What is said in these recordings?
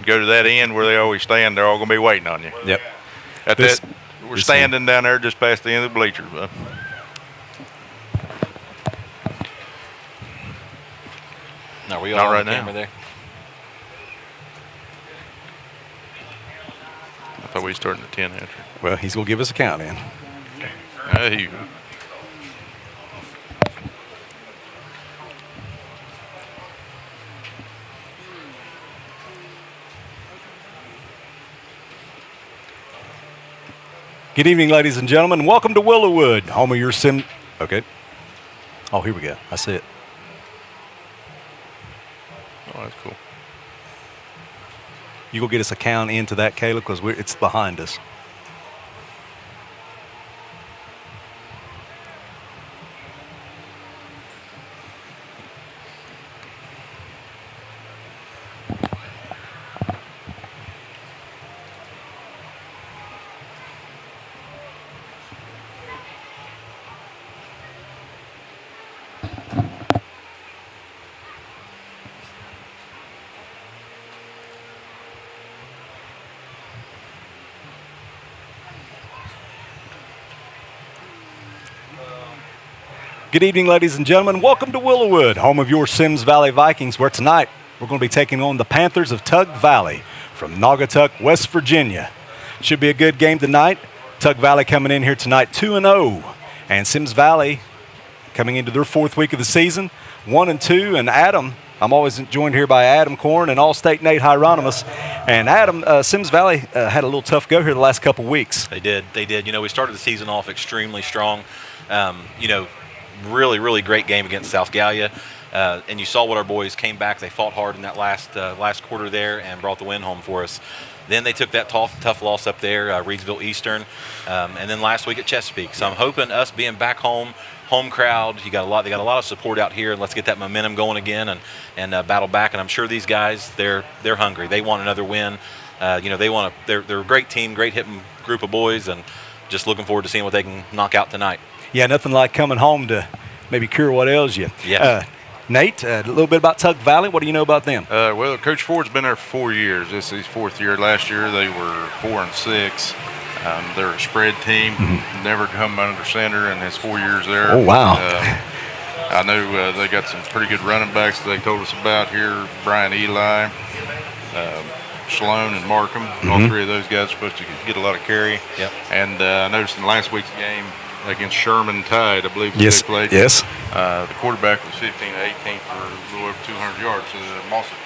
go to that end where they always stand, they're all going to be waiting on you. Yep. We're standing down there just past the end of the bleachers. Are we all on the camera there? I thought we were starting at 10 after. Well, he's going to give us a count in. Hey. Good evening, ladies and gentlemen. Welcome to Willowwood, home of your Symmes. Okay. Oh, here we go. I see it. Oh, that's cool. You go get us a count into that, Caleb, because it's behind us. Good evening, ladies and gentlemen. Welcome to Willowwood, home of your Symmes Valley Vikings, where tonight we're going to be taking on the Panthers of Tug Valley from Naugatuck, West Virginia. Should be a good game tonight. Tug Valley coming in here tonight 2-0, and Symmes Valley coming into their fourth week of the season 1-2. And Adam, I'm always joined here by Adam Korn and All-State Nate Hieronymus. And Adam, Symmes Valley had a little tough go here the last couple weeks. They did. You know, we started the season off extremely strong. You know, really great game against South Gallia, and you saw what our boys came back. They fought hard in that last quarter there and brought the win home for us. Then they took that tough loss up there, Reedsville Eastern, and then last week at Chesapeake. So I'm hoping us being back home crowd, they got a lot of support out here, and let's get that momentum going again and battle back. And I'm sure these guys, they're hungry. They want another win. You know, they're a great team, great hitting group of boys, and just looking forward to seeing what they can knock out tonight. Yeah, nothing like coming home to maybe cure what ails you. Yeah. Nate, a little bit about Tug Valley. What do you know about them? Well, Coach Ford's been there for 4 years. This is his fourth year. Last year they were 4-6. They're a spread team. Never come under center in his 4 years there. Oh, wow. I know they got some pretty good running backs that they told us about here. Brian Eli, Sloan, and Markham. All three of those guys are supposed to get a lot of carry. Yep. And I noticed in last week's game against Sherman Tide, I believe they played. Yes. The quarterback was 15 to 18 for a little over 200 yards. So they're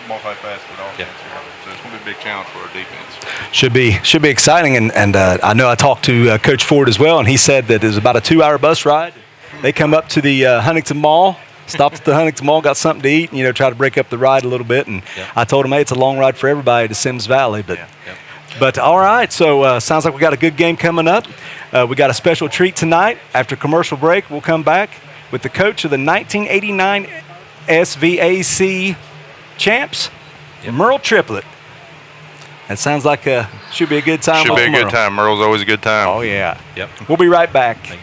multifaceted offense here. So it's going to be a big challenge for our defense. Should be exciting. And I know I talked to Coach Ford as well, and he said that it was about a 2-hour bus ride. They come up to the Huntington Mall, stopped at the Huntington Mall, got something to eat, and try to break up the ride a little bit. And I told him, hey, it's a long ride for everybody to Symmes Valley, but. But all right, so sounds like we got a good game coming up. We got a special treat tonight. After commercial break, we'll come back with the coach of the 1989 SVAC champs, Merle Triplett. That sounds like should be a good time. Should be a good time. Merle's always a good time. Oh, yeah. Yep. We'll be right back.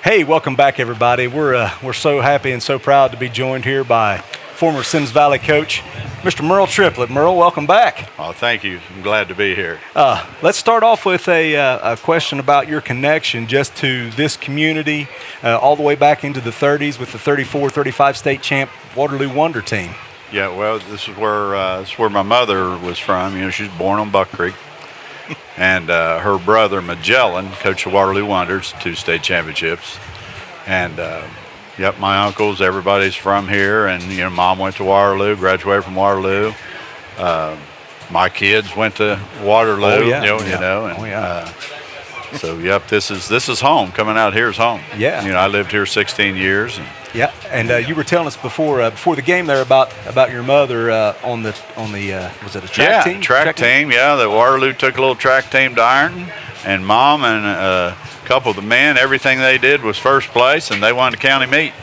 Hey, welcome back, everybody. We're so happy and so proud to be joined here by former Symmes Valley coach, Mr. Merle Triplett. Merle, welcome back. Oh, thank you. I'm glad to be here. Let's start off with a question about your connection just to this community, all the way back into the 30s with the 34-35 state champ Waterloo Wonder team. Yeah, well, this is where my mother was from. You know, she's born on Buck Creek. And her brother, Magellan, coached the Waterloo Wonders, 2 state championships. And, yep, my uncles, everybody's from here. And, you know, Mom went to Waterloo, graduated from Waterloo. My kids went to Waterloo, so, yep, this is home. Coming out here is home. Yeah. You know, I lived here 16 years. And you were telling us before the game there about your mother on the was it a track team? Track team. Yeah, the Waterloo took a little track team to Ironton, and Mom and a couple of the men, everything they did was first place, and they won the county meet.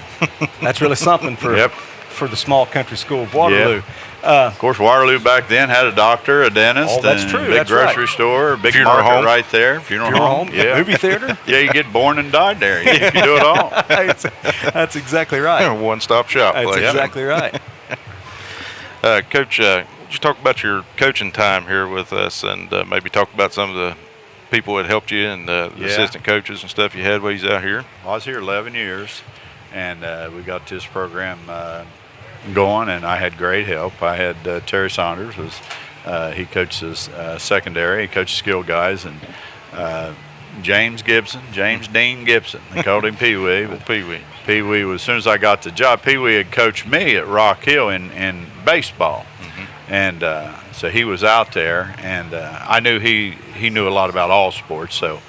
That's really something for the small country school of Waterloo. Yep. Of course, Waterloo back then had a doctor, a dentist, that's and true. a big grocery store, a big Funeral market home. right there. Funeral home. Yeah. Movie theater. Yeah, you get born and died there. You can do it all. That's exactly right. One-stop shop That's place. exactly right. Coach, would you talk about your coaching time here with us, and maybe talk about some of the people that helped you and the assistant coaches and stuff you had while you was out here? I was here 11 years, and we got this program going, and I had great help. I had Terry Saunders, he coaches secondary, he coached skill guys, and James Dean Gibson. They called him Pee Wee. Pee Wee was, as soon as I got the job, Pee Wee had coached me at Rock Hill in baseball. And so he was out there, and I knew he knew a lot about all sports, so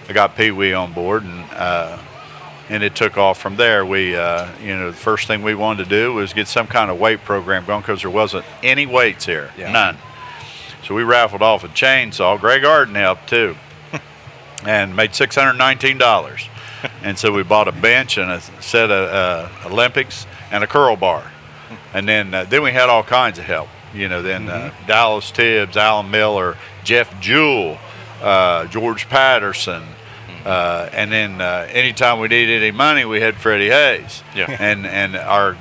I got Pee Wee on board, and it took off from there. We, the first thing we wanted to do was get some kind of weight program going because there wasn't any weights here, none. So we raffled off a chainsaw. Greg Arden helped too, and made $619. And so we bought a bench and a set of Olympics and a curl bar, and then we had all kinds of help. You know, then Dallas Tibbs, Alan Miller, Jeff Jewell, George Patterson. And then anytime we needed any money, we had Freddie Hayes. Yeah. And our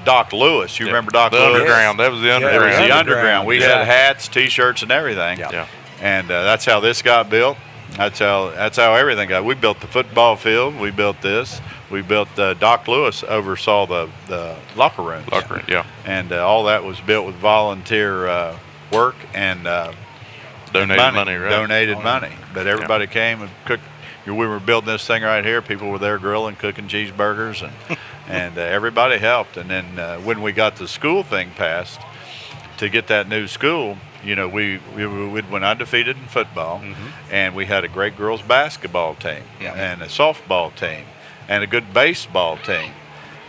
Doc Lewis. You remember Doc Lewis? Underground. That was the underground. That was the underground. We had hats, T-shirts, and everything. Yeah. And that's how this got built. That's how everything got. We built the football field. We built this. We built Doc Lewis oversaw the locker rooms. And all that was built with volunteer work and donated money, right? Donated money. But everybody came and cooked. We were building this thing right here. People were there grilling, cooking cheeseburgers, and everybody helped. And then when we got the school thing passed, to get that new school, you know, we went undefeated in football, and we had a great girls basketball team and a softball team and a good baseball team.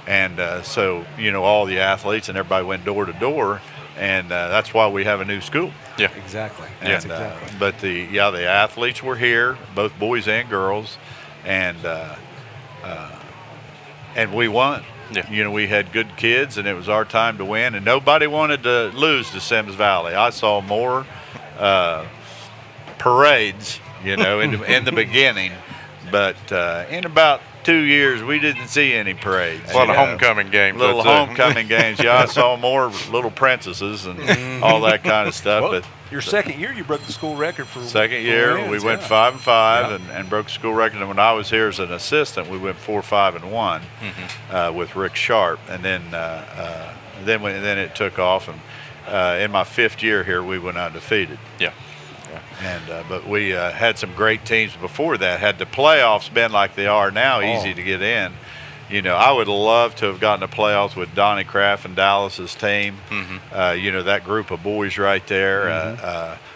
And so, you know, all the athletes and everybody went door to door, and that's why we have a new school. Yeah, exactly. And, but the athletes were here, both boys and girls, and we won. Yeah. You know, we had good kids, and it was our time to win, and nobody wanted to lose to Symmes Valley. I saw more parades, you know, in the beginning, but in about 2 years, we didn't see any parades. A lot of homecoming games. Little homecoming games. Yeah, I saw more little princesses and all that kind of stuff. Well, but your second year, you broke the school record for second year, wins, we went 5-5 and broke the school record. And when I was here as an assistant, we went 4-5-1 with Rick Sharp. And then it took off. And in my 5th year here, we went undefeated. Yeah. And but we had some great teams before that. Had the playoffs been like they are now, easy to get in, you know, I would love to have gotten the playoffs with Donnie Kraft and Dallas's team. You know, that group of boys right there.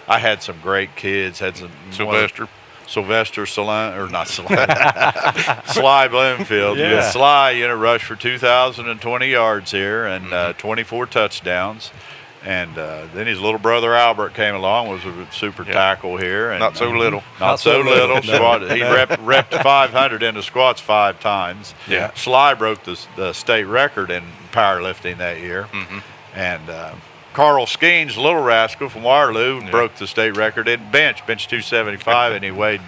I had some great kids. Had some Sylvester Salon, or not Salon, Sly Bloomfield. Yeah. Sly, you know, rushed for 2,020 yards here and 24 touchdowns. And then his little brother Albert came along, was a super tackle here. And, not so little. Not so little. He repped 500 in the squats 5 times. Yeah. Sly broke the state record in powerlifting that year. And Carl Skeens, little rascal from Waterloo, broke the state record in bench 275, and he weighed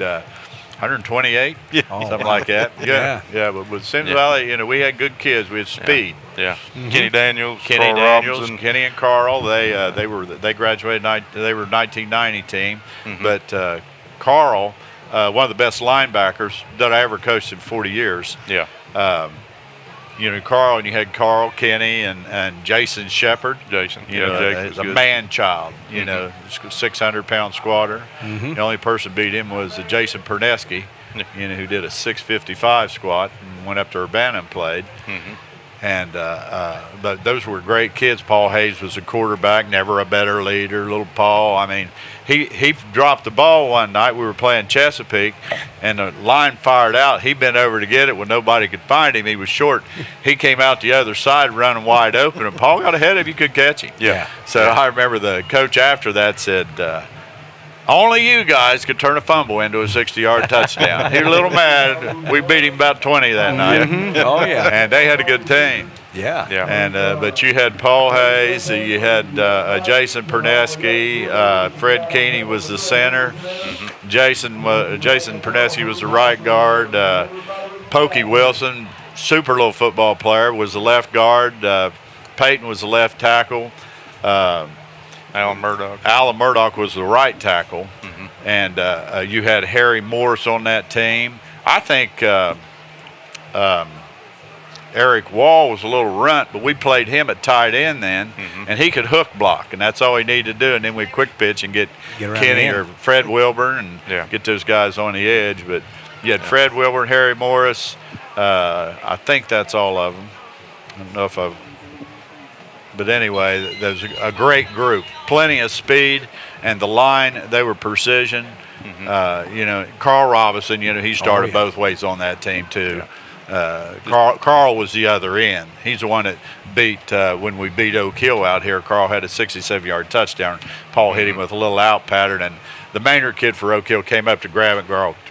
128, something like that. Yeah. But with Symmes Valley, we had good kids. We had speed. Yeah. Kenny Daniels, Kenny Carl Robinson. Kenny and Carl. They graduated. They were a 1990 team. But Carl, one of the best linebackers that I ever coached in 40 years. Yeah. Carl, and you had Carl, Kenny, and Jason Shepard. Jason. As a man child, 600-pound squatter. The only person beat him was Jason Perneski, who did a 655 squat and went up to Urbana and played. And but those were great kids. Paul Hayes was a quarterback, never a better leader. Little Paul, I mean, he dropped the ball one night. We were playing Chesapeake, and the line fired out. He bent over to get it when nobody could find him. He was short. He came out the other side running wide open, and Paul got ahead of him. You could catch him. Yeah. So I remember the coach after that said, only you guys could turn a fumble into a 60-yard touchdown. He was a little mad. We beat him about 20 that night. Oh, yeah. And they had a good team. Yeah. And but you had Paul Hayes, you had Jason Perneski, Fred Keeney was the center, Jason Perneski was the right guard, Pokey Wilson, super little football player, was the left guard, Peyton was the left tackle, Alan Murdoch was the right tackle, and you had Harry Morris on that team. I think Eric Wall was a little runt, but we played him at tight end then, and he could hook block, and that's all he needed to do. And then we'd quick pitch and get Kenny or Fred Wilburn and get those guys on the edge. But you had Fred Wilburn, Harry Morris. I think that's all of them. I don't know if I've. But anyway, there's a great group, plenty of speed, and the line, they were precision. Carl Robinson, he started both ways on that team too. Carl was the other end. He's the one that beat, when we beat Oak Hill out here, Carl had a 67-yard touchdown. Paul hit him with a little out pattern, and the Maynard kid for Oak Hill came up to grab it.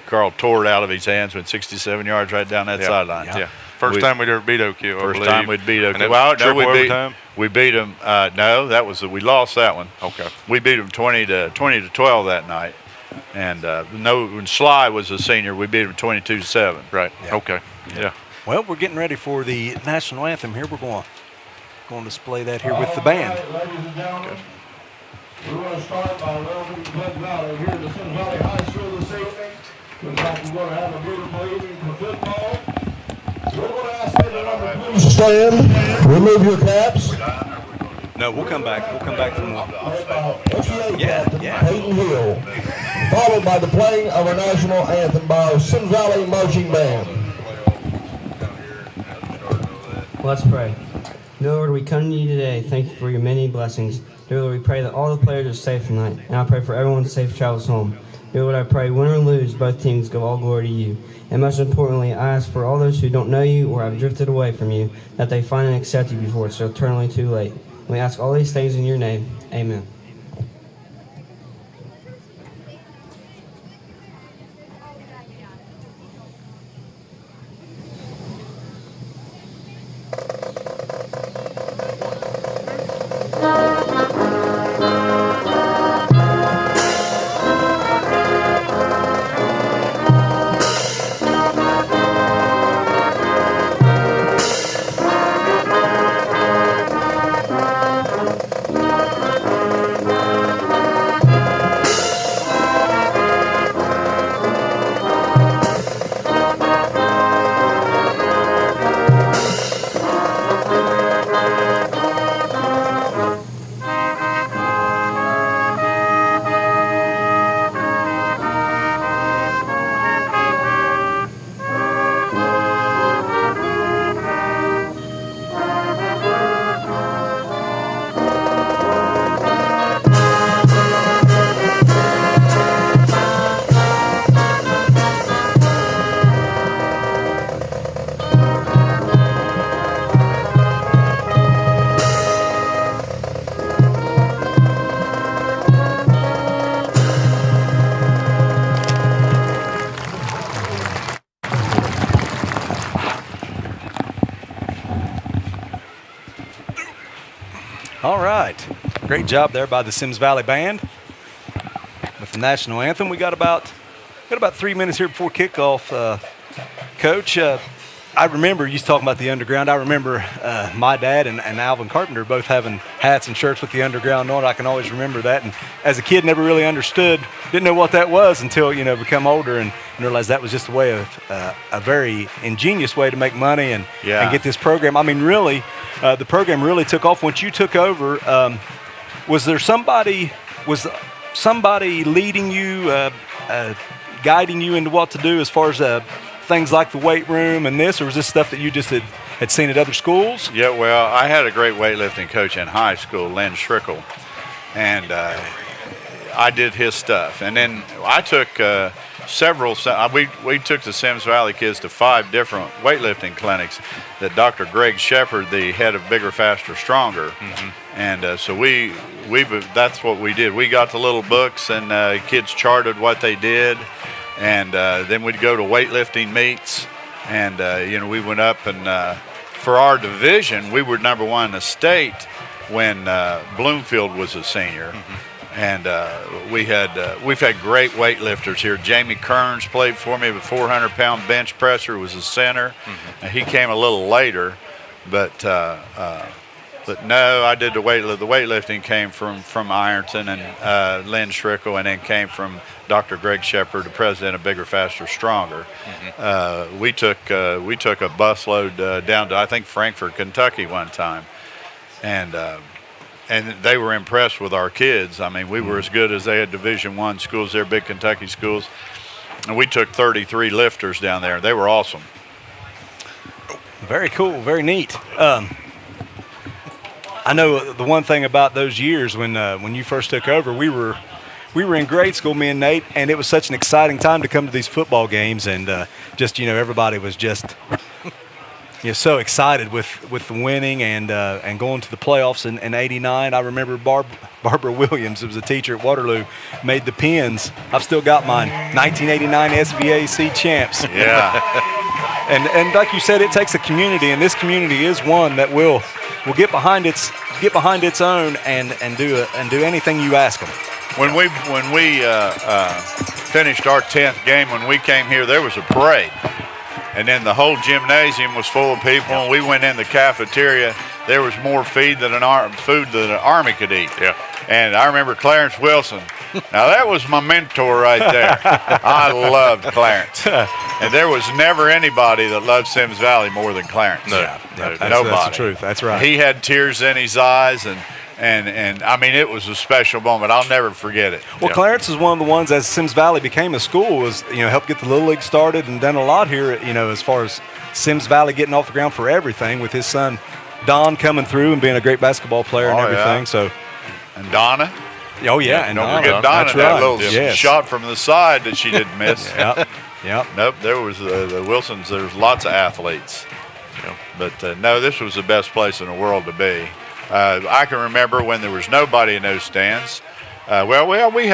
Carl tore it out of his hands, went 67 yards right down that sideline. Yeah. First time we'd ever beat Oak Hill. First time we'd beat Oak Hill. Well, no, we beat them. No, we lost that one. Okay. We beat them 20 to 12 that night. And when Sly was a senior, we beat him 22-7. Right. Yeah. Okay. Yeah. Well, we're getting ready for the national anthem here. We're going to display that here with the band. Ladies and gentlemen, we're going to start by welcoming Tug Valley here to Symmes Valley High School this evening. Looks like we're going to have a beautiful evening for football. We're going to ask everyone to please stand, remove your caps. No, we'll come back. We'll come back from one. Peyton Hill, followed by the playing of our national anthem by our Symmes Valley Marching Band. Let's pray. Dear Lord, we come to you today. Thank you for your many blessings. Dear Lord, we pray that all the players are safe tonight, and I pray for everyone's safe travels home. Dear Lord, I pray, win or lose, both teams give all glory to you. And most importantly, I ask for all those who don't know you or have drifted away from you, that they find and accept you before it's eternally too late. We ask all these things in your name. Amen. All right. Great job there by the Symmes Valley Band. With the national anthem, we got about Got about 3 minutes here before kickoff, Coach. I remember you talking about the underground. I remember my dad and Alvin Carpenter both having hats and shirts with the underground on it. I can always remember that. And as a kid, never really understood, didn't know what that was until, become older and realized that was just a way of a very ingenious way to make money and get this program. I mean, really, the program really took off once you took over. Was somebody leading you, guiding you into what to do as far as things like the weight room and this, or was this stuff that you just had seen at other schools? Yeah, well, I had a great weightlifting coach in high school, Lynn Schrickle, and I did his stuff. And then I took we took the Symmes Valley kids to 5 different weightlifting clinics that Dr. Greg Shepard, the head of Bigger, Faster, Stronger, and so that's what we did. We got the little books, and kids charted what they did. And then we'd go to weightlifting meets, and we went up, and for our division, we were number 1 in the state when Bloomfield was a senior, and we've had great weightlifters here. Jamie Kearns played for me with 400-pound bench presser, was a center, and he came a little later, but no, I did the weightlifting came from Ironton and Lynn Schrickle, and then came from Dr. Greg Shepard, the president of Bigger, Faster, Stronger. We took a busload down to, I think, Frankfort, Kentucky one time, and they were impressed with our kids. I mean, we were as good as they had Division I schools. They're big Kentucky schools, and we took 33 lifters down there. They were awesome. Very cool, very neat. I know the one thing about those years when you first took over, we were in grade school, me and Nate, and it was such an exciting time to come to these football games, and everybody was just so excited with the winning and going to the playoffs in '89. I remember Barbara Williams, who was a teacher at Waterloo, made the pins. I've still got mine. 1989 SVAC champs. Yeah. and like you said, it takes a community, and this community is one that will get behind its own and do anything you ask them. When we finished our 10th game, when we came here, there was a parade, and then the whole gymnasium was full of people. And we went in the cafeteria. There was more food than an army could eat. Yeah. And I remember Clarence Wilson. Now that was my mentor right there. I loved Clarence, and there was never anybody that loved Symmes Valley more than Clarence. No, nobody. That's the truth. That's right. He had tears in his eyes, and I mean, it was a special moment. I'll never forget it. Well, Clarence is one of the ones, as Symmes Valley became a school, was helped get the Little League started and done a lot here. As far as Symmes Valley getting off the ground for everything, with his son Don coming through and being a great basketball player and everything. Yeah. So, and Donna. Oh yeah, and don't forget Donna. That little shot from the side that she didn't miss. Yep. Nope. There was the Wilsons. There's lots of athletes. Yep. But no, this was the best place in the world to be. I can remember when there was nobody in those stands. We always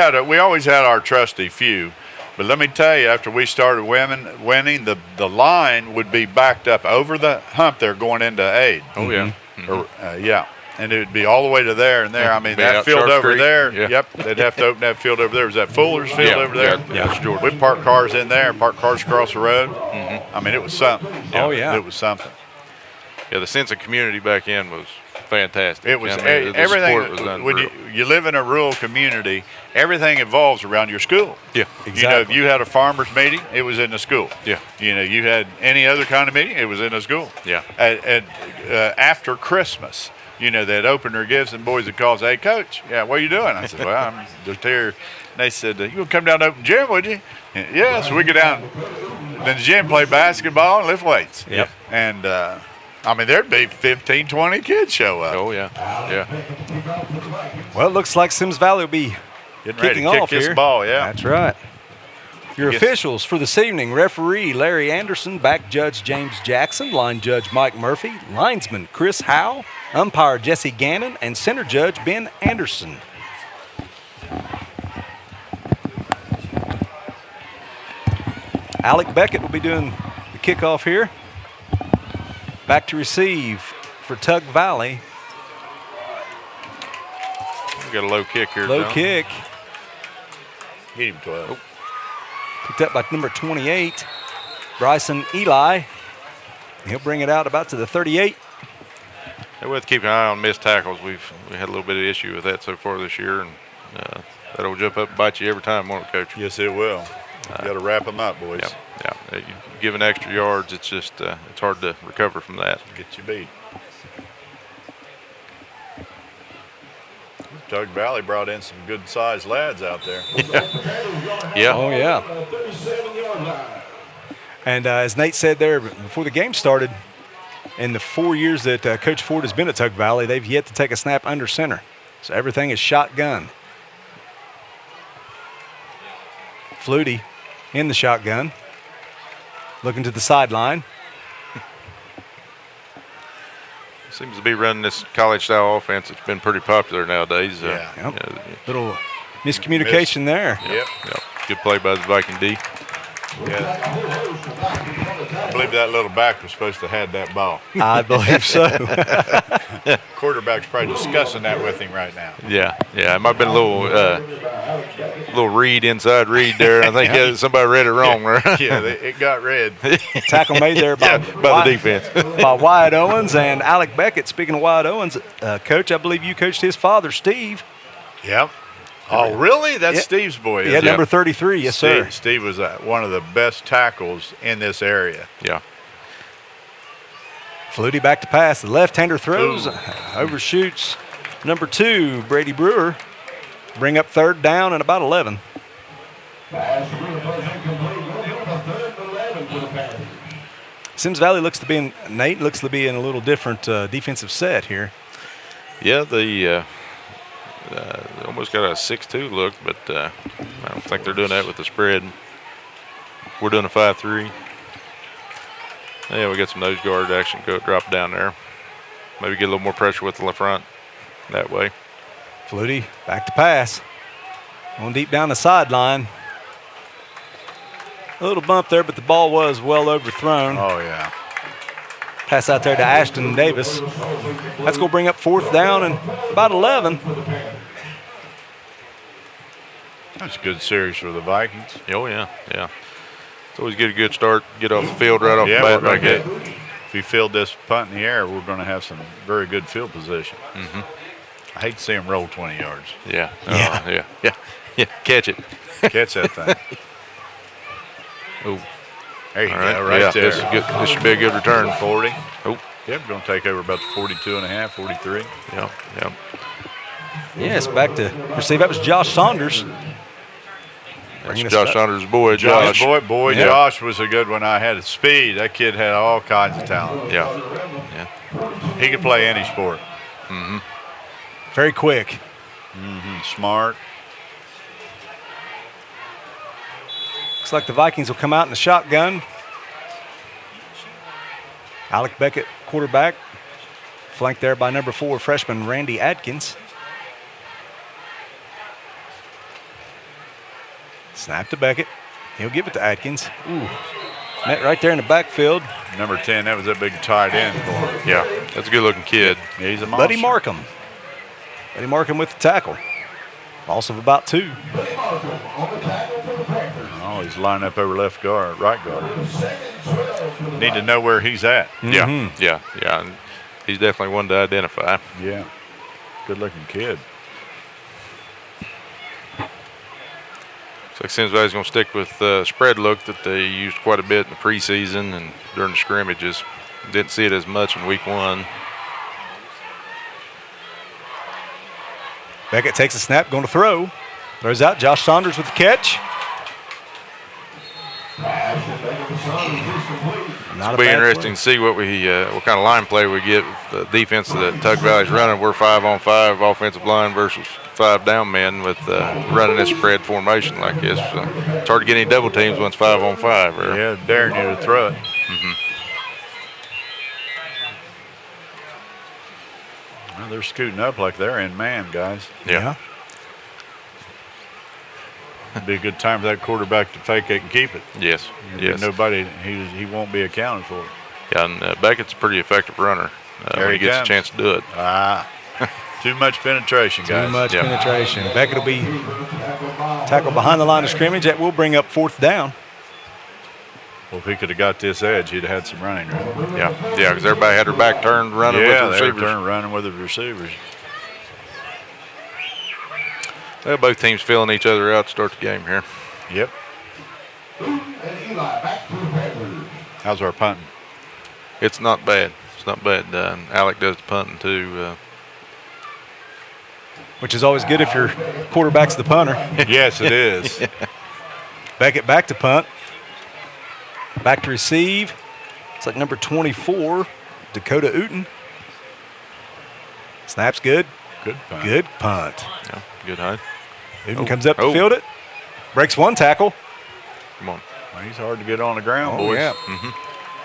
had our trusty few, but let me tell you, after we started winning, the line would be backed up over the hump there going into Aid. Oh yeah, yeah, and it would be all the way to there and there. I mean, that field over Creek. there. Yeah. Yep, they'd have to open that field over there. Was that Fuller's field over there? Yeah, that's George. We'd park cars in there, park cars across the road. I mean, it was something. Oh yeah, it was something. Yeah, the sense of community back in was fantastic. It was the everything. was When you live in a rural community, everything evolves around your school. Yeah, exactly. If you had a farmers meeting, it was in the school. Yeah. You had any other kind of meeting, it was in the school. Yeah. After Christmas, they'd open their gifts and boys would call and say, "Hey, Coach, yeah, what are you doing?" I said, "Well, I'm just here." And they said, "You gonna come down to open gym, would you?" And, yeah. So we go down, then the gym, play basketball and lift weights. Yep. And I mean, there'd be 15, 20 kids show up. Oh yeah. Well, it looks like Symmes Valley will be Getting ready kicking to kick off this here. ball, yeah. That's right. Your officials for this evening: referee Larry Anderson, back judge James Jackson, line judge Mike Murphy, linesman Chris Howe, umpire Jesse Gannon, and center judge Ben Anderson. Alec Beckett will be doing the kickoff here. Back to receive for Tug Valley. We got a low kick here. Low John. kick. Hit him 12. Picked up by number 28, Bryson Eli. He'll bring it out about to the 38. And we'll have to keep an eye on missed tackles. We had a little bit of issue with that so far this year, and that'll jump up and bite you every time, won't it, Coach? Yes, it will. You got to wrap them up, boys. Yeah. You giving extra yards, it's just it's hard to recover from that. Get you beat. Tug Valley brought in some good-sized lads out there. Yeah. Oh, yeah. 37-yard line. And as Nate said there before the game started, in the 4 years that Coach Ford has been at Tug Valley, they've yet to take a snap under center. So everything is shotgun. Flutie in the shotgun, looking to the sideline. Seems to be running this college-style offense. It's been pretty popular nowadays. Little miscommunication there. Yep. Good play by the Viking D. Yeah. I believe that little back was supposed to have had that ball. I believe so. Quarterback's probably discussing that with him right now. Yeah. It might have been a little read, inside read there. I think somebody read it wrong. Yeah, it got read. Tackle made there by the defense. by Wyatt Owens and Alec Beckett. Speaking of Wyatt Owens, Coach, I believe you coached his father, Steve. Yep. Oh, really? That's Steve's boy. Yeah, number 33. Yes, sir. Steve was one of the best tackles in this area. Yeah. Flutie back to pass. The left-hander throws, overshoots number 2, Brady Brewer. Bring up third down and about 11. Symmes Valley looks to be in a little different defensive set here. Yeah, they almost got a 6-2 look, but I don't think they're doing that with the spread. We're doing a 5-3. Yeah, we got some nose guard action. Drop down there. Maybe get a little more pressure with the front that way. Flutie back to pass. Going deep down the sideline. A little bump there, but the ball was well overthrown. Oh, yeah. Pass out there to Ashton Davis. That's going to bring up fourth down and about 11. That's a good series for the Vikings. Oh, yeah. It's always get a good start, get off the field right off the bat like that. If we field this punt in the air, we're going to have some very good field position. I hate to see him roll 20 yards. Yeah. Catch it. Catch that thing. Oh. There you go, right there. This is good. This should be a good return. 40. Oh. Yep, going to take over about 42 and a half, 43. Yep. Yes, back to receive. That was Josh Saunders. That's Josh Saunders' boy, Josh. Josh was a good one. I had speed. That kid had all kinds of talent. Yeah. He could play any sport. Very quick. Smart. Looks like the Vikings will come out in the shotgun. Alec Beckett, quarterback, flanked there by number 4 freshman Randy Atkins. Snap to Beckett. He'll give it to Atkins. Met right there in the backfield. Number 10, that was a big tight end for him. Yeah, that's a good-looking kid. Yeah, he's a monster. Buddy Markham. Buddy Markham with the tackle. Loss of about 2. Oh, he's lining up over right guard. Need to know where he's at. Yeah. And he's definitely one to identify. Yeah, good-looking kid. Looks like Symmes Valley's going to stick with the spread look that they used quite a bit in the preseason and during the scrimmages. Didn't see it as much in week 1. Beckett takes a snap, going to throw. Throws out. Josh Saunders with the catch. It'll be interesting to see what kind of line play we get with the defense that Tug Valley's running. We're 5-on-5 offensive line versus 5 down men with running this spread formation like this. So it's hard to get any double teams when it's 5-on-5. Yeah, daring you to throw it. Well, they're scooting up like they're in man, guys. Yeah. It'd be a good time for that quarterback to fake it and keep it. Yes. Nobody, he won't be accounted for. Yeah, and Beckett's a pretty effective runner when he gets a chance to do it. Too much penetration, guys. Too much Yeah. penetration. Beckett will be tackled behind the line of scrimmage. That will bring up 4th down. Well, if he could have got this edge, he'd have had some running room. Yeah, because everybody had their back turned, running with Yeah, the they were receivers. turned running with the receivers. Well, both teams filling each other out to start the game here. Yep. And Eli back to the Panthers. How's our punting? It's not bad. It's not bad. Alec does the punting too. Which is always good if your quarterback's the punter. Yes, it is. Beckett back to punt. Back to receive. It's like number 24, Dakota Uten. Snap's good. Good punt. Good punt. Yeah, good high. Uten comes up to field it. Breaks 1 tackle. Come on. Well, he's hard to get on the ground, Oh, boys. yeah.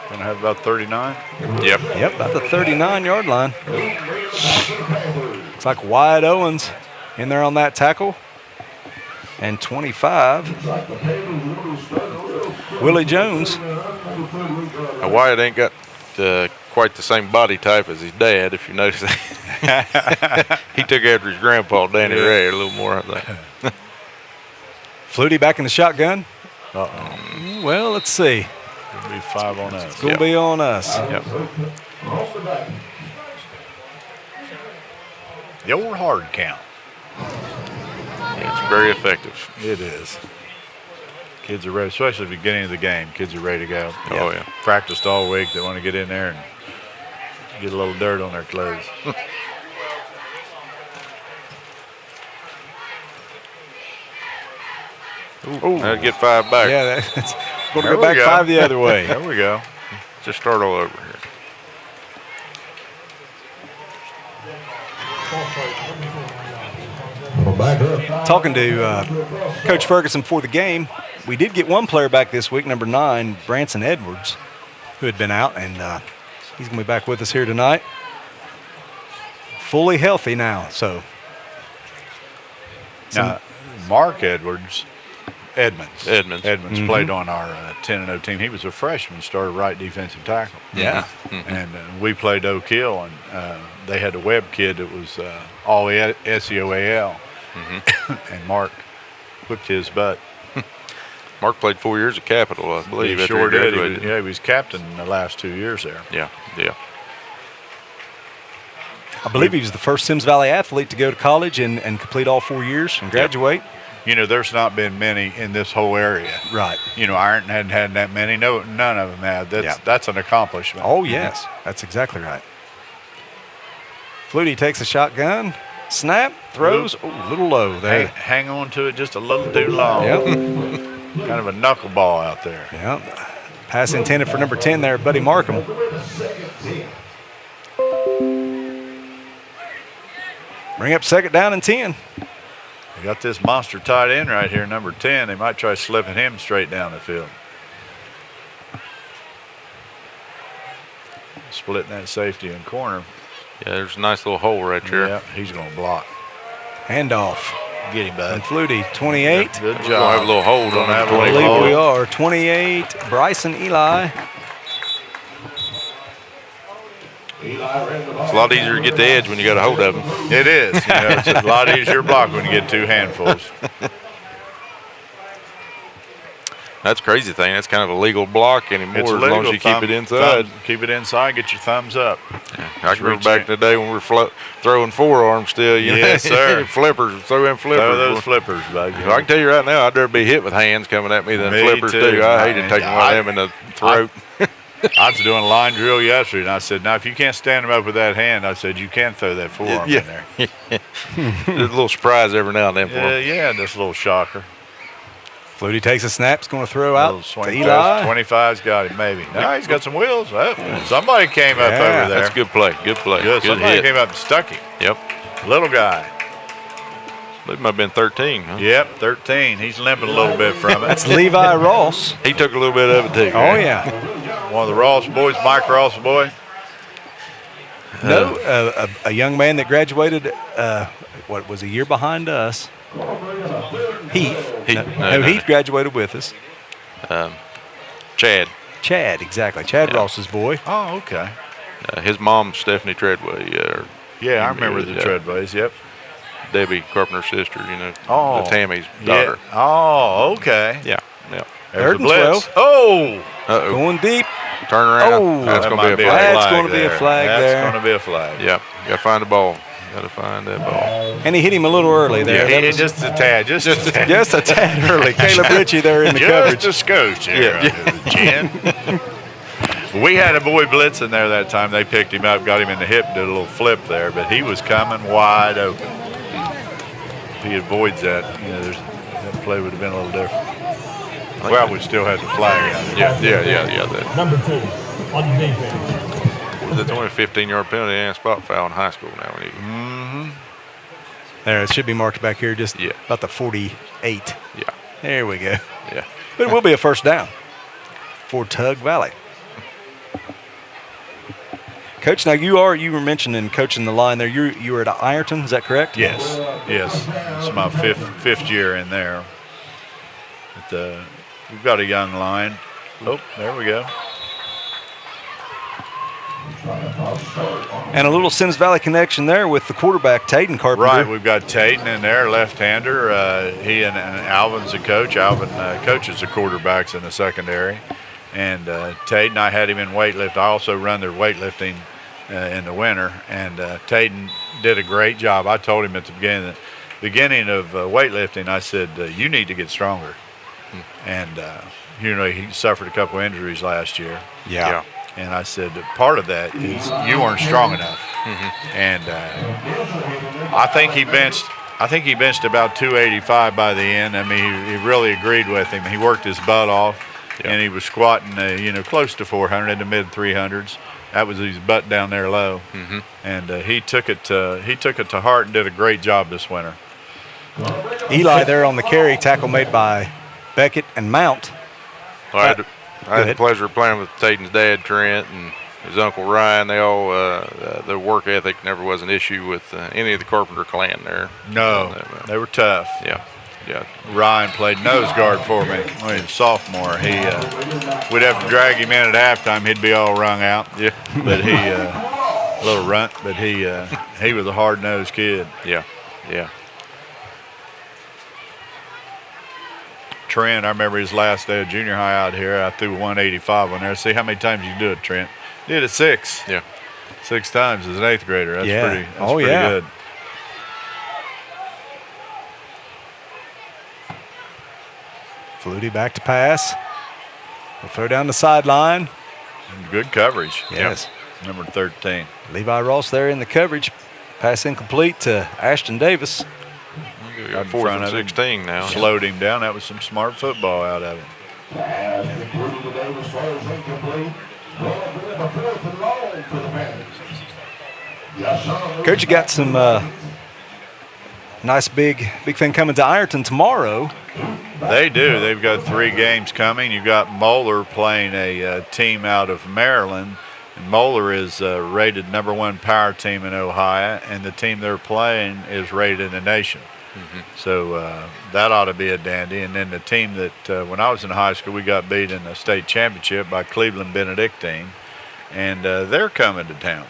Going to have about 39. Yep. Yep, about the 39-yard line. Looks like Wyatt Owens in there on that tackle. And 25, Willie Jones. Now, Wyatt ain't got quite the same body type as his dad, if you notice that. He took after his grandpa, Danny Ray, a little more, I think. Flutie back in the shotgun. Uh-oh. Well, let's see. It'll be 5 on us. It's going to be on us. Yep. The old hard count. Yeah, it's very effective. It is. Kids are ready, especially at the beginning of the game. Kids are ready to go. Oh, yeah. Practiced all week. They want to get in there and get a little dirt on their clothes. I'd get 5 back. Yeah, that's going to There go we back go. 5 the other way. There we go. Just start all over here. Talking to Coach Ferguson before the game, we did get 1 player back this week, number 9, Branson Edwards, who had been out, and he's going to be back with us here tonight. Fully healthy now, so. Now, Mark Edmonds played on our 10-0 team. He was a freshman, started right defensive tackle. Yeah. And we played Oak Hill, and they had a Webb kid that was all SEOAL. And Mark whipped his butt. Mark played 4 years at Capitol, I believe. He after sure did. graduated. He was captain the last 2 years there. Yeah, yeah. I believe he was the first Symmes Valley athlete to go to college and complete all 4 years and graduate. You know, there's not been many in this whole area. Right. You know, Ironton hadn't had that many. No, none of them have. That's an accomplishment. Oh, yes. That's exactly right. Flutie takes a shotgun. Snap, throws, a little low there. Hang on to it just a little too long. Yep. Kind of a knuckleball out there. Yep. Pass intended for number 10 there, Buddy Markham. Bring up 2nd down and 10. We got this monster tight end right here, number 10. They might try slipping him straight down the field. Splitting that safety and corner. Yeah, there's a nice little hole right there. Yeah, he's going to block. Handoff. Get him, bud. And Flutie, 28. Good We're gonna job. have a little hold on that. I believe we are. 28, Bryson Eli. It's a lot easier to get the edge when you got a hold of them. It is. You know, it's a lot easier to block when you get 2 handfuls. That's the crazy thing. That's kind of a legal block anymore It's as long as you keep it inside. Keep it inside. Get your thumbs up. I can remember back in the day when we were throwing forearms still. You Yes, know? sir. Flippers. Throw in flippers. Throw those flippers, bud. I can tell you right now, I'd rather be hit with hands coming at me than Me flippers too. too. I hated taking one of them in the throat. I was doing a line drill yesterday, and I said, now, if you can't stand them up with that hand, I said, you can throw that forearm in there. There's a little surprise every now and then for them. Yeah, this little shocker. Flutie takes a snap, is going to throw out Little to swing Eli. pass. 25's got him, maybe. No, he's got some wheels. Oh, somebody came up Yeah, over there. That's good play. Good play. Good. Good Somebody hit. came up and stuck him. Yep. Little guy. It might have been 13, huh? Yep, 13. He's limping a little bit from it. That's Levi Ross. He took a little bit of it too. Oh, right? yeah. One of the Ross boys, Mike Ross boy. No, a young man that graduated, what was a year behind us. Heath. No, Heath graduated with us. Chad. Chad, exactly. Chad Ross's boy. Oh, okay. His mom, Stephanie Treadway, Yeah, I remember the Treadways. Yep. Debbie Carpenter's sister, Oh. the Tammy's daughter. Yeah. Oh, okay. Yeah, yeah. There's the 3rd and blitz. 12. Oh, Uh-oh. Going deep. Turn around. Oh, That's that going might to be a flag. That's gonna be a flag there. That's going to be a flag. Yeah, you got to find the ball. Got to find that ball. And he hit him a little early there. Yeah, That was just a tad. Just a tad. just a tad early. Caleb Ritchie there in the coverage. Just a skosh there. Jen. We had a boy blitzing there that time. They picked him up, got him in the hip, did a little flip there, but he was coming wide open. If he avoids that, that play would have been a little different. Well, we still had the flag out. Yeah. That, Number 2 on the defense. that's only a 15-yard penalty and a spot foul in high school now. There, it should be marked back here just Yeah. about the 48. Yeah, There we go. yeah. But it will be a first down for Tug Valley. Coach, now you were mentioning coaching the line there. You were at Ironton, is that correct? Yes. It's my fifth year in there. But, we've got a young line. Oh, there we go. And a little Symmes Valley connection there with the quarterback, Tayden Carpenter. Right, we've got Tayden in there, left-hander. He and Alvin's the coach. Alvin coaches the quarterbacks in the secondary. And Tayden, I had him in weightlifting. I also run their weightlifting in the winter. And Tayden did a great job. I told him at the beginning of weightlifting, I said, you need to get stronger. And, he suffered a couple injuries last year. Yeah. And I said, part of that is you weren't strong enough. And I think he benched about 285 by the end. I mean, he really agreed with him. He worked his butt off, and he was squatting, close to 400 in the mid 300s. That was his butt down there low, and he took it to heart and did a great job this winter. Eli there on the carry, tackle made by Beckett and Mount. Well, I had the pleasure of playing with Tayden's dad, Trent, and his uncle Ryan. They all, their work ethic never was an issue with any of the Carpenter clan there. No, they were tough. Yeah. Ryan played nose guard for me when he was a sophomore. We'd have to drag him in at halftime. He'd be all wrung out. Yeah. But a little runt, but he was a hard-nosed kid. Yeah. Trent, I remember his last day of junior high out here. I threw 185 on there. See how many times you do it, Trent. Did it 6. Yeah. 6 times as an 8th grader. That's pretty yeah. good. Flutie back to pass. We'll throw down the sideline. Good coverage. Yes. Number 13. Levi Ross there in the coverage. Pass incomplete to Ashton Davis. We got 4th and 16 now. Slowed him down. That was some smart football out of him. Pass including the Davis throws incomplete. Well, we have a 4th and long for the Panthers. Coach, you got some nice big thing coming to Ironton tomorrow. They do. They've got 3 games coming. You've got Moeller playing a team out of Maryland. And Moeller is rated #1 power team in Ohio, and the team they're playing is rated in the nation. So that ought to be a dandy. And then the team that when I was in high school, we got beat in the state championship by Cleveland Benedictine, and they're coming to town.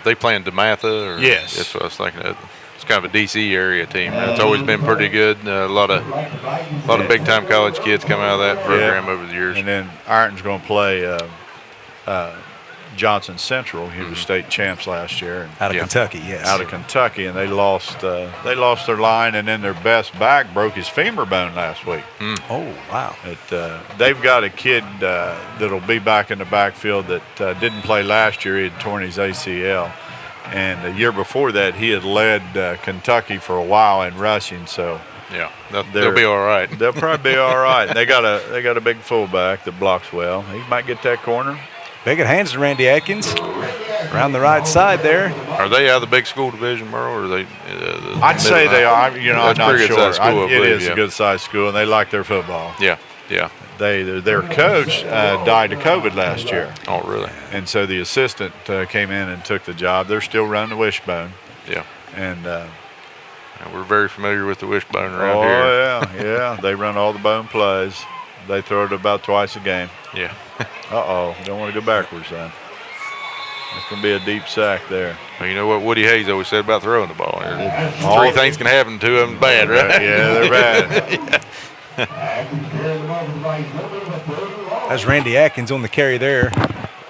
They playing DeMatha? Or Yes. That's what I was thinking of. It's kind of a D.C. area team. It's always been pretty good. A lot of big-time college kids come out of that program over the years. And then Ironton's going to play Johnson Central. He was state champs last year. Out of Kentucky, yes. Out of Kentucky, and they lost their line, and then their best back broke his femur bone last week. Oh, wow. They've got a kid that'll be back in the backfield that didn't play last year. He had torn his ACL, and the year before that, he had led Kentucky for a while in rushing. So yeah, they'll be all right. They'll probably be all right. And they got a big fullback that blocks well. He might get that corner. Big hands to Randy Atkins. Around the right side there. Are they out of the big school division, Merle, or are they? I'd say they are. I'm not sure. School, it is a good-sized school, and they like their football. Yeah. Their coach died of COVID last year. Oh, really? And so the assistant came in and took the job. They're still running the wishbone. Yeah. And we're very familiar with the wishbone around here. Yeah. They run all the bone plays. They throw it about twice a game. Yeah. Don't want to go backwards then. It's going to be a deep sack there. Well, you know what Woody Hayes always said about throwing the ball? Three things can happen to them bad, right? Yeah, they're bad. That's Randy Atkins on the carry there.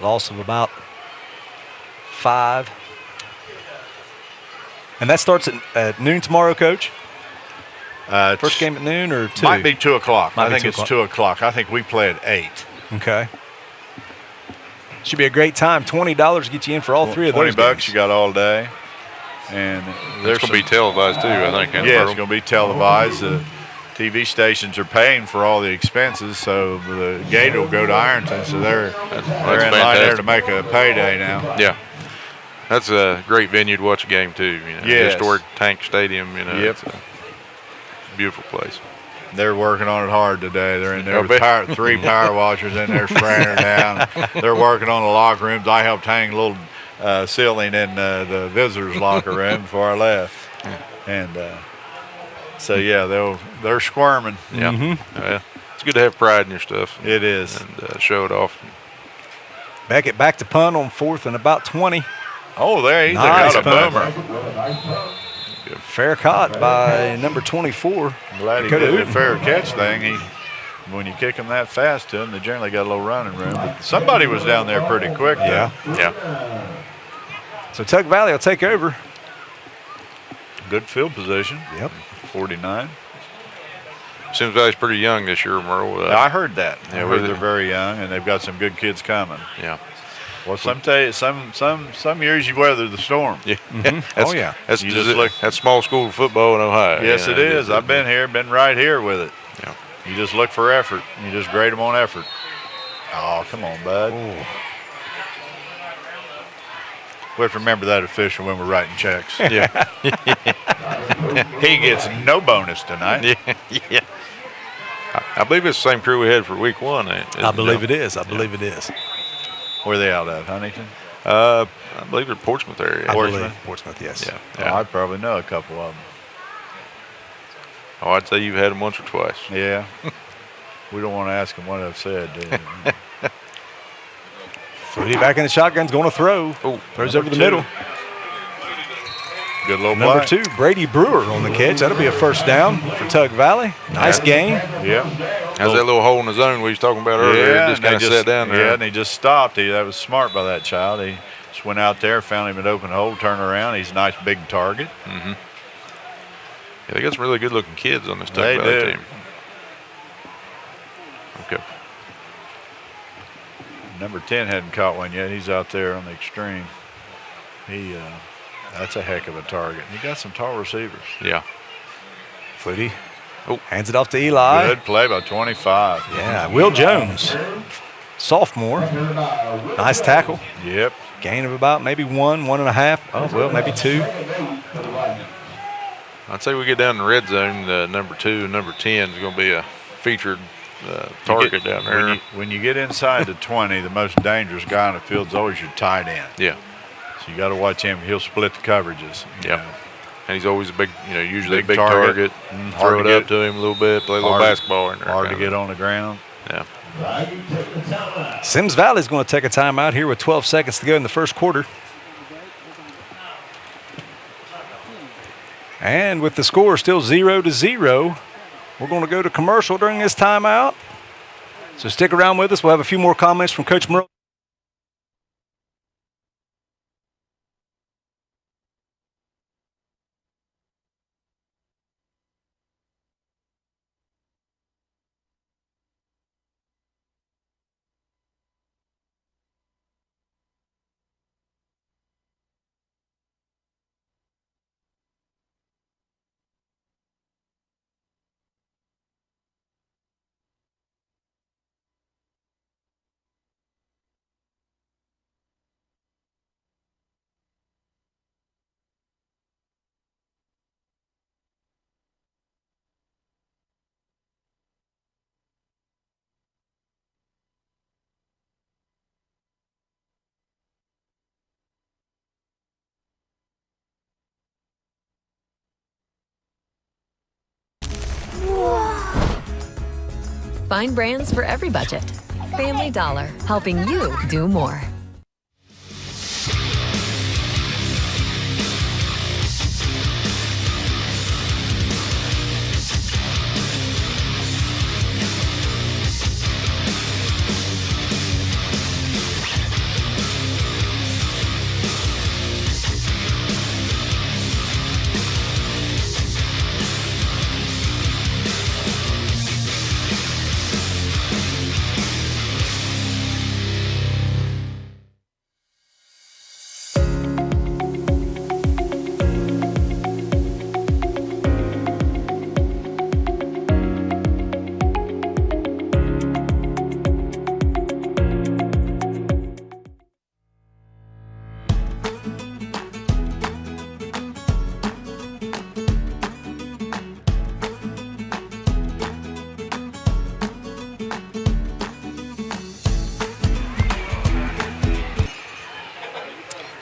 Loss of about 5. And that starts at noon tomorrow, Coach? First game at noon or 2? Might be 2 o'clock. I think 2 it's o'clock. 2 o'clock. I think we play at 8. Okay. Should be a great time. $20 to get you in for all 3 of those. $20 you got all day. And There's going to be televised too, I think. Yeah, it's going to be televised. The TV stations are paying for all the expenses, so the gate will go to Ironton, so they're in line there to make a payday now. Yeah. That's a great venue to watch a game too. Yes. Historic Tank Stadium. Yep. It's a beautiful place. They're working on it hard today. They're in there with 3 power washers in there spraying her down. They're working on the locker rooms. I helped hang a little ceiling in the visitors' locker room before I left. And so, yeah, they're squirming. Yeah. Yeah. It's good to have pride in your stuff. It is. And show it off. Back to punt on 4th and about 20. Oh, there he Nice got a punt. boomer. Fair caught by number 24. Glad he did the fair catch thing. When you kick them that fast to them, they generally got a little running room. But somebody was down there pretty quick, though. Yeah. So Tug Valley will take over. Good field position. Yep. 49. Symmes Valley's pretty young this year, Merle. I heard that. Yeah, I heard they're very young, and they've got some good kids coming. Yeah. Well, some years you weather the storm. Yeah. Oh, yeah. That's You just look- that's small school football in Ohio. Yes, it is. I've been here, been right here with it. Yeah. You just look for effort. You just grade them on effort. Oh, come on, bud. Ooh. We have to remember that official when we're writing checks. Yeah. He gets no bonus tonight. Yeah. I believe it's the same crew we had for week 1. I believe it is. I believe it is. Where are they out of? Huntington? I believe they're Portsmouth area. I believe Portsmouth, yes. Yeah. Oh, Yeah. I probably know a couple of them. Oh, I'd say you've had them once or twice. Yeah. We don't want to ask them what I've said, do we? Flutie back in the shotgun's going to throw. Oh, Throws over the 2. middle. Good little Number play. 2, Brady Brewer on the catch. That'll be a first down for Tug Valley. Nice gain. Yeah. How's that little hole in the zone we was talking about earlier? Yeah, Just kind of sat down there. Yeah, and he just stopped. That was smart by that child. He just went out there, found him an open hole, turned around. He's a nice big target. Yeah, they got some really good-looking kids on this Tug They Valley do. team. Okay. Number 10 hadn't caught one yet. He's out there on the extreme. That's a heck of a target. He got some tall receivers. Yeah. Flutie. Oh. Hands it off to Eli. Good play by 25. Yeah, Will Jones, sophomore. Nice tackle. Yep. Gain of about maybe 1.5. Oh, well, maybe 2. I'd say we get down in the red zone, number 2 and number 10 is going to be a featured target down there. When you get inside the 20, the most dangerous guy on the field is always your tight end. Yeah. So you got to watch him. He'll split the coverages. you Yeah. know. And he's always a big, usually Big a big target. target. Hard Throw to it up get- to him a little bit, play a little hard- basketball in there. Hard to kinda. get on the ground. Yeah. Symmes Valley is going to take a timeout here with 12 seconds to go in the first quarter. And with the score still 0-0, we're going to go to commercial during this timeout. So stick around with us. We'll have a few more comments from Coach Merle. Find brands for every budget. Family Dollar, helping you do more.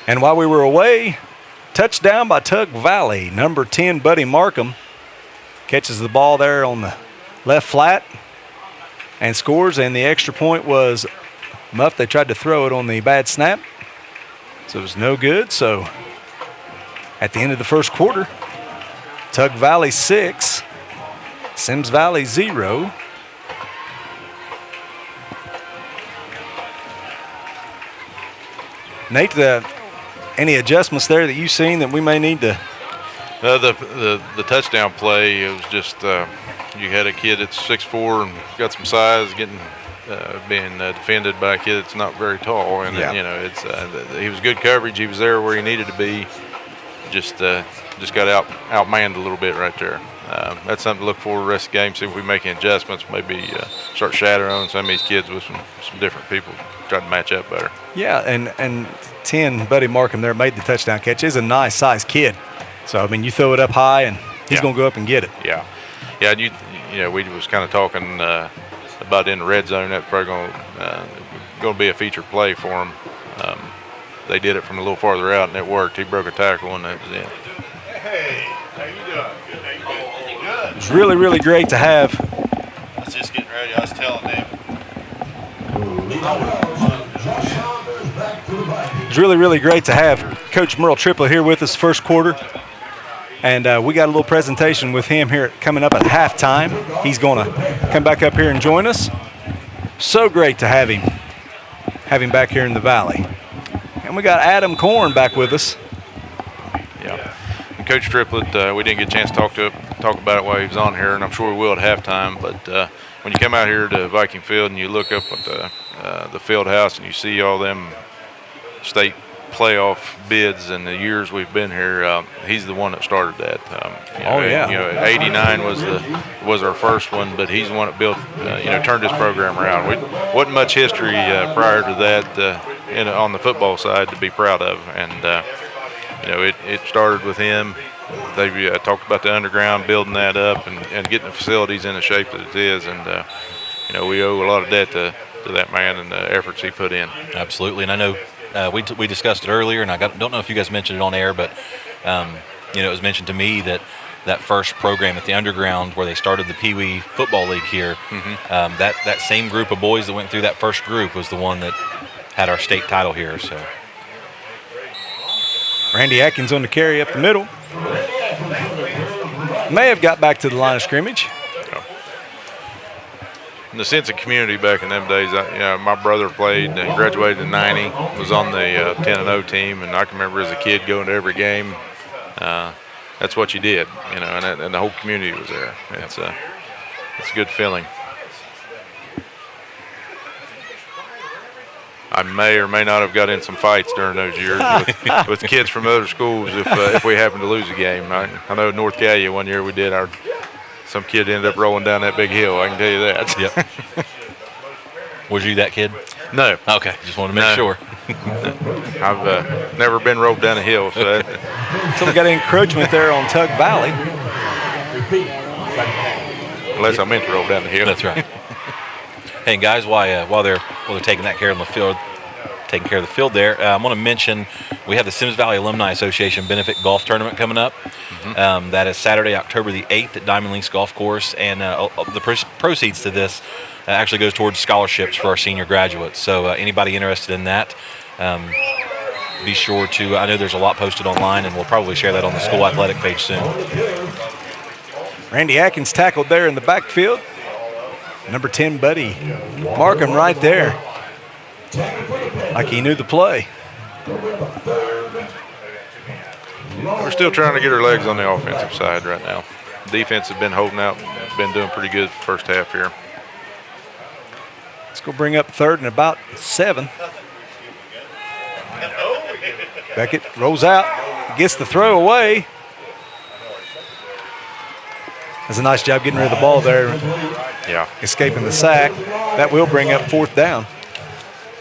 And while we were away, touchdown by Tug Valley. Number 10, Buddy Markham, catches the ball there on the left flat and scores. And the extra point was muffed. They tried to throw it on the bad snap, so it was no good. So at the end of the first quarter, Tug Valley 6, Symmes Valley 0. Nate, any adjustments there that you've seen that we may need to? The touchdown play, it was just you had a kid that's 6'4" and got some size, being defended by a kid that's not very tall, and he was good coverage. He was there where he needed to be. Just got outmanned a little bit right there. That's something to look for the rest of the game. See if we make any adjustments. Maybe start shadowing on some of these kids with some different people. Try to match up better. Yeah, and 10, Buddy Markham there made the touchdown catch. He's a nice sized kid. So I mean, you throw it up high and he's going to go up and get it. Yeah, and we was kind of talking about in the red zone. That's probably going to be a feature play for him. They did it from a little farther out, and it worked. He broke a tackle, and that was it. Hey, how you doing? Good. How you doing? Good. It's really, really great to have. I was just getting ready. I was telling them. It's really, really great to have Coach Merle Triplett here with us first quarter. And we got a little presentation with him here coming up at halftime. He's going to come back up here and join us. So great to have him back here in the Valley. And we got Adam Korn back with us. Yeah, and Coach Triplett, we didn't get a chance to talk about it while he was on here, and I'm sure we will at halftime. But when you come out here to Viking Field and you look up at the field house and you see all them state playoff bids and the years we've been here, he's the one that started that. 89 was our first one, but he's the one that built, turned this program around. Wasn't much history prior to that on the football side to be proud of, and it started with him. They talked about the underground, building that up, and getting the facilities in the shape that it is, and we owe a lot of debt to that man and the efforts he put in. Absolutely, and I know we discussed it earlier, and don't know if you guys mentioned it on air, but it was mentioned to me that first program at the underground where they started the Pee Wee Football League here, that same group of boys that went through that first group was the one that had our state title here. So Randy Atkins on the carry up the middle. May have got back to the line of scrimmage. The sense of community back in them days, my brother played and graduated in '90, was on the 10-0 team, and I can remember as a kid going to every game. That's what you did, and the whole community was there. It's a good feeling. I may or may not have got in some fights during those years with kids from other schools if we happened to lose a game. I know North Gallia one year we did some kid ended up rolling down that big hill, I can tell you that. Yep. Was you that kid? No. Okay, just wanted to make sure. I've never been rolled down a hill. So we got an encroachment there on Tug Valley. Unless I meant to roll down the hill. That's right. Hey guys, while they're taking care of the field there, I want to mention we have the Symmes Valley Alumni Association Benefit Golf Tournament coming up. That is Saturday, October the 8th at Diamond Links Golf Course, and the proceeds to this actually goes towards scholarships for our senior graduates. So anybody interested in that, be sure to. I know there's a lot posted online, and we'll probably share that on the school athletic page soon. Randy Atkins tackled there in the backfield. Number 10, Buddy Markham right there. Like he knew the play. We're still trying to get our legs on the offensive side right now. Defense has been holding out, been doing pretty good the first half here. Let's go bring up third and about 7. Beckett rolls out, gets the throw away. That's a nice job getting rid of the ball there. Yeah. Escaping the sack. That will bring up 4th down.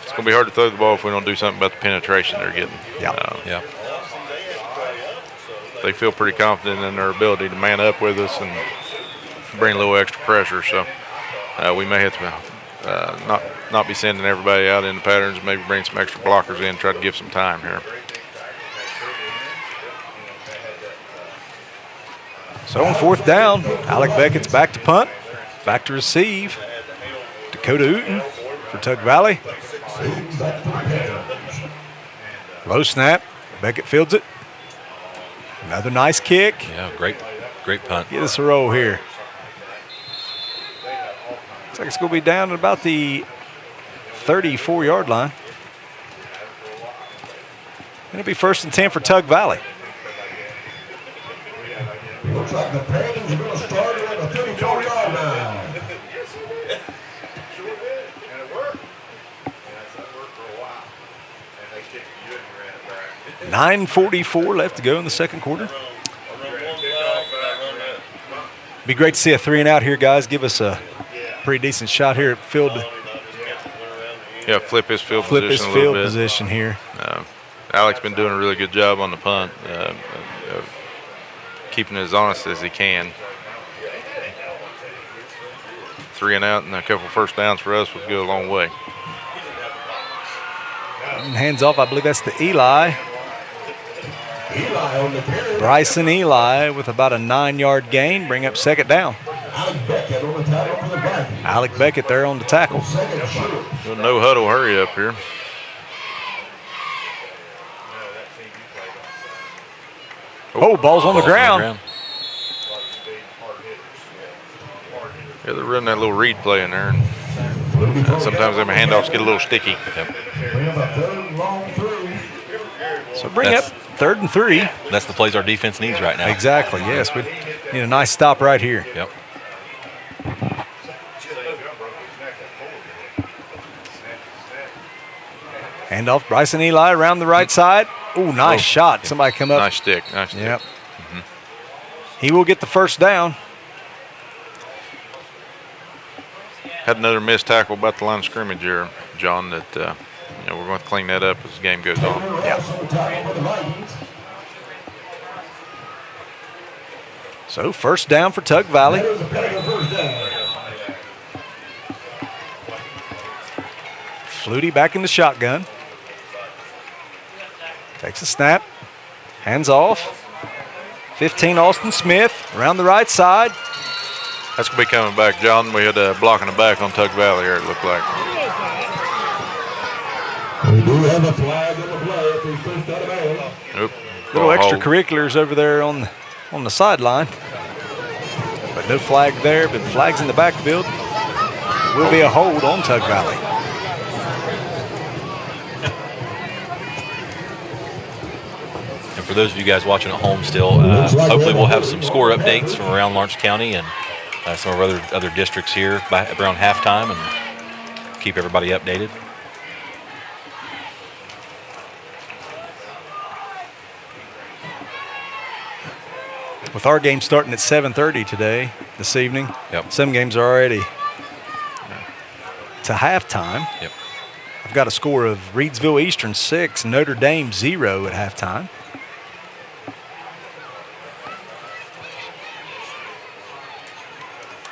It's going to be hard to throw the ball if we don't do something about the penetration they're getting. Yeah. They feel pretty confident in their ability to man up with us and bring a little extra pressure. So we may have to not be sending everybody out in the patterns, maybe bring some extra blockers in, try to give some time here. So on 4th down, Alec Beckett's back to punt, back to receive. Dakota Uten for Tug Valley. Low snap. Beckett fields it. Another nice kick. Yeah, great punt. Get us a roll here. Looks like it's going to be down at about the 34-yard line. It'll be 1st and 10 for Tug Valley. Looks like the Panthers are going to start it at the 34-yard line. 9:44 left to go in the second quarter. Be great to see a 3 and out here, guys. Give us a pretty decent shot here at field. Yeah, flip his field Flip his position a little field bit. position here. Alec's been doing a really good job on the punt, keeping it as honest as he can. 3 and out and a couple first downs for us would go a long way. And hands off, I believe that's to Eli. Eli on the carry. Bryson Eli with about a 9-yard gain, bring up 2nd down. Alec Beckett on the tackle for the Vikings. Alec Beckett there on the tackle. 2nd short. No huddle hurry up here. Oh, ball's on the ground. Yeah, they're running that little read play in there. And sometimes them handoffs get a little sticky. Bring up a 3rd and long 3. So bring up 3rd and 3. That's the plays our defense needs right now. Exactly, yes. We need a nice stop right here. Yep. Hand off Bryson Eli around the right side. Ooh, nice shot. Somebody come up. Nice stick, nice stick. Yep. He will get the 1st down. Had another missed tackle about the line of scrimmage here, John, that we're going to clean that up as the game goes on. Yeah. So 1st down for Tug Valley. Flutie back in the shotgun. Takes a snap. Hands off. 15 Austin Smith around the right side. That's going to be coming back, John. We had a block in the back on Tug Valley here, it looked like. We do have a flag in the play if he's pushed out of bounds. Oop. Little Hold. extracurriculars over there on the sideline. But no flag there, but flags in the backfield. Will be a hold on Tug Valley. And for those of you guys watching at home still, hopefully we'll have some score updates from around Lawrence County and some of our other districts here by around halftime, and keep everybody updated. With our game starting at 7:30 today, this evening. Yep. Some games are already to halftime. Yep. I've got a score of Reedsville Eastern 6, Notre Dame 0 at halftime.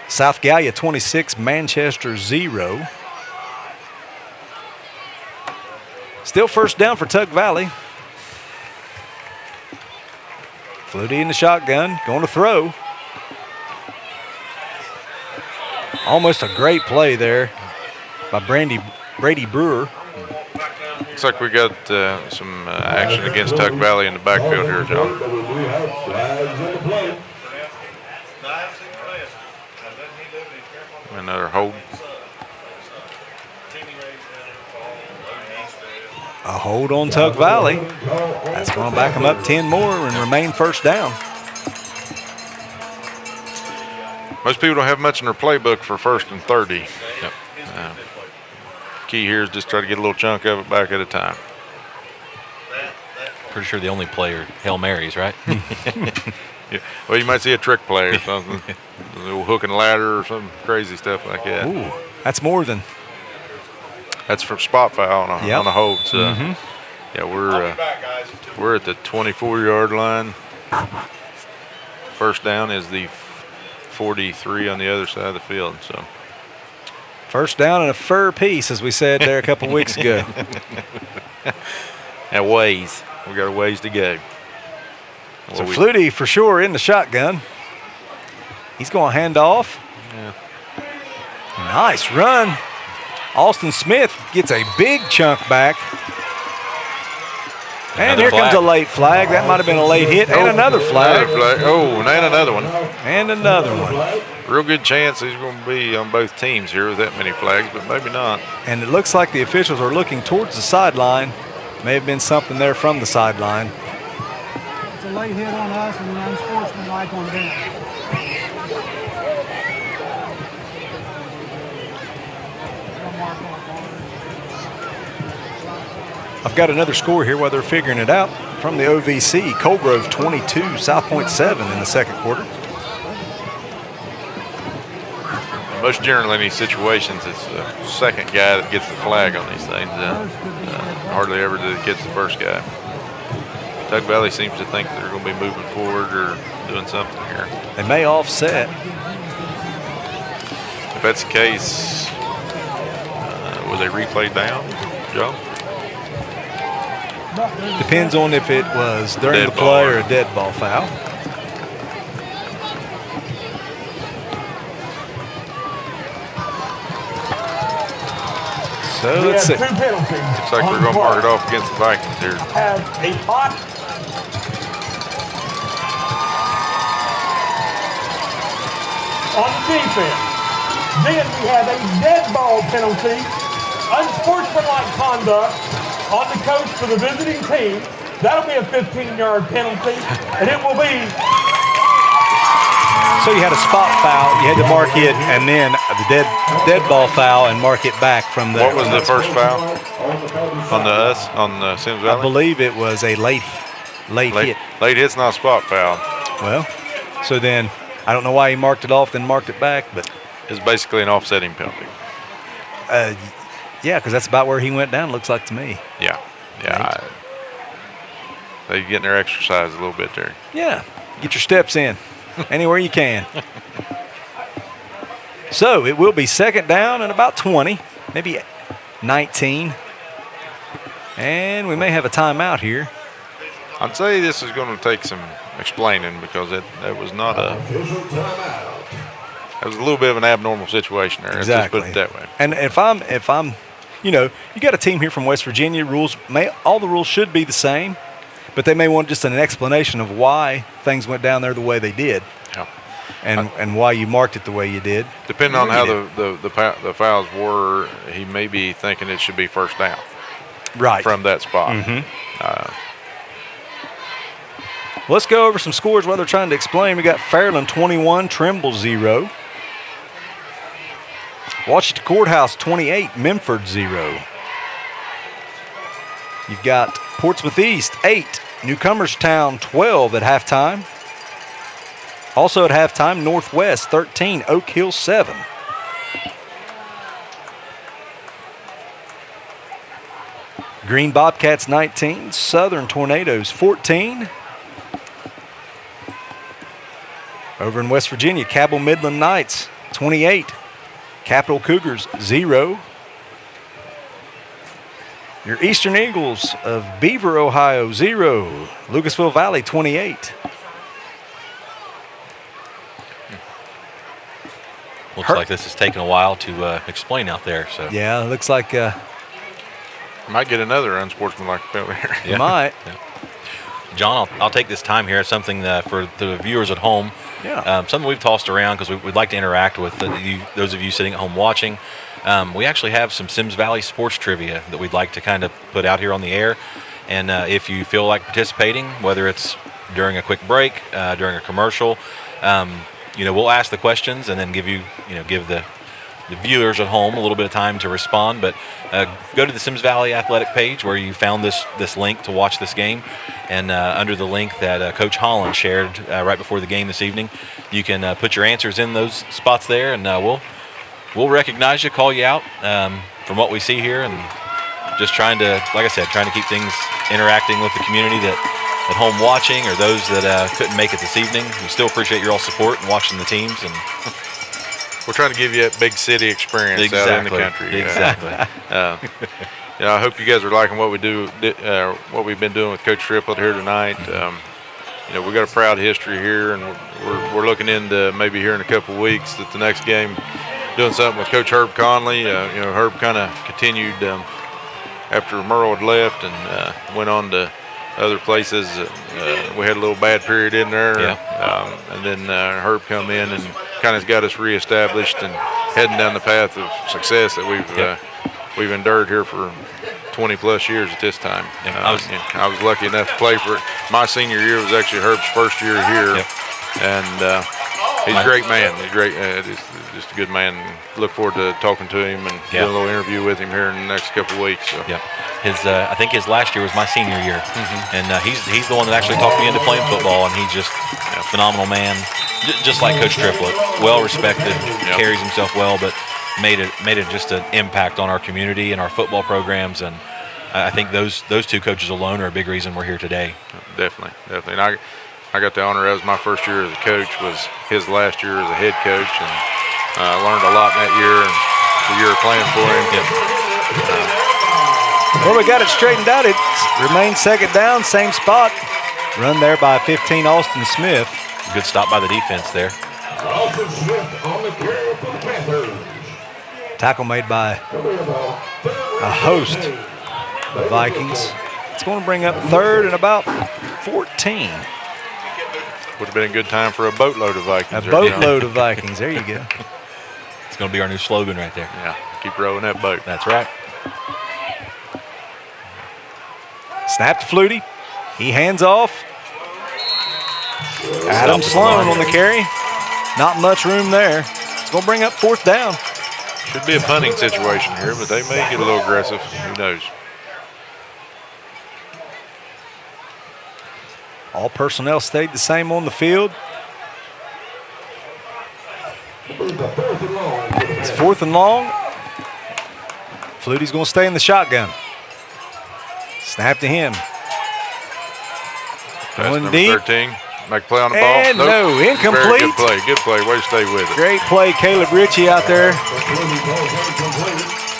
South Gallia 26, Manchester 0. Still 1st down for Tug Valley. Flutie in the shotgun, going to throw. Almost a great play there by Brady Brewer. Looks like we got some action against Tug Valley in the backfield here, John. Another hold. A hold on Tug Valley. That's going to back them up 10 more and remain 1st down. Most people don't have much in their playbook for 1st and 30. Yep. Key here is just try to get a little chunk of it back at a time. Pretty sure the only play are Hail Marys, right? Yeah. Well, you might see a trick play or something, a little hook and ladder or some crazy stuff like that. Ooh, that's more than. That's for spot foul on a hold. So, yeah, we're at the 24-yard line. 1st down is the 43 on the other side of the field. So 1st down and a fur piece, as we said there a couple weeks ago. And ways. We got a ways to go. So Flutie for sure in the shotgun. He's going to hand off. Yeah. Nice run. Austin Smith gets a big chunk back. And here comes a late flag. That might have been a late hit. And another flag. Oh, and another one. And another one. Real good chance he's going to be on both teams here with that many flags, but maybe not. And it looks like the officials are looking towards the sideline. May have been something there from the sideline. It's a late hit on us and an unsportsmanlike on them. I've got another score here while they're figuring it out from the OVC. Colgrove 22, South Point 7 in the second quarter. Most generally in these situations, it's the second guy that gets the flag on these things. Hardly ever gets the first guy. Tug Valley seems to think they're going to be moving forward or doing something here. They may offset. If that's the case, will they replay down, Joe? Depends on if it was during the play or a dead ball foul. So let's see. Two penalties. Looks like we're going to mark it off against the Vikings here. Have a pot. On defense. Then we have a dead ball penalty. Unsportsmanlike conduct on the coach for the visiting team. That'll be a 15-yard penalty, and it will be. So you had a spot foul, you had to mark it, and then the dead ball foul and mark it back from there. What was the first foul on the Symmes Valley? I believe it was a late hit. Late hit's not a spot foul. Well, so then I don't know why he marked it off, then marked it back, but it's basically an offsetting penalty. Yeah, because that's about where he went down, looks like to me. Yeah. They're getting their exercise a little bit there. Yeah, get your steps in anywhere you can. So it will be second down and about 20, maybe 19. And we may have a timeout here. I'd say this is going to take some explaining because it was not a. It was a little bit of an abnormal situation there. Exactly. Let's just put it that way. And if I'm, you got a team here from West Virginia. All the rules should be the same, but they may want just an explanation of why things went down there the way they did. Yeah. And why you marked it the way you did. Depending on how the fouls were, he may be thinking it should be first down. Right. From that spot. Mm-hmm. Let's go over some scores while they're trying to explain. We got Fairland 21, Trimble 0. Washington Courthouse 28, Memphis 0. You've got Portsmouth East 8, Newcomerstown 12 at halftime. Also at halftime, Northwest 13, Oak Hill 7. Green Bobcats 19, Southern Tornadoes 14. Over in West Virginia, Cabell Midland Knights 28, Capital Cougars 0. Your Eastern Eagles of Beaver, Ohio 0, Lucasville Valley 28. Looks like this is taking a while to explain out there. So yeah, it looks like might get another unsportsmanlike penalty here. You might. Yeah. John, I'll take this time here as something for the viewers at home. Yeah. Something we've tossed around because we'd like to interact with those of you sitting at home watching. We actually have some Symmes Valley sports trivia that we'd like to kind of put out here on the air. And if you feel like participating, whether it's during a quick break, during a commercial, we'll ask the questions and then give the viewers at home a little bit of time to respond. But go to the Symmes Valley Athletic page where you found this link to watch this game. And under the link that Coach Holland shared right before the game this evening, you can put your answers in those spots there, and we'll recognize you, call you out from what we see here, and just trying to, like I said, trying to keep things interacting with the community that at home watching or those that couldn't make it this evening. We still appreciate your all support and watching the teams. And we're trying to give you that big city experience out in the country. Exactly. I hope you guys are liking what we do, what we've been doing with Coach Triplett here tonight. we got a proud history here, and we're looking into maybe here in a couple of weeks that the next game doing something with Coach Herb Conley. Herb kind of continued after Merle had left and went on to other places. We had a little bad period in there, and then Herb come in and kind of got us reestablished and heading down the path of success that we've endured here for 20-plus years at this time. I was lucky enough to play for it. My senior year was actually Herb's first year here, and he's a great man. He's great, just a good man. Look forward to talking to him and doing a little interview with him here in the next couple of weeks. So. I think his last year was my senior year, and he's the one that actually talked me into playing football, and he's just a phenomenal man, just like Coach Triplett. Well respected, carries himself well, but made it just an impact on our community and our football programs, and I think those two coaches alone are a big reason we're here today. Definitely. And I got the honor. That was my first year as a coach, was his last year as a head coach, and I learned a lot in that year and the year of playing for him. Well, we got it straightened out. It remains second down, same spot. Run there by 15, Austin Smith. Good stop by the defense there. Austin Smith on the carry for the Panthers. Tackle made by a host of Vikings. It's going to bring up third and about 14. Would have been a good time for a boatload of Vikings. A boatload of Vikings. There you go. It's going to be our new slogan right there. Yeah, keep rowing that boat. That's right. Snap to Flutie. He hands off. Adam Sloan on the carry. Not much room there. It's going to bring up fourth down. Should be a punting situation here, but they may get a little aggressive. Who knows? All personnel stayed the same on the field. It's fourth and long. Flutie's going to stay in the shotgun. Snap to him. Pass Going number deep. 13. Make a play on the ball. And no, incomplete. Very good play. Good play. Way to stay with it. Great play, Caleb Ritchie out there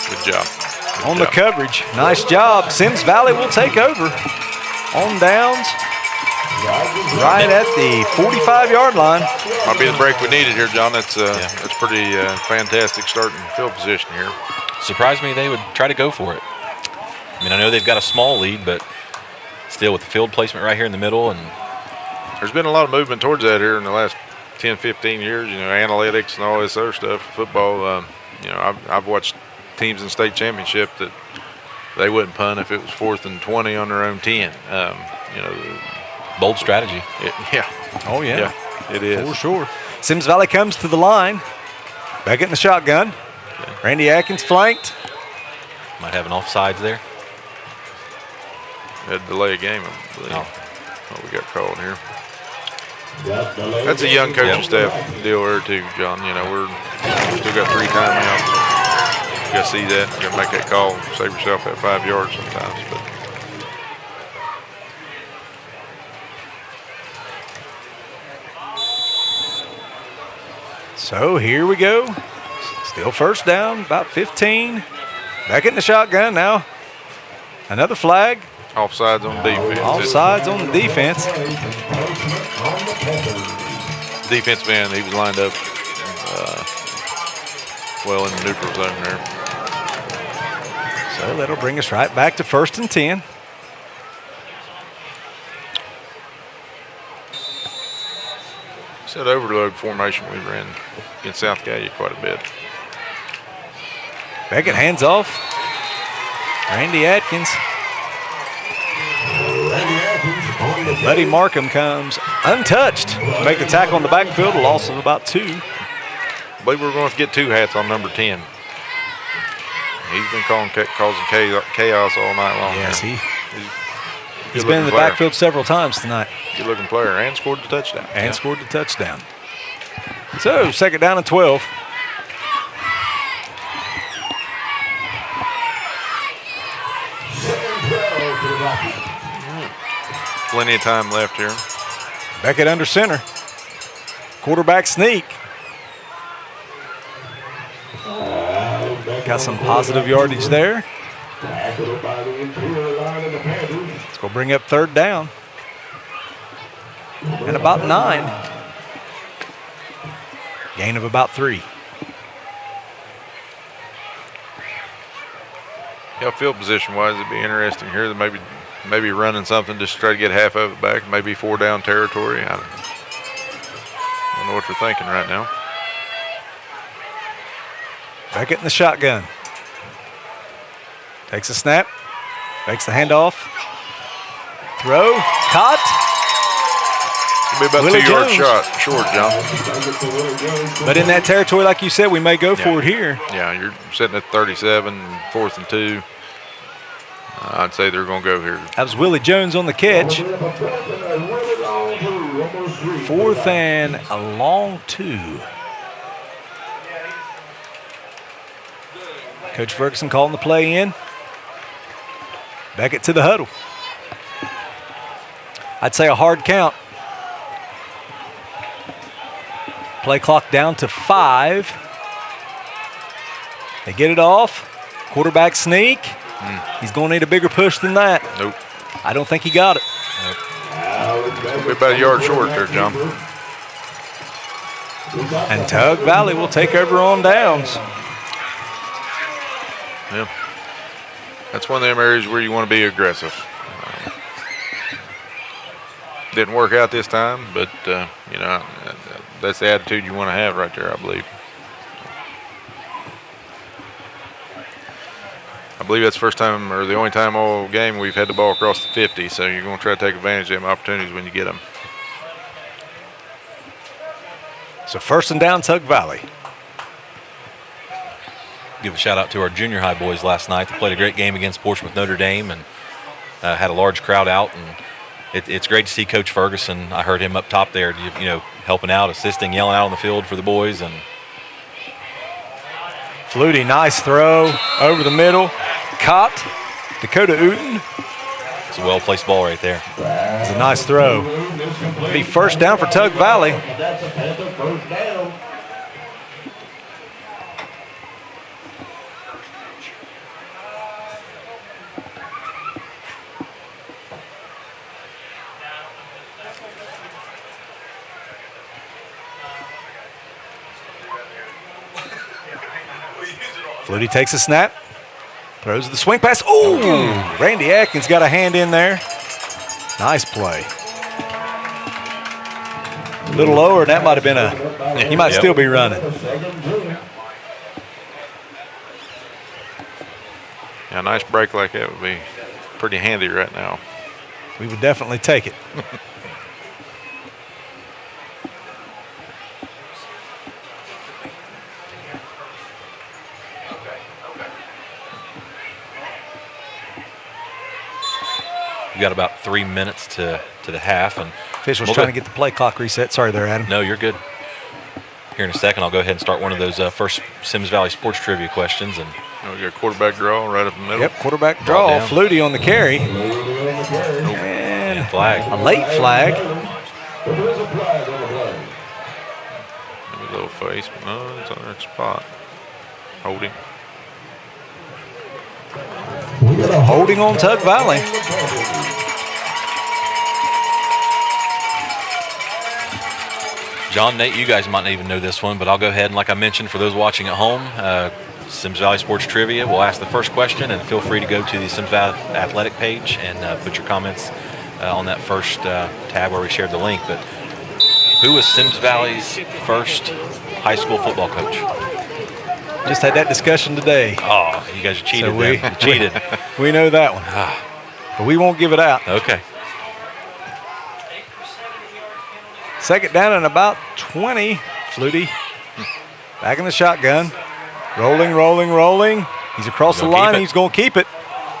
Good job. on the coverage. Nice job. Symmes Valley will take over on downs right at the 45-yard line. Might be the break we needed here, John. That's pretty fantastic starting field position here. Surprised me they would try to go for it. I mean, I know they've got a small lead, but still with the field placement right here in the middle. And there's been a lot of movement towards that here in the last 10, 15 years, analytics and all this other stuff. Football, I've watched teams in state championship that they wouldn't punt if it was 4th and 20 on their own 10. bold strategy. Oh, yeah. It is. For sure. Symmes Valley comes to the line. Back in the shotgun. Randy Atkins flanked. Might have an offsides there. Had to delay a game, I believe. What we got called here. That's a young coaching staff deal there too, John. We're still got 3 timeouts. You got to see that. You got to make that call. Save yourself that 5 yards sometimes. But so here we go. Still first down, about 15. Back in the shotgun now. Another flag. offsides on defense. Offsides on the defense. Defensive end, he was lined up well in the neutral zone there. So that'll bring us right back to 1st and 10. It's that overload formation we ran against South Gallia quite a bit. Beckett hands off. Randy Atkins. Buddy Markham comes untouched to make the tackle on the backfield, a loss of about 2. I believe we're going to get 2 hats on number 10. He's been causing chaos all night long. Yes, he's been in the backfield several times tonight. Good-looking player and scored the touchdown. And scored the touchdown. So, 2nd down and 12. Plenty of time left here. Beckett under center. Quarterback sneak. Got some positive yardage there. Let's go bring up 3rd down. and about 9. Gain of about 3. Yeah, field position-wise, it'd be interesting here. Maybe running something just to try to get half of it back. Maybe 4 down territory. I don't know what you're thinking right now. Beckett in the shotgun. Takes a snap. Makes the handoff. Throw. Caught. It'll be about Willie 2 yard Jones. short, John. But in that territory, like you said, we may go for it here. Yeah, you're sitting at 37, 4th and 2. I'd say they're going to go here. That was Willie Jones on the catch. 4th and a long 2. Coach Ferguson calling the play in. Beckett to the huddle. I'd say a hard count. Play clock down to 5. They get it off. Quarterback sneak. He's going to need a bigger push than that. Nope. I don't think he got it. It'll be about a yard short there, John. And Tug Valley will take over on downs. Yeah. That's one of them areas where you want to be aggressive. Didn't work out this time, but, you know, that's the attitude you want to have right there, I believe. I believe that's the first time or the only time all game we've had the ball across the 50, so you're going to try to take advantage of them opportunities when you get them. So 1st and down, Tug Valley. Give a shout out to our junior high boys last night. They played a great game against Portsmouth Notre Dame and had a large crowd out. And it's great to see Coach Ferguson. I heard him up top there, you know, helping out, assisting, yelling out on the field for the boys. And Flutie, nice throw over the middle. Caught. Dakota Uten. it's a well-placed ball right there. It's a nice throw. Be 1st down for Tug Valley. That's a Panther 1st down. Flutie takes a snap. Throws the swing pass. Ooh! Randy Atkins got a hand in there. Nice play. A little lower, and that might have been he might still be running. Yeah, a nice break like that would be pretty handy right now. We would definitely take it. We got about 3 minutes to the half, and Officials trying to get the play clock reset. Sorry there, Adam. No, you're good. Here in a second, I'll go ahead and start one of those first Symmes Valley sports trivia questions. And We got a quarterback draw right up the middle. Yep, quarterback draw. down. Flutie on the carry. and flag. A late flag. There is a flag on the play. Maybe a little face, but no, it's on that spot. Holding. Holding on Tug Valley. John, Nate, you guys might not even know this one, but I'll go ahead and, like I mentioned, for those watching at home, Symmes Valley Sports Trivia, we'll ask the first question, and feel free to go to the Symmes Valley Athletic page and put your comments on that first tab where we shared the link. But who was Symmes Valley's first high school football coach? Just had that discussion today. Oh, you guys cheated. So we there. You cheated. We know that one. But we won't give it out. Okay. Second down and about 20. Flutie back in the shotgun. Rolling, rolling, rolling. He's across the Gonna keep line. it. He's going to keep it.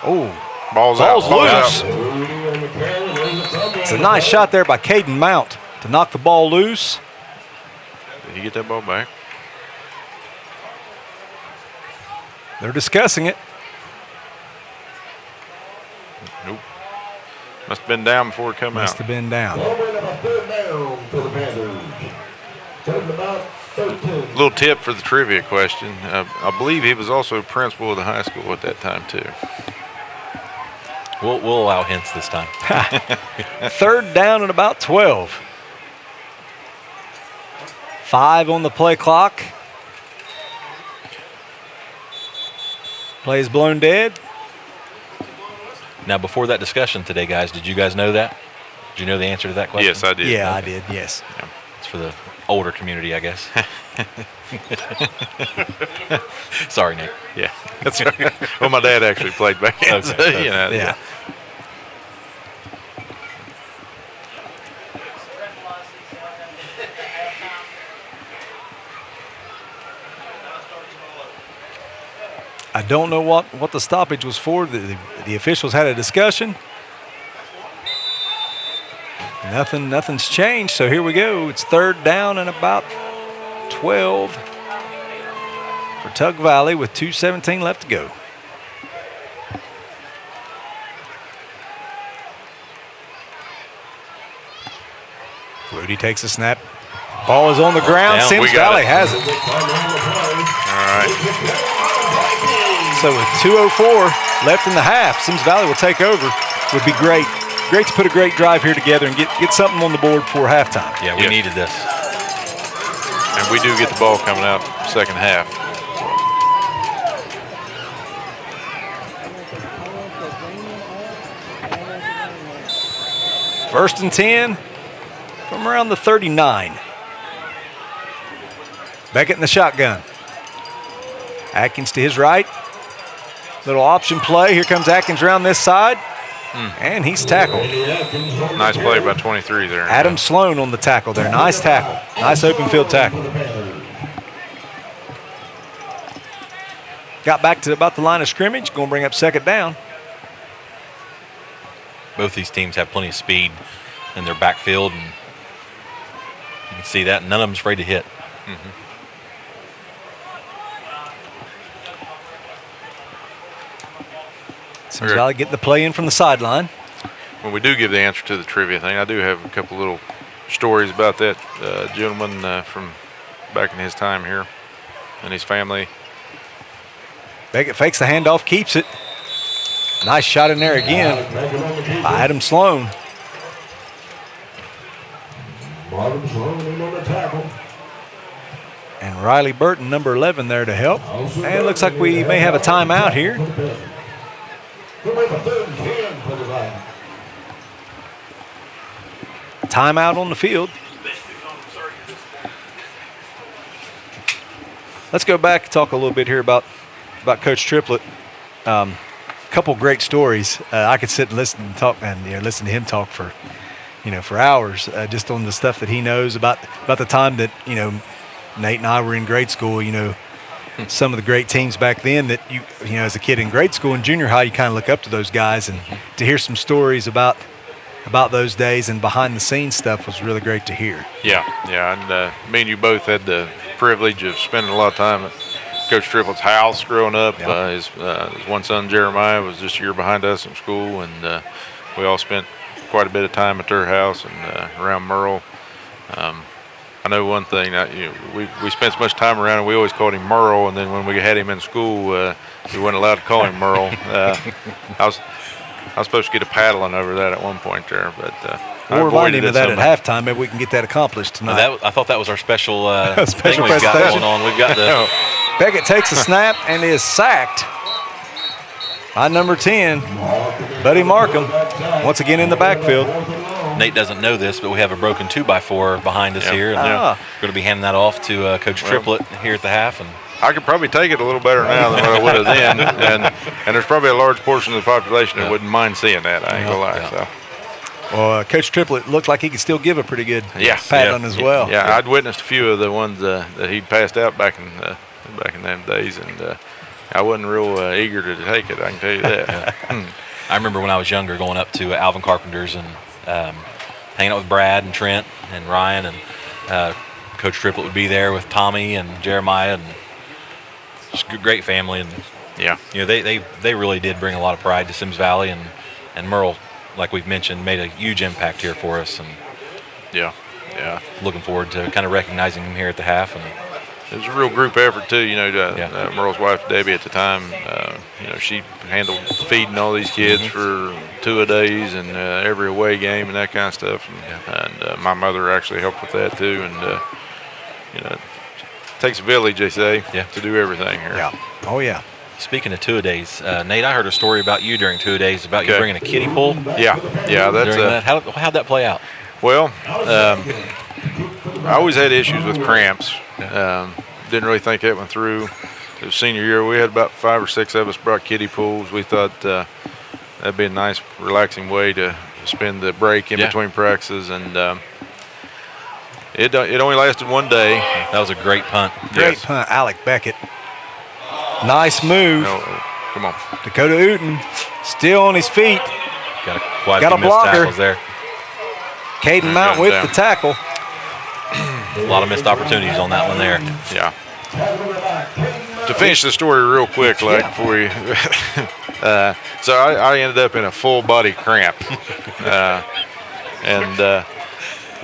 Oh, Ball's out. loose. Out. It's a nice shot there by Caden Mount to knock the ball loose. Did he get that ball back? They're discussing it. Nope. Must have been down before it come Must out. have been down. Ball went up a 3rd down for the Panthers. Taking about 13. Little tip for the trivia question. I believe he was also principal of the high school at that time too. We'll allow hints this time. 3rd down and about 12. 5 on the play clock. Play is blown dead. Now, before that discussion today, guys, did you guys know that? Did you know the answer to that question? Yes, I did. Yeah, I did, yes. Yeah. It's for the older community, I guess. Sorry, Nick. Yeah, that's right. Well, my dad actually played back then, so, you know. Yeah. I don't know what the stoppage was for. The officials had a discussion. Nothing's changed, so here we go. It's 3rd down and about 12 for Tug Valley with 2:17 left to go. Rudy takes a snap. Ball is on the ground. Down. Symmes Valley has it. All right. So with 2:04 left in the half, Symmes Valley will take over. Would be great. Great to put a great drive here together and get something on the board before halftime. Yeah, we needed this. And we do get the ball coming out second half. 1st and 10 from around the 39. Beckett in the shotgun. Atkins to his right. Little option play. Here comes Atkins around this side. And he's tackled. Nice play by 23 there. Adam Sloan on the tackle there. Nice tackle. Nice open field tackle. Got back to about the line of scrimmage. Going to bring up 2nd down. Both these teams have plenty of speed in their backfield, and you can see that. None of them's afraid to hit. Symmes Valley getting the play in from the sideline. When we do give the answer to the trivia thing, I do have a couple little stories about that gentleman from back in his time here and his family. Beckett fakes the handoff, keeps it. Nice shot in there again by Adam Sloan. And Riley Burton, number 11, there to help. And it looks like we may have a timeout here. Timeout on the field. Let's go back and talk a little bit here about Coach Triplett. Couple great stories. I could sit and listen and talk, and listen to him talk for hours, just on the stuff that he knows about the time that Nate and I were in grade school. Some of the great teams back then that you as a kid in grade school and junior high, you kind of look up to those guys, and to hear some stories about those days and behind the scenes stuff was really great to hear. Yeah, and me and you both had the privilege of spending a lot of time at Coach Triplett's house growing up. Yep. His one son Jeremiah was just a year behind us in school, and we all spent quite a bit of time at their house and around Merle. I know one thing, we spent so much time around him, we always called him Merle, and then when we had him in school, we weren't allowed to call him Merle. I was supposed to get a paddling over that at one point there, but we'll remind him of that at halftime. Maybe we can get that accomplished tonight. I thought that was our special, special thing we've got presentation. going on. We've got the Beckett takes a snap and is sacked by number 10, Buddy Markham, once again in the backfield. Nate doesn't know this, but we have a broken 2x4 behind us here. And we're going to be handing that off to Coach Triplett here at the half. And I could probably take it a little better now than what I would have then, and there's probably a large portion of the population that wouldn't mind seeing that. I ain't gonna lie. So. Well, Coach Triplett looked like he could still give a pretty good paddling as well. Yeah, I'd witnessed a few of the ones that he'd passed out back in them days, and I wasn't real eager to take it. I can tell you that. I remember when I was younger going up to Alvin Carpenter's and hanging out with Brad and Trent and Ryan, and Coach Triplett would be there with Tommy and Jeremiah, and just a great family. And they really did bring a lot of pride to Symmes Valley, and Merle, like we've mentioned, made a huge impact here for us. And looking forward to kind of recognizing him here at the half. And it was a real group effort too. Merle's wife Debbie at the time, she handled feeding all these kids for 2-a-days and every away game and that kind of stuff. And my mother actually helped with that too. And it takes a village, they say, Yeah. to do everything here. Yeah. Oh, yeah. Speaking of two-a-days, Nate, I heard a story about you during two-a-days about you Okay. bringing a kiddie pool. Yeah, that's During that. How'd that play out? Well, I always had issues with cramps. Didn't really think that went through. It was senior year. We had about 5 or 6 of us brought kiddie pools. We thought that'd be a nice, relaxing way to spend the break in between practices. And it only lasted one day. That was a great punt. Great punt, Alec Beckett. Nice move. No, come on. Dakota Uten still on his feet. Got quite Got a a few missed blocker. tackles there. Caden Mount with the tackle. A lot of missed opportunities on that one there. Yeah. To finish the story real quick, before you, so I ended up in a full body cramp, and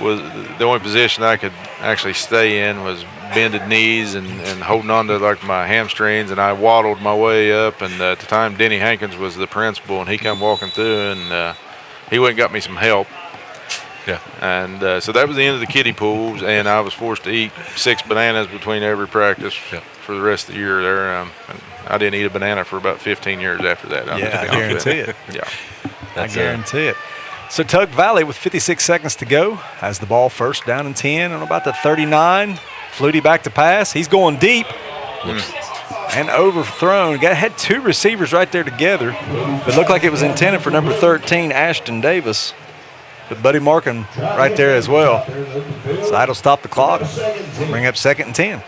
was the only position I could actually stay in was bended knees and holding on to like my hamstrings, and I waddled my way up. And at the time, Denny Hankins was the principal, and he come walking through, and he went and got me some help. Yeah. And so that was the end of the kiddie pools, and I was forced to eat 6 bananas between every practice for the rest of the year there. And I didn't eat a banana for about 15 years after that. I guarantee it. Yeah. I guarantee it. So Tug Valley with 56 seconds to go has the ball first down and 10 on about the 39. Flutie back to pass. He's going deep. And overthrown. Had 2 receivers right there together. It looked like it was intended for number 13, Ashton Davis. But Buddy Markin right there as well. So that'll stop the clock. Bring up 2nd and 10.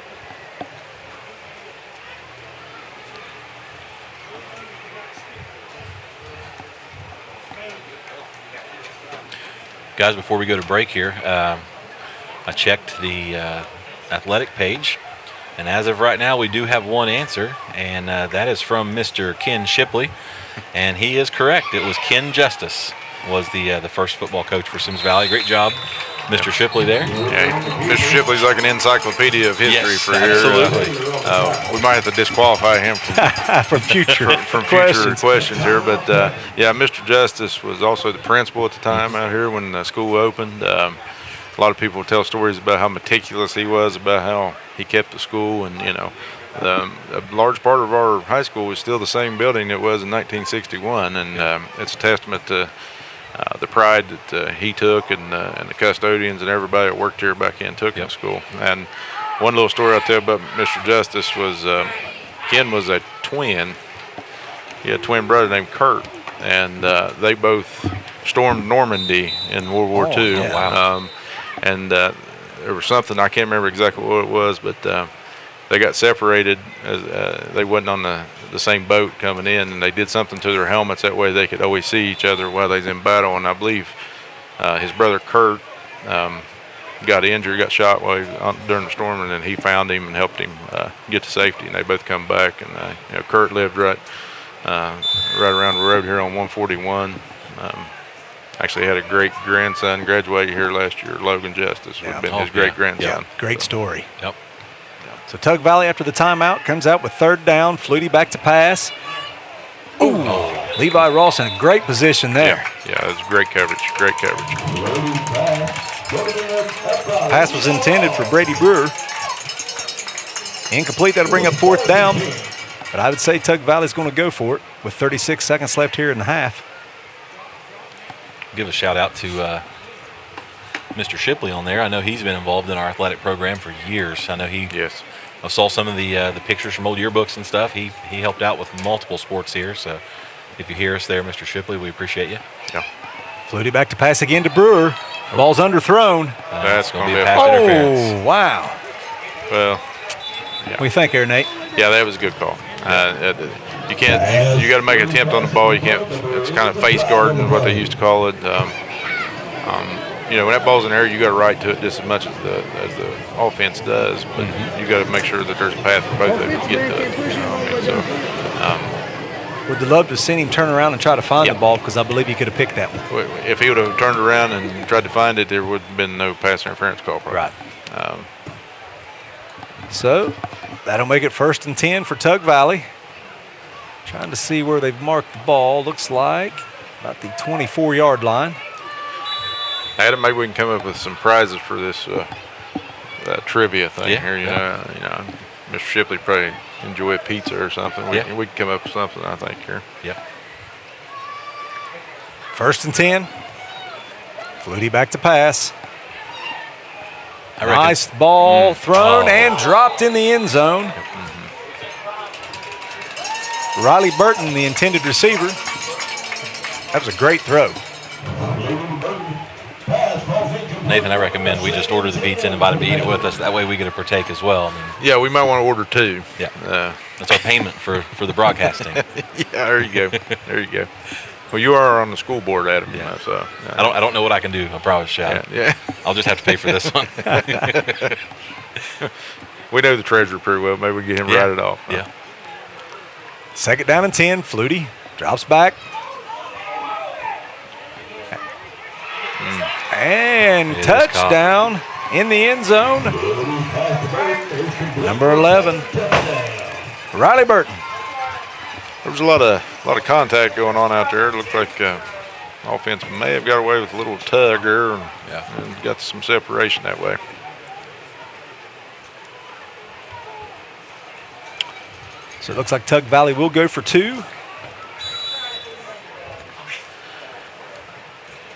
Guys, before we go to break here, I checked the athletic page, and as of right now, we do have one answer, and that is from Mr. Ken Shipley, and he is correct. It was Ken Justice was the first football coach for Symmes Valley. Great job, Mr. Shipley there. Yeah, Mr. Shipley's like an encyclopedia of history Yes, for absolutely. here. We might have to disqualify him From future from future questions here. But, yeah, Mr. Justice was also the principal at the time out here when the school opened. A lot of people tell stories about how meticulous he was, about how he kept the school. And, a large part of our high school is still the same building it was in 1961. And it's a testament to the pride that he took, and the custodians and everybody that worked here back in took in school. And one little story I'll tell about Mr. Justice was Ken was a twin. He had a twin brother named Kurt, and they both stormed Normandy in World War II. Yeah. Wow. And there was something, I can't remember exactly what it was, but they got separated. As they wasn't on the same boat coming in, and they did something to their helmets. That way they could always see each other while they was in battle. And I believe his brother Kurt got injured, got shot during the storm, and then he found him and helped him get to safety. And they both come back. And Kurt lived right around the road here on 141. Actually had a great grandson graduate here last year. Logan Justice would have been his great grandson. Yeah, great story. Yep. So Tug Valley after the timeout comes out with 3rd down. Flutie back to pass. Ooh, Levi Ross in a great position there. Yeah, it was great coverage. Great coverage. Pass was intended for Brady Brewer. Incomplete. That'll bring up 4th down. But I would say Tug Valley's going to go for it with 36 seconds left here in the half. Give a shout out to Mr. Shipley on there. I know he's been involved in our athletic program for years. I know I saw some of the pictures from old yearbooks and stuff. He helped out with multiple sports here. So if you hear us there, Mr. Shipley, we appreciate you. Yeah. Flutie back to pass again to Brewer. Ball's underthrown. That's going to gonna be a be pass a interference. Oh, wow. Well, What do you think there, Nate? yeah, that was a good call. You can't. You got to make an attempt on the ball. You can't. It's kind of face guarding, what they used to call it. When that ball's in the air, you got a right to it just as much as the offense does. But you got to make sure that there's a path for both of them to get to it. Would have loved to have seen him turn around and try to find the ball, because I believe he could have picked that one. If he would have turned around and tried to find it, there would have been no pass interference call. Probably. Right. So that'll make it 1st and 10 for Tug Valley. Trying to see where they've marked the ball. Looks like about the 24-yard line. Adam, maybe we can come up with some prizes for this trivia thing here. You yeah. know, Mr. Shipley probably enjoy a pizza or something. We can come up with something, I think, here. Yep. 1st and 10. Flutie back to pass. Nice ball thrown and dropped in the end zone. Riley Burton, the intended receiver. That was a great throw. Nathan, I recommend we just order the pizza and invite him to eat it with us. That way we get to partake as well. I mean, yeah, we might want to order 2. Yeah, that's our payment for the broadcasting. Yeah, there you go. There you go. Well, you are on the school board, Adam. Yeah. So I don't know what I can do. I promise you. Yeah. I'll just have to pay for this one. We know the treasurer pretty well. Maybe we get him write it off. Yeah. 2nd down and 10. Flutie drops back. And touchdown in the end zone. Number 11, Riley Burton. There was a lot of contact going on out there. It looked like offense may have got away with a little tugger and got some separation that way. So it looks like Tug Valley will go for 2.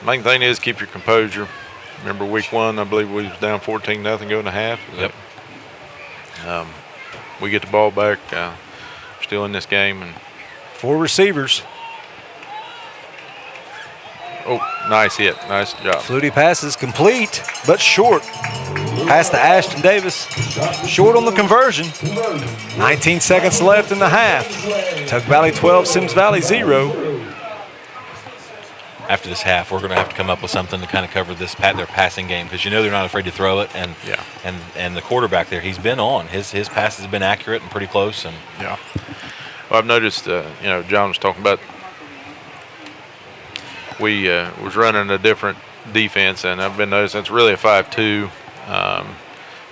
Main thing is keep your composure. Remember week 1, I believe we was down 14-0 going to half. Yep. We get the ball back. Still in this game. And 4 receivers. oh, nice hit. Nice job. Flutie passes complete, but short. Pass to Ashton Davis. Short on the conversion. 19 seconds left in the half. Tug Valley 12, Symmes Valley 0. After this half, we're going to have to come up with something to kind of cover their passing game, because they're not afraid to throw it, and the quarterback there, he's been on. His passes have been accurate and pretty close. And well, I've noticed, John was talking about we was running a different defense, and I've been noticing it's really a 5-2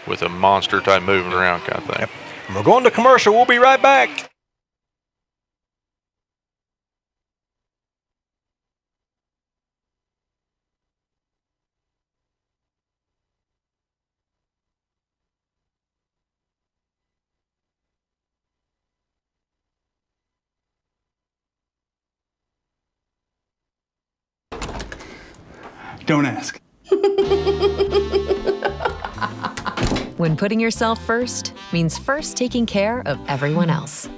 with a monster type moving around kind of thing. Yep. And we're going to commercial. We'll be right back. Don't ask. When putting yourself first means first taking care of everyone else.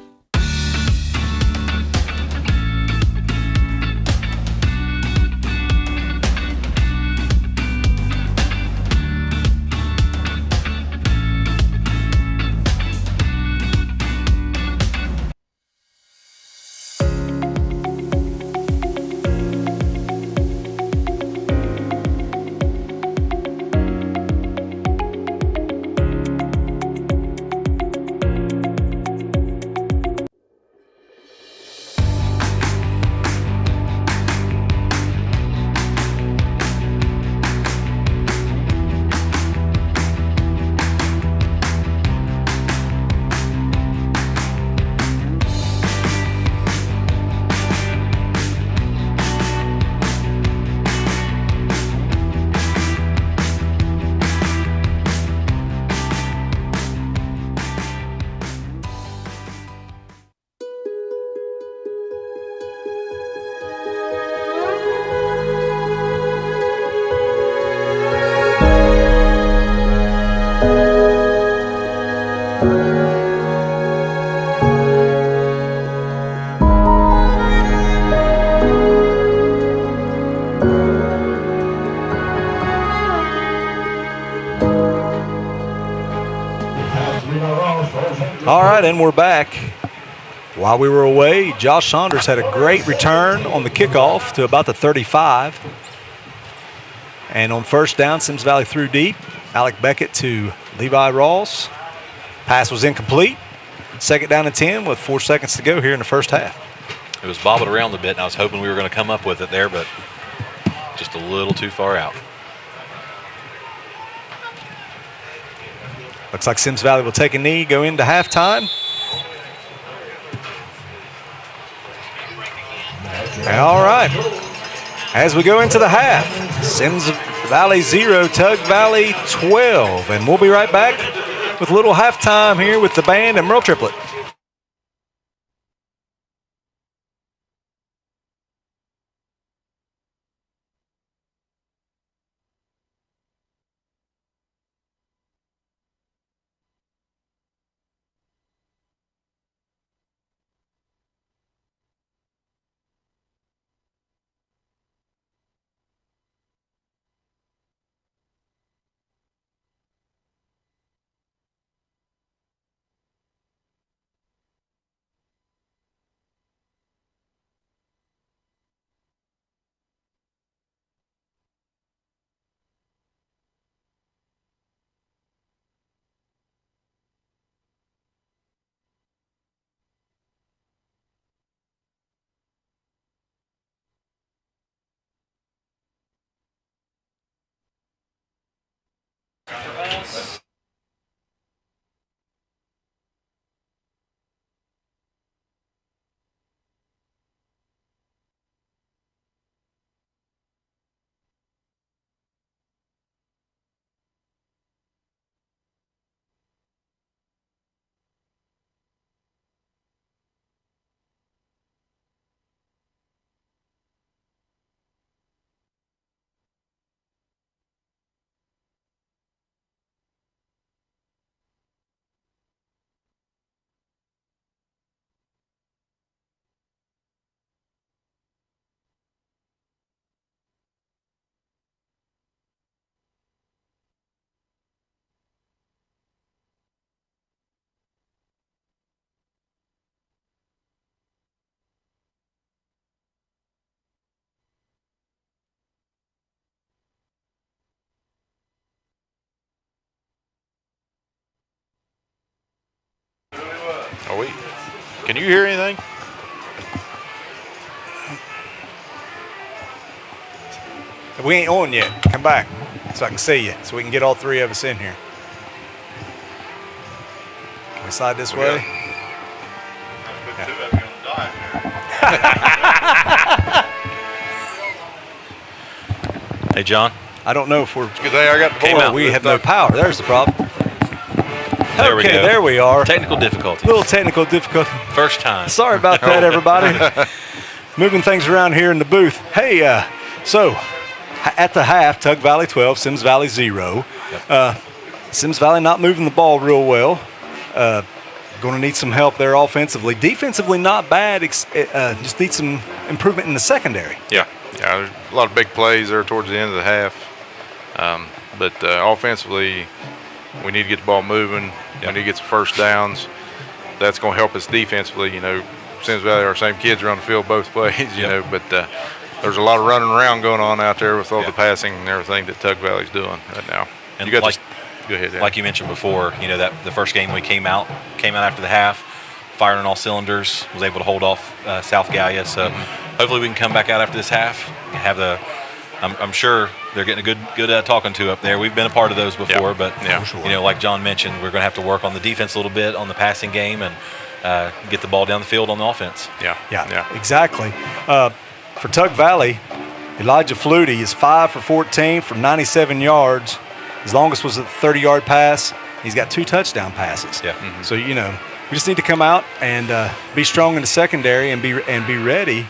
All right, and we're back. While we were away, Josh Saunders had a great return on the kickoff to about the 35. And on 1st down, Symmes Valley threw deep. Alec Beckett to Levi Ross. Pass was incomplete. 2nd down and 10 with 4 seconds to go here in the first half. it was bobbing around a bit, and I was hoping we were going to come up with it there, but just a little too far out. Looks like Symmes Valley will take a knee, go into halftime. All right. As we go into the half, Symmes Valley 0, Tug Valley 12. And we'll be right back with a little halftime here with the band and Merle Triplett. Can you hear anything? We ain't on yet. Come back so I can see you, so we can get all three of us in here. Can we slide this way? Hey, John. I don't know if we're. Good day. I got the board. We have no power. There's the problem. There we go. There we are. Technical difficulties. Little technical difficulty. First time. Sorry about that, everybody. Moving things around here in the booth. Hey, so at the half, Tug Valley 12, Symmes Valley 0. Symmes Valley not moving the ball real well. Going to need some help there offensively. Defensively, not bad. Just need some improvement in the secondary. Yeah, there's a lot of big plays there towards the end of the half. But offensively, we need to get the ball moving. We need to get some first downs. That's going to help us defensively. You know, Symmes Valley, our same kids are on the field both plays, you know, but there's a lot of running around going on out there with all the passing and everything that Tug Valley's doing right now. And you got like, go ahead, Dan. Like you mentioned before, you know, that the first game we came out after the half, firing on all cylinders, was able to hold off South Gallia. So hopefully we can come back out after this half and have I'm sure they're getting a good talking to up there. We've been a part of those before, but you know, like John mentioned, we're going to have to work on the defense a little bit on the passing game and get the ball down the field on the offense. Yeah, exactly. For Tug Valley, Elijah Flutie is 5 for 14 for 97 yards. His longest was a 30-yard pass. He's got 2 touchdown passes. Yeah. So, you know, we just need to come out and be strong in the secondary and be ready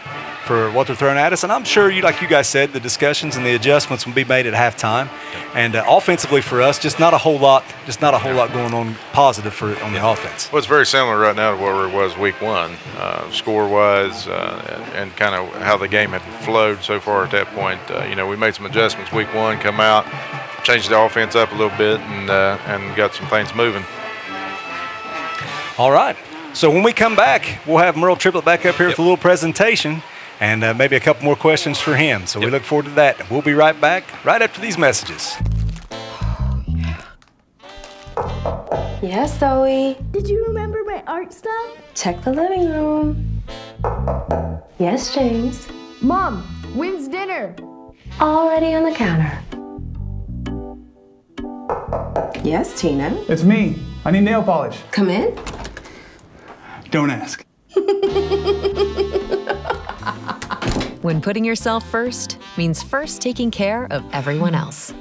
for what they're throwing at us. And I'm sure, like you guys said, the discussions and the adjustments will be made at halftime. And offensively for us, just not a whole lot going on positive on the offense. Well, it's very similar right now to where it was week 1, score-wise, and kind of how the game had flowed so far at that point. You know, we made some adjustments week 1, come out, changed the offense up a little bit, and got some things moving. All right. So when we come back, we'll have Merle Triplett back up here for a little presentation and maybe a couple more questions for him. So we look forward to that. We'll be right back right after these messages. Yes, Zoe. Did you remember my art stuff? Check the living room. Yes, James. Mom, when's dinner? Already on the counter. Yes, Tina. It's me. I need nail polish. Come in. Don't ask. When putting yourself first means first taking care of everyone else.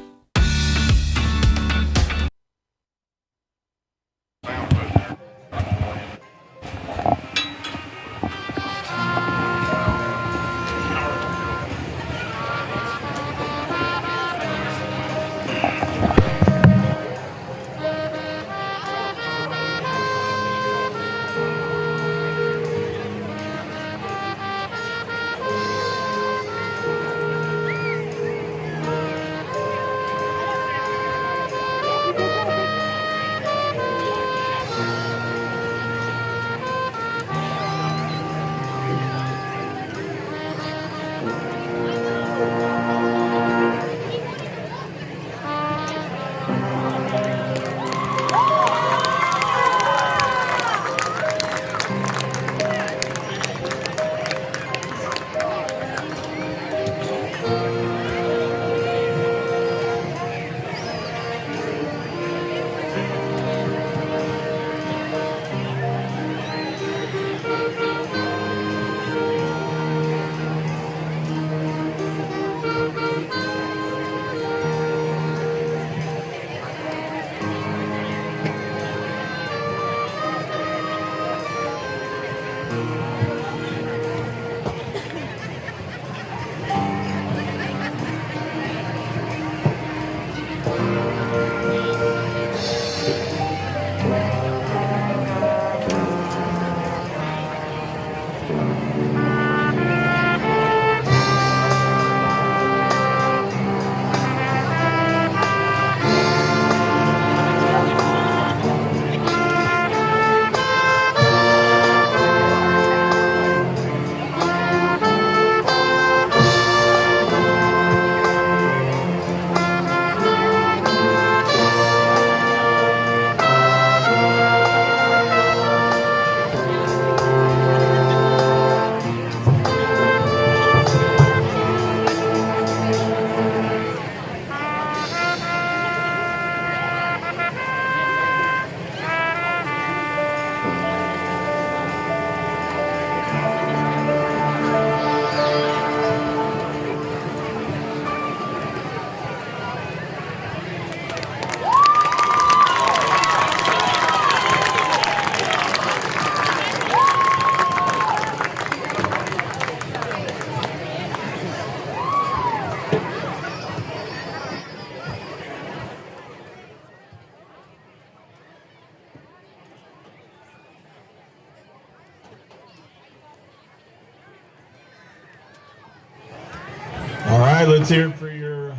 All right, let's hear it for your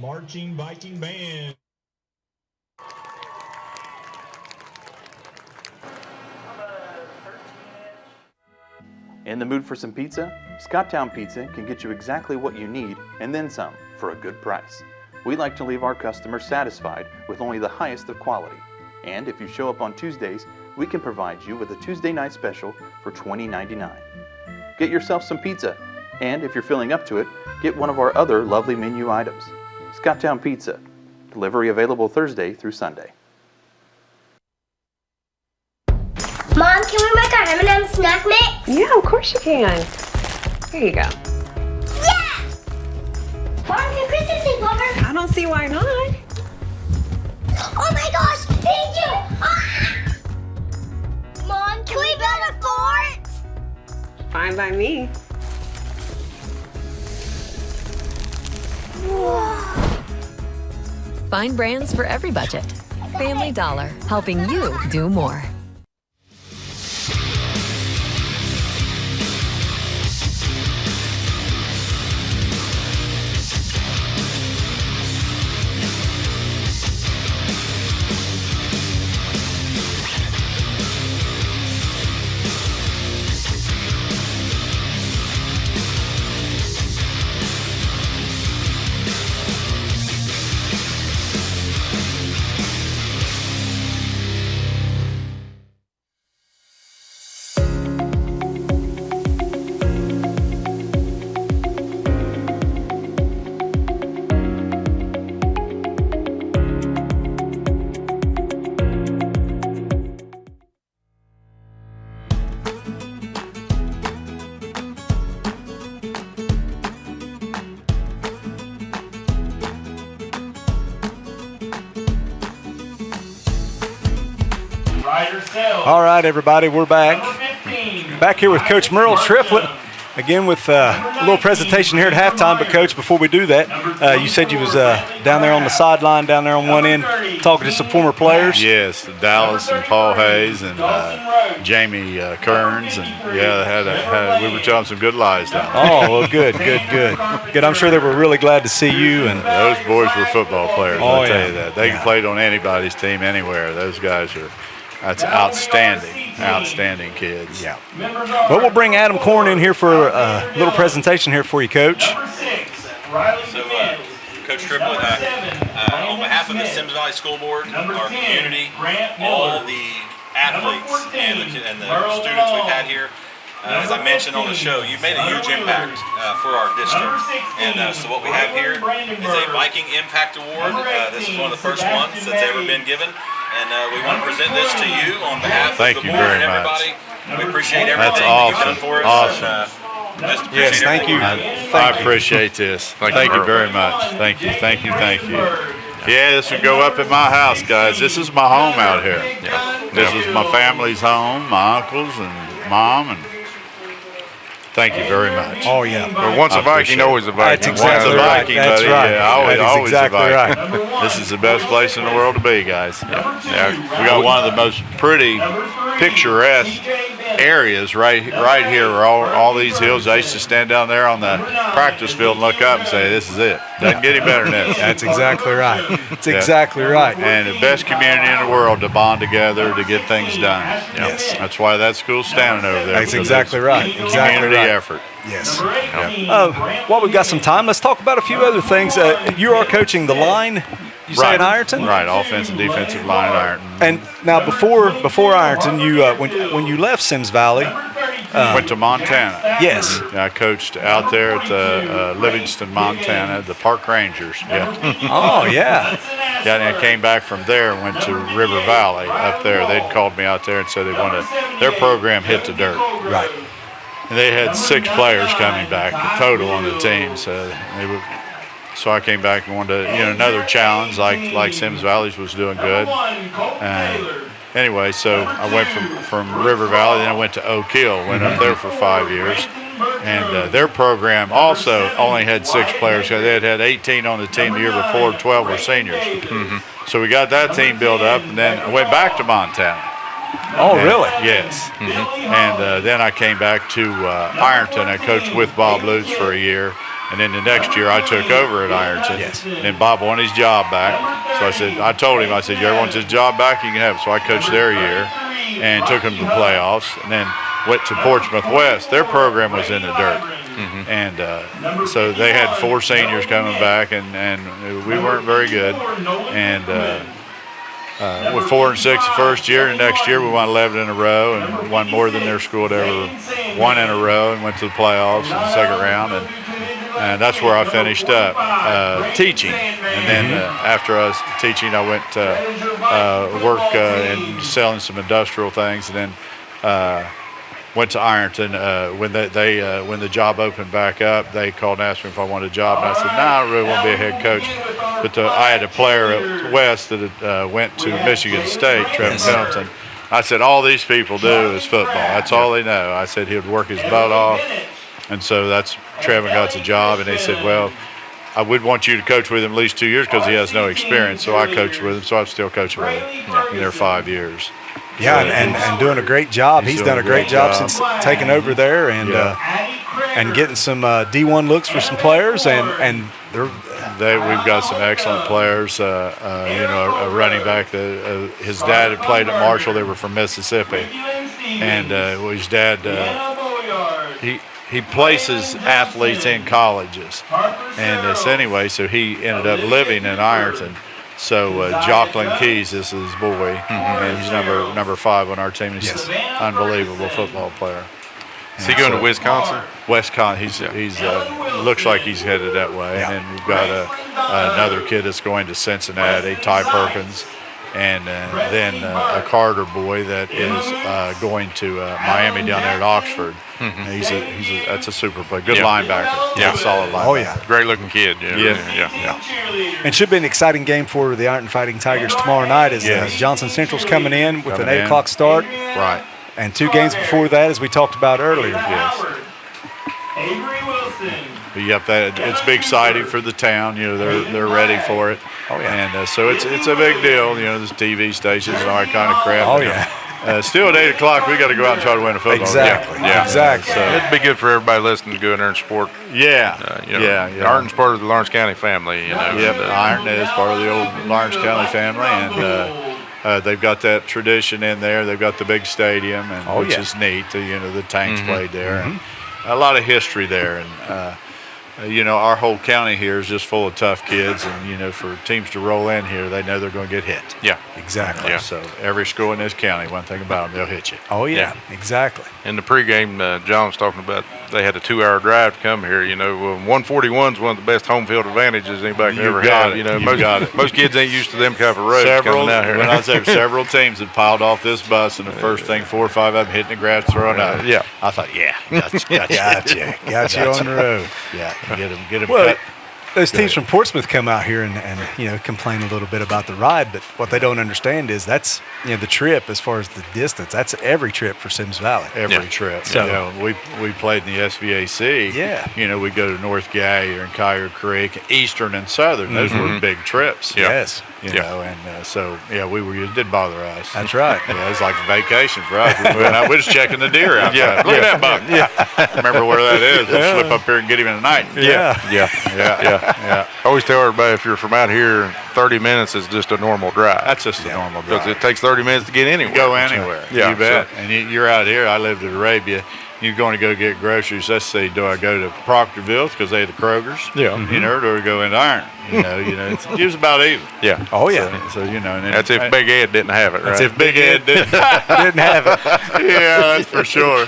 marching Viking band. In the mood for some pizza? Scotttown Pizza can get you exactly what you need and then some for a good price. We like to leave our customers satisfied with only the highest of quality. And if you show up on Tuesdays, we can provide you with a Tuesday night special for $20.99. Get yourself some pizza, and if you're feeling up to it, get one of our other lovely menu items. Scotttown Pizza. Delivery available Thursday through Sunday. Mom, can we make our M&M snack mix? Yeah, of course you can. Here you go. Yeah! Mom, can Kristen sing Bummer? I don't see why not. Oh my gosh, thank you! Ah! Mom, can we build a fort? Fine by me. Find brands for every budget. Family Dollar, helping you do more. All right, everybody, we're back. Back here with Coach Merle Triplett. Again with a little presentation here at halftime, but Coach, before we do that, you said you was down there on the sideline, down there on one end, talking to some former players. Yes, Dallas and Paul Hayes and Jamie Kearns, and we were telling some good lies down there. Oh, well, good. I'm sure they were really glad to see you. And those boys were football players. Oh, I'll tell you that. They can play on anybody's team anywhere. Those guys are. That's outstanding kids. Yeah. Well, we'll bring Adam Korn in here for a little presentation here for you, Coach. So, Coach Triplett, on behalf of the Symmes Valley School Board, our community, all the athletes and the students we've had here, as I mentioned on the show, you've made a huge impact for our district. And so what we have here is a Viking Impact Award. This is one of the first ones that's ever been given. And we want to present this to you on behalf of the board and everybody. We appreciate everything that you've done for us. Awesome. Yes, thank you. I appreciate this. Thank you very much. Thank you. Yeah, this would go up in my house, guys. This is my home out here. Yeah. This is my family's home, my uncles and mom, and thank you very much. Oh, yeah. But once a Viking, always a Viking. That's exactly once a Viking, right. That's buddy. right. Yeah, always exactly a Viking. right. This is the best place in the world to be, guys. Yeah. We got one of the most pretty, picturesque areas right here where all these hills. I used to stand down there on the practice field and look up and say, this is it. Doesn't get any better than this. That's exactly right. It's exactly right. And the best community in the world to bond together to get things done. Yes. That's why that school's standing over there. That's exactly right. Community effort. Yes. While we've got some time, let's talk about a few other things. You are coaching the line, you say, at Ironton? Right, offensive, defensive line at Ironton. And now before Ironton, you when you left Symmes Valley, went to Montana. Yes. I coached out there at the Livingston, Montana, the Park Rangers. Yeah. Oh, yeah. Yeah, and I came back from there and went to River Valley up there. They'd called me out there and said they wanted their program hit the dirt. Right. And they had 6 players coming back total on the team, so I came back and wanted to, another challenge like Symmes Valley's was doing good. Anyway, so I went from River Valley, then I went to Oak Hill, went up there for 5 years. And their program also only had 6 players. They had 18 on the team the year before, 12 were seniors. So we got that team built up, and then I went back to Montana. Oh, really? Yes. And then I came back to Ironton. I coached with Bob Lutz for a year. And then the next year I took over at Ironton. Yes. And Bob wanted his job back. So I told him, you ever want this job back? You can have it. So I coached there a year and took them to the playoffs. And then went to Portsmouth West. Their program was in the dirt. And so they had 4 seniors coming back, and we weren't very good. And with 4 and 6 the first year, and the next year we won 11 in a row and won more than their school had ever won in a row, and went to the playoffs in the second round. And that's where I finished up teaching. And then after I was teaching, I went to work and selling some industrial things, and then went to Ironton. When when the job opened back up, they called and asked me if I wanted a job, and I said, no, I really want to be a head coach. But I had a player at West that had, went to Michigan State, Trevor Pendleton. I said, all these people do is football. That's all they know. I said he would work his butt off. And so that's Trevor got the job, and they said, well, I would want you to coach with him at least 2 years because he has no experience. So I coached with him, so I'm still coaching with him in their 5 years. Yeah, and doing a great job. He's done a great job since taking over there, and getting some D1 looks for some players, and we've got some excellent players. A running back. His dad had played at Marshall. They were from Mississippi, and his dad he places athletes in colleges, and anyway, so he ended up living in Ironton. So Jocelyn Keys is his boy, and he's number 5 on our team. He's an unbelievable football player. Is he going to Wisconsin? Wisconsin. He's looks like he's headed that way. And then we've got another kid that's going to Cincinnati, Ty Perkins, and then a Carter boy that is going to Miami down there at Oxford. Mm-hmm. That's a super player, good linebacker, good solid linebacker. Oh yeah, great looking kid. Yeah. And should be an exciting game for the Ironton Fighting Tigers tomorrow night as Johnson Central's coming in with an 8 o'clock start. Right. And 2 games before that, as we talked about earlier. Yes. Yep, it's big exciting for the town. They're ready for it. Oh yeah. And so it's a big deal. There's TV stations and all that kind of crap. Oh yeah. Still at 8 o'clock, we got to go out and try to win a football Exactly. game. Yeah. Exactly. So it'd be good for everybody listening to go in there and support. Ironton's part of the Lawrence County family. Yep. Ironton is part of the old Lawrence County family, and they've got that tradition in there. They've got the big stadium, which is neat. The Tanks played there, and a lot of history there, and. Our whole county here is just full of tough kids, and for teams to roll in here, they know they're going to get hit. Yeah, exactly. Yeah. So every school in this county, one thing about them, they'll hit you. Oh yeah, exactly. In the pregame, John was talking about they had a 2-hour drive to come here. 141 is one of the best home field advantages anybody can ever have. Most kids ain't used to them kind of roads coming out here. When I say several teams had piled off this bus, and the first thing 4 or 5 of them hitting the grass, throwing up. Yeah, I thought, got you on the road. Yeah. Get them cut. Those teams from Portsmouth come out here and complain a little bit about the ride, but what they don't understand is that's the trip as far as the distance. That's every trip for Symmes Valley. Every trip. So we played in the SVAC. Yeah. We go to North Gallia and Kyer Creek, Eastern and Southern. Those were big trips. Yes. And it did bother us. That's right. It was like a vacation for us. We're just checking the deer out. Look at that buck. Yeah. Remember where that is? We'll slip up here and get him in the night. Yeah. I always tell everybody if you're from out here, 30 minutes is just a normal drive. That's just a normal drive. Because it takes 30 minutes to get anywhere. Go anywhere. Yeah, you bet. And you're out here. I lived in Arabia. You're going to go get groceries. Let's say, do I go to Proctorville because they had the Kroger's? Yeah. Or do I go into Ironton? It was about even. Yeah. Oh yeah. So and that's if Big Ed didn't have it, right? That's if Big Ed didn't have it. Yeah, that's for sure.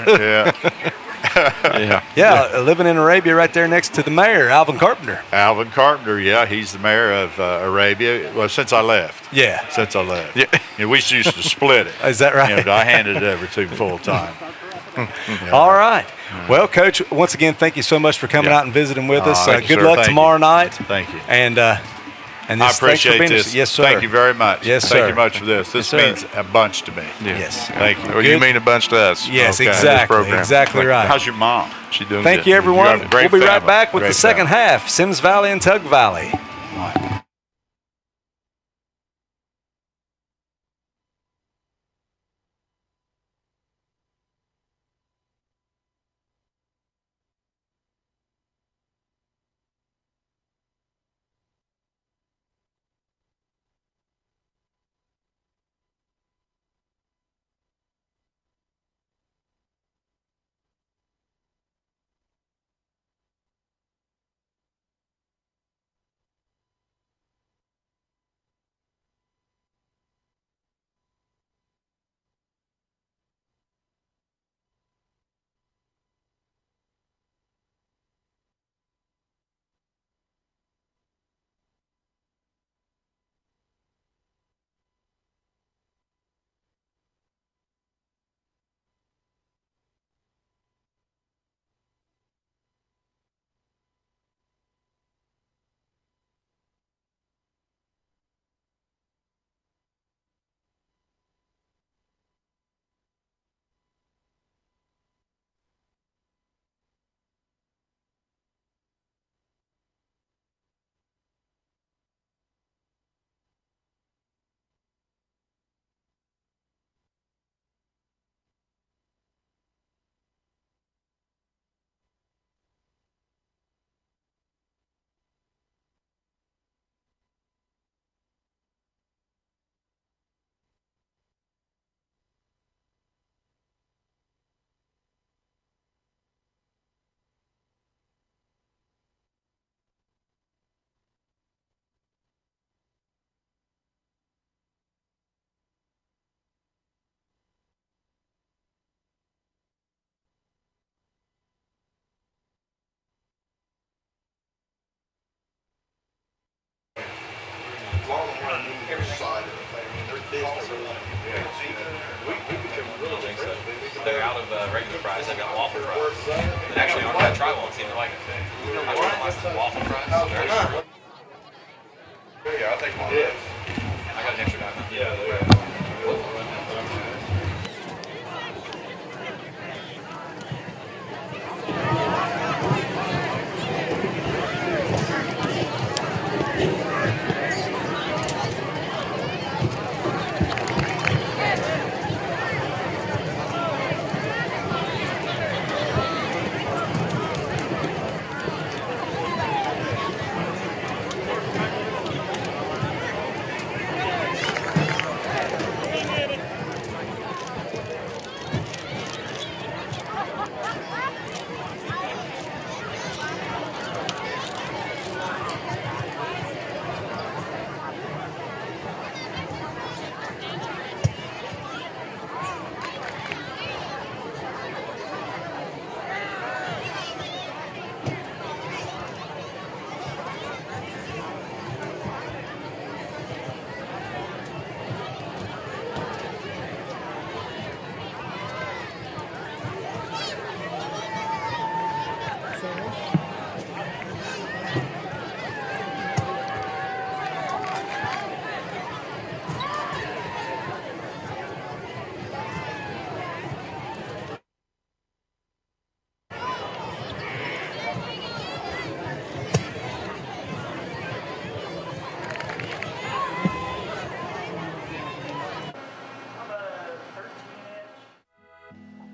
Yeah. Living in Arabia right there next to the mayor, Alvin Carpenter. Alvin Carpenter, he's the mayor of Arabia. Well, since I left. Yeah. Since I left. Yeah. We used to split it. Is that right? I handed it over to him full time. All right. Well, Coach, once again, thank you so much for coming out and visiting with us. Good luck tomorrow night. Thank you. And I appreciate this. Yes, sir. Thank you very much. Yes, sir. Thank you much for this. This means a bunch to me. Yes. Thank you. Well, you mean a bunch to us. Yes, Okay. exactly. Exactly right. How's your mom? She doing Thank good. you, everyone. You got a great We'll be right family. back with Great the second half, Symmes Valley and Tug Valley. They're out of regular fries. They've got waffle fries. And actually, I'm going to try one and see if they like it. I tried my waffle fries. They're actually Yeah, I'll take one. Yeah. I got an extra diamond. Yeah.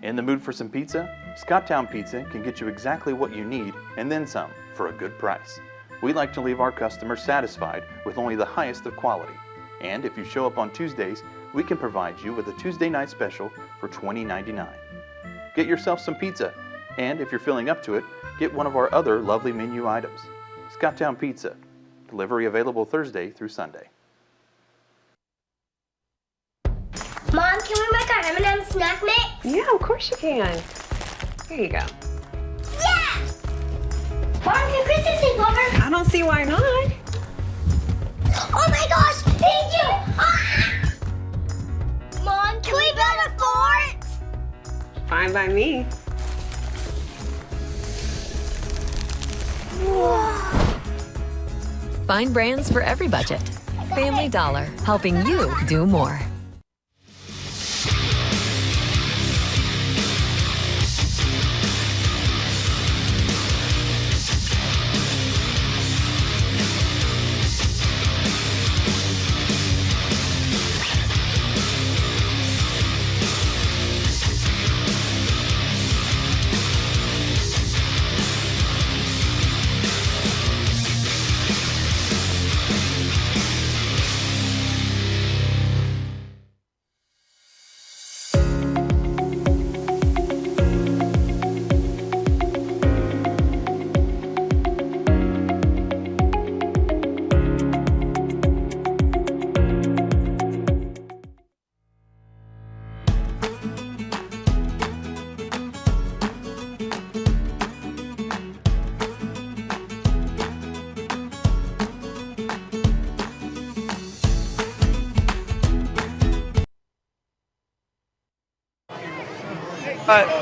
In the mood for some pizza? Scotttown Pizza can get you exactly what you need and then some for a good price. We like to leave our customers satisfied with only the highest of quality. And if you show up on Tuesdays, we can provide you with a Tuesday night special for $20.99. Get yourself some pizza, and if you're feeling up to it, get one of our other lovely menu items. Scotttown Pizza. Delivery available Thursday through Sunday. Mom, can we make our M&M snack mix? Yeah, of course you can. Here you go. Yeah! Mom, can Kristen sleep over? I don't see why not. Oh my gosh, thank you! Ah! Mom, can we build a fort? Fine by me. Whoa. Find brands for every budget. Family Dollar, helping you do more.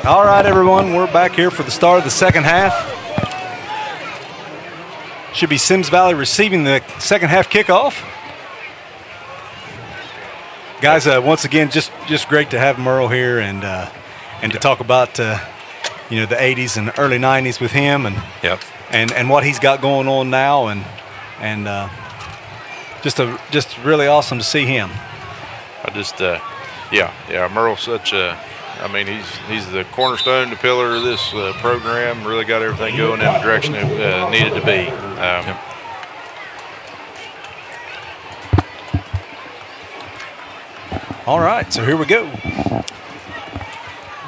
All right, everyone, we're back here for the start of the second half. Should be Symmes Valley receiving the second half kickoff. Guys, once again, just great to have Merle here and to talk about the 80s and early 90s with him and what he's got going on now and just really awesome to see him. Merle's such a. I mean, he's the cornerstone, the pillar of this program. Really got everything going in the direction it needed to be. All right, so here we go.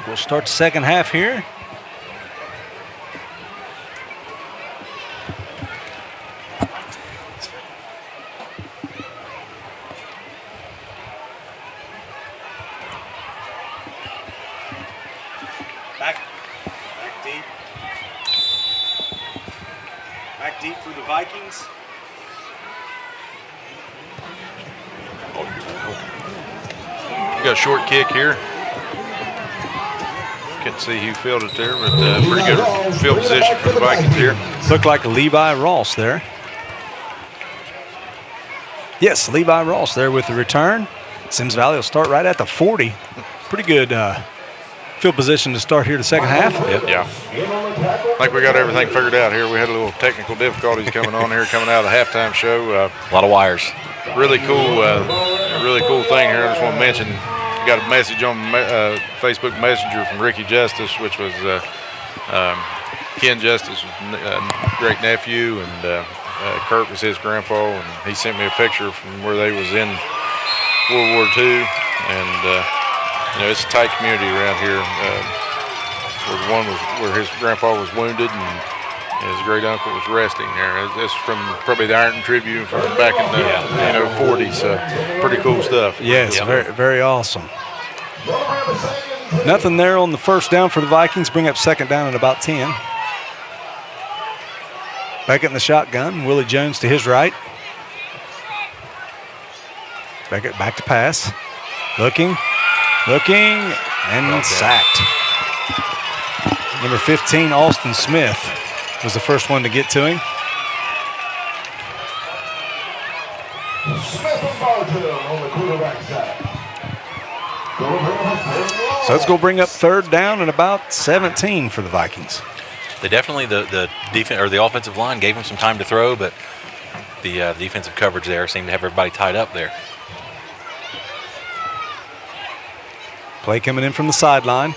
We'll start the second half here. Back deep for the Vikings. got a short kick here. Couldn't see who fielded it there, but pretty good field position for the Vikings here. Looked like Levi Ross there. Yes, Levi Ross there with the return. Symmes Valley will start right at the 40. Pretty good field position to start here the second half. Yep. Yeah. I think we got everything figured out here. We had a little technical difficulties coming on here, coming out of the halftime show. A lot of wires. Really cool thing here. I just want to mention, we got a message on Facebook Messenger from Ricky Justice, which was Ken Justice, great nephew, and Kurt was his grandpa, and he sent me a picture from where they was in World War II, and it's a tight community around here. Where his grandpa was wounded, and his great uncle was resting there. That's from probably the Iron Tribune from back in the 40s. So pretty cool stuff. Yes, very, very awesome. Nothing there on the first down for the Vikings. Bring up second down at about 10. Beckett in the shotgun. Willie Jones to his right. Beckett back to pass. Looking, and sacked. Number 15, Austin Smith, was the first one to get to him. Smith and Barton on the quarterback side. So let's go bring up third down and about 17 for the Vikings. They definitely, the defense or the offensive line gave them some time to throw, but the defensive coverage there seemed to have everybody tied up there. Play coming in from the sideline.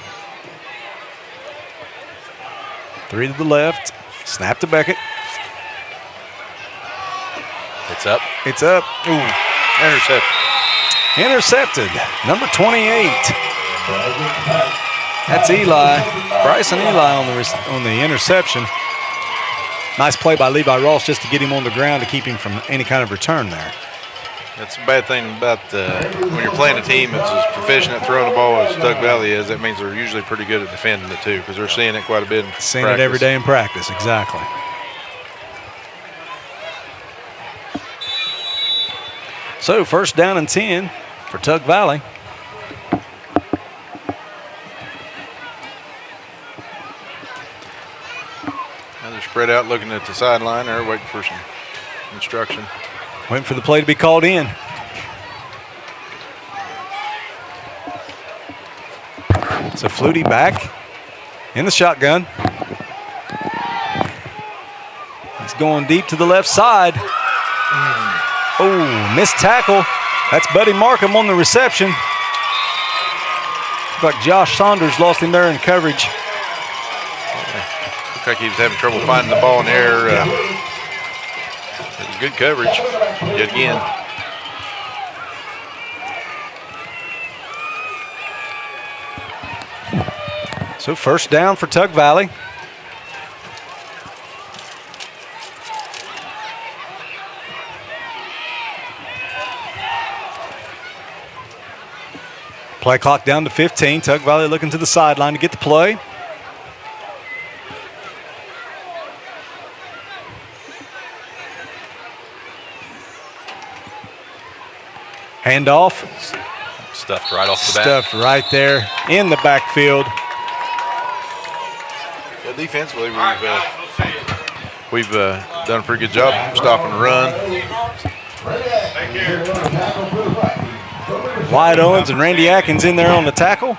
3 to the left. Snap to Beckett. It's up. It's up. Ooh, interception. Intercepted. Number 28. That's Eli. Bryson Eli on the interception. Nice play by Levi Ross just to get him on the ground to keep him from any kind of return there. That's a bad thing about when you're playing a team that's as proficient at throwing the ball as Tug Valley is. That means they're usually pretty good at defending it too, because they're seeing it quite a bit in Seeing practice. it every day in practice, exactly. So first down and 10 for Tug Valley. Now they're spread out looking at the sideline. They're waiting for some instruction. Waiting for the play to be called in. So Flutie back in the shotgun. He's going deep to the left side. Oh, missed tackle. That's Buddy Markham on the reception. Looks like Josh Saunders lost him there in coverage. Looks like he was having trouble finding the ball in the air. Good coverage yet again. So first down for Tug Valley. Play clock down to 15. Tug Valley looking to the sideline to get the play. Handoff. Stuffed right off the bat. Stuffed right there in the backfield. Yeah, defensively, we've done a pretty good job stopping the run. Wyatt Owens and Randy Atkins in there on the tackle.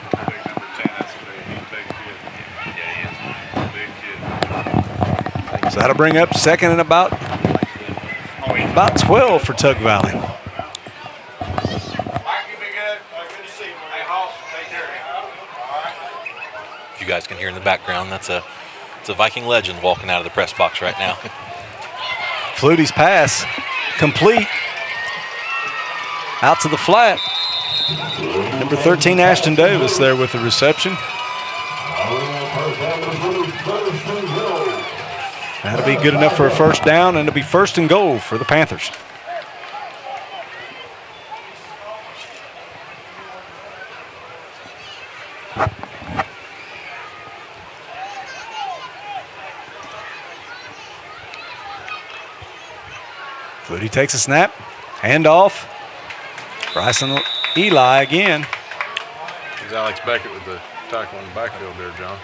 So that'll bring up second and about 12 for Tug Valley. You guys can hear in the background, it's a Viking legend walking out of the press box right now. Flutie's pass complete. Out to the flat. Number 13, Ashton Davis there with the reception. That'll be good enough for a first down, and it'll be first and goal for the Panthers. Flutie takes a snap. Hand off. Bryson Eli again. Alex Beckett with the tackle in the backfield there, John.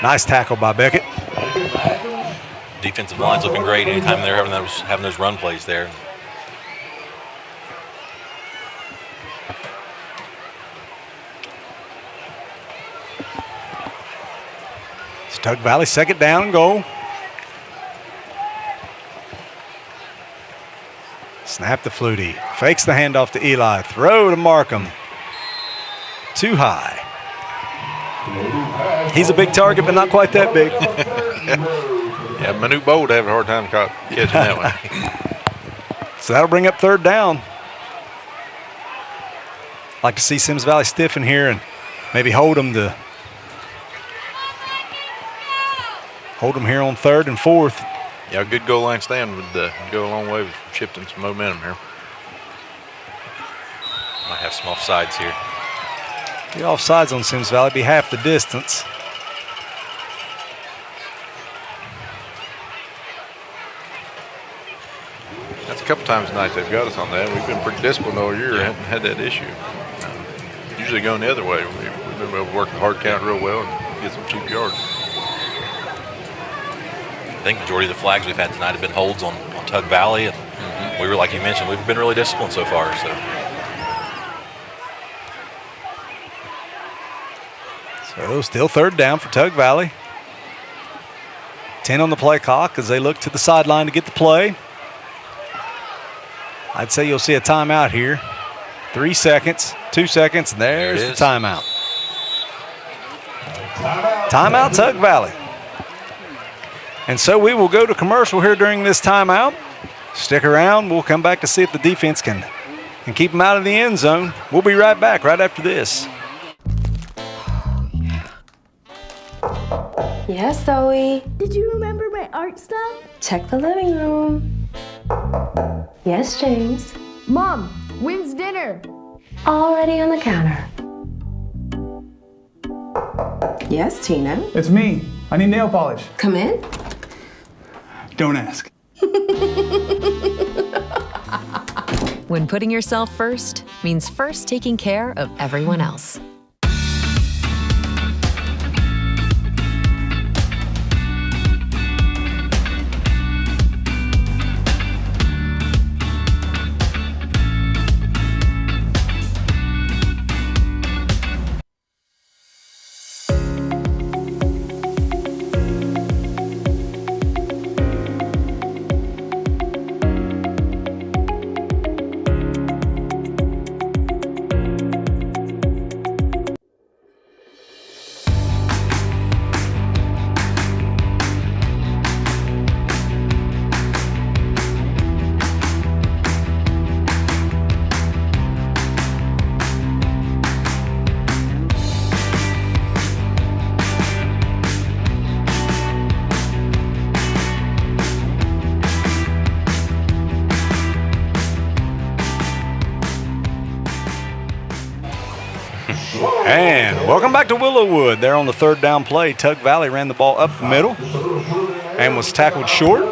Nice tackle by Beckett. Defensive line's looking great anytime they're having those run plays there. It's Tug Valley, second down and goal. Snap to Flutie. Fakes the handoff to Eli. Throw to Markham. Too high. He's a big target, but not quite that big. Yeah, Manute Bold have a hard time catching that one. So that'll bring up third down. Like to see Symmes Valley stiffen here and maybe hold them here on 3rd and 4th. Yeah, a good goal line stand would go a long way with shifting some momentum here. Might have some offsides here. The offsides on Symmes Valley be half the distance. That's a couple times tonight they've got us on that. We've been pretty disciplined all year. Haven't had that issue. Usually going the other way. We've been able to work the hard count real well and get some cheap yards. I think majority of the flags we've had tonight have been holds on Tug Valley, and we were, like you mentioned, we've been really disciplined so far. So still third down for Tug Valley. 10 on the play clock as they look to the sideline to get the play. I'd say you'll see a timeout here. 3 seconds, 2 seconds, and there's the timeout. Timeout, Tug Valley. And so we will go to commercial here during this timeout. Stick around. We'll come back to see if the defense can keep them out of the end zone. We'll be right back right after this. Yes, Zoe. Did you remember my art stuff? Check the living room. Yes, James. Mom, when's dinner? Already on the counter. Yes, Tina. It's me. I need nail polish. Come in. Don't ask. When putting yourself first means first taking care of everyone else. And welcome back to Willowwood. There on the third down play, Tug Valley ran the ball up the middle and was tackled short.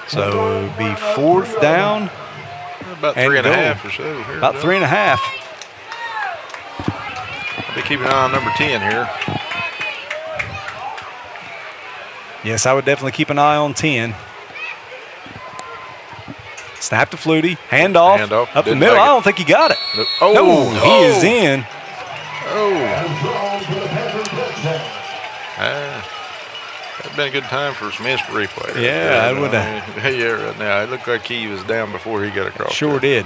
So it'll be fourth down. About 3.5 or so. Here, about 3.5. I'll be keeping an eye on number 10 here. Yes, I would definitely keep an eye on 10. Snap to Flutie. Handoff up the middle. I don't think he got it. Nope. No, he is in. That'd been a good time for some instant replay. Yeah, I would have. Yeah, right now. It looked like he was down before he got across. Sure did.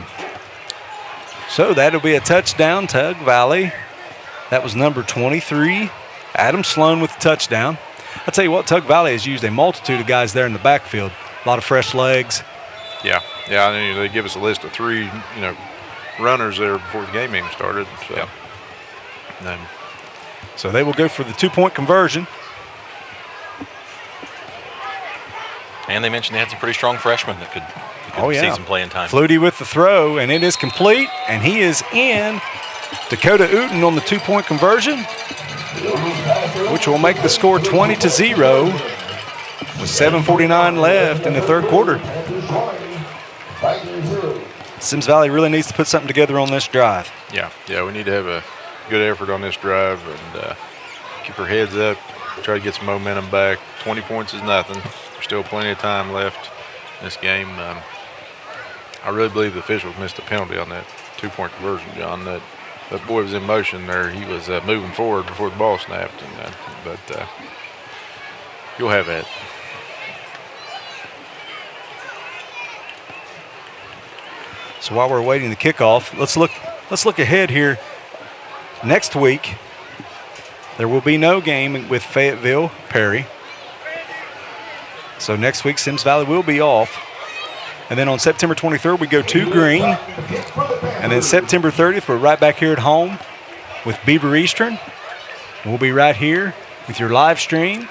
So that'll be a touchdown, Tug Valley. That was number 23, Adam Sloan with the touchdown. I'll tell you what, Tug Valley has used a multitude of guys there in the backfield. A lot of fresh legs. Yeah, I mean, they give us a list of 3, runners there before the game even started. So. Yep. So they will go for the 2-point conversion. And they mentioned they had some pretty strong freshmen that could see some playing time. Flutie with the throw, and it is complete, and he is in. Dakota Uten on the 2-point conversion, which will make the score 20-0 with 7:49 left in the third quarter. Symmes Valley really needs to put something together on this drive. Yeah, we need to have a good effort on this drive and keep our heads up, try to get some momentum back. 20 points is nothing. There's still plenty of time left in this game. I really believe the officials missed a penalty on that 2-point conversion, John. That boy was in motion there. He was moving forward before the ball snapped, but you'll have that. So while we're waiting the kickoff, let's look ahead here. Next week, there will be no game with Fayetteville Perry. So next week, Symmes Valley will be off. And then on September 23rd, we go to Green. And then September 30th, we're right back here at home with Beaver Eastern. And we'll be right here with your live stream.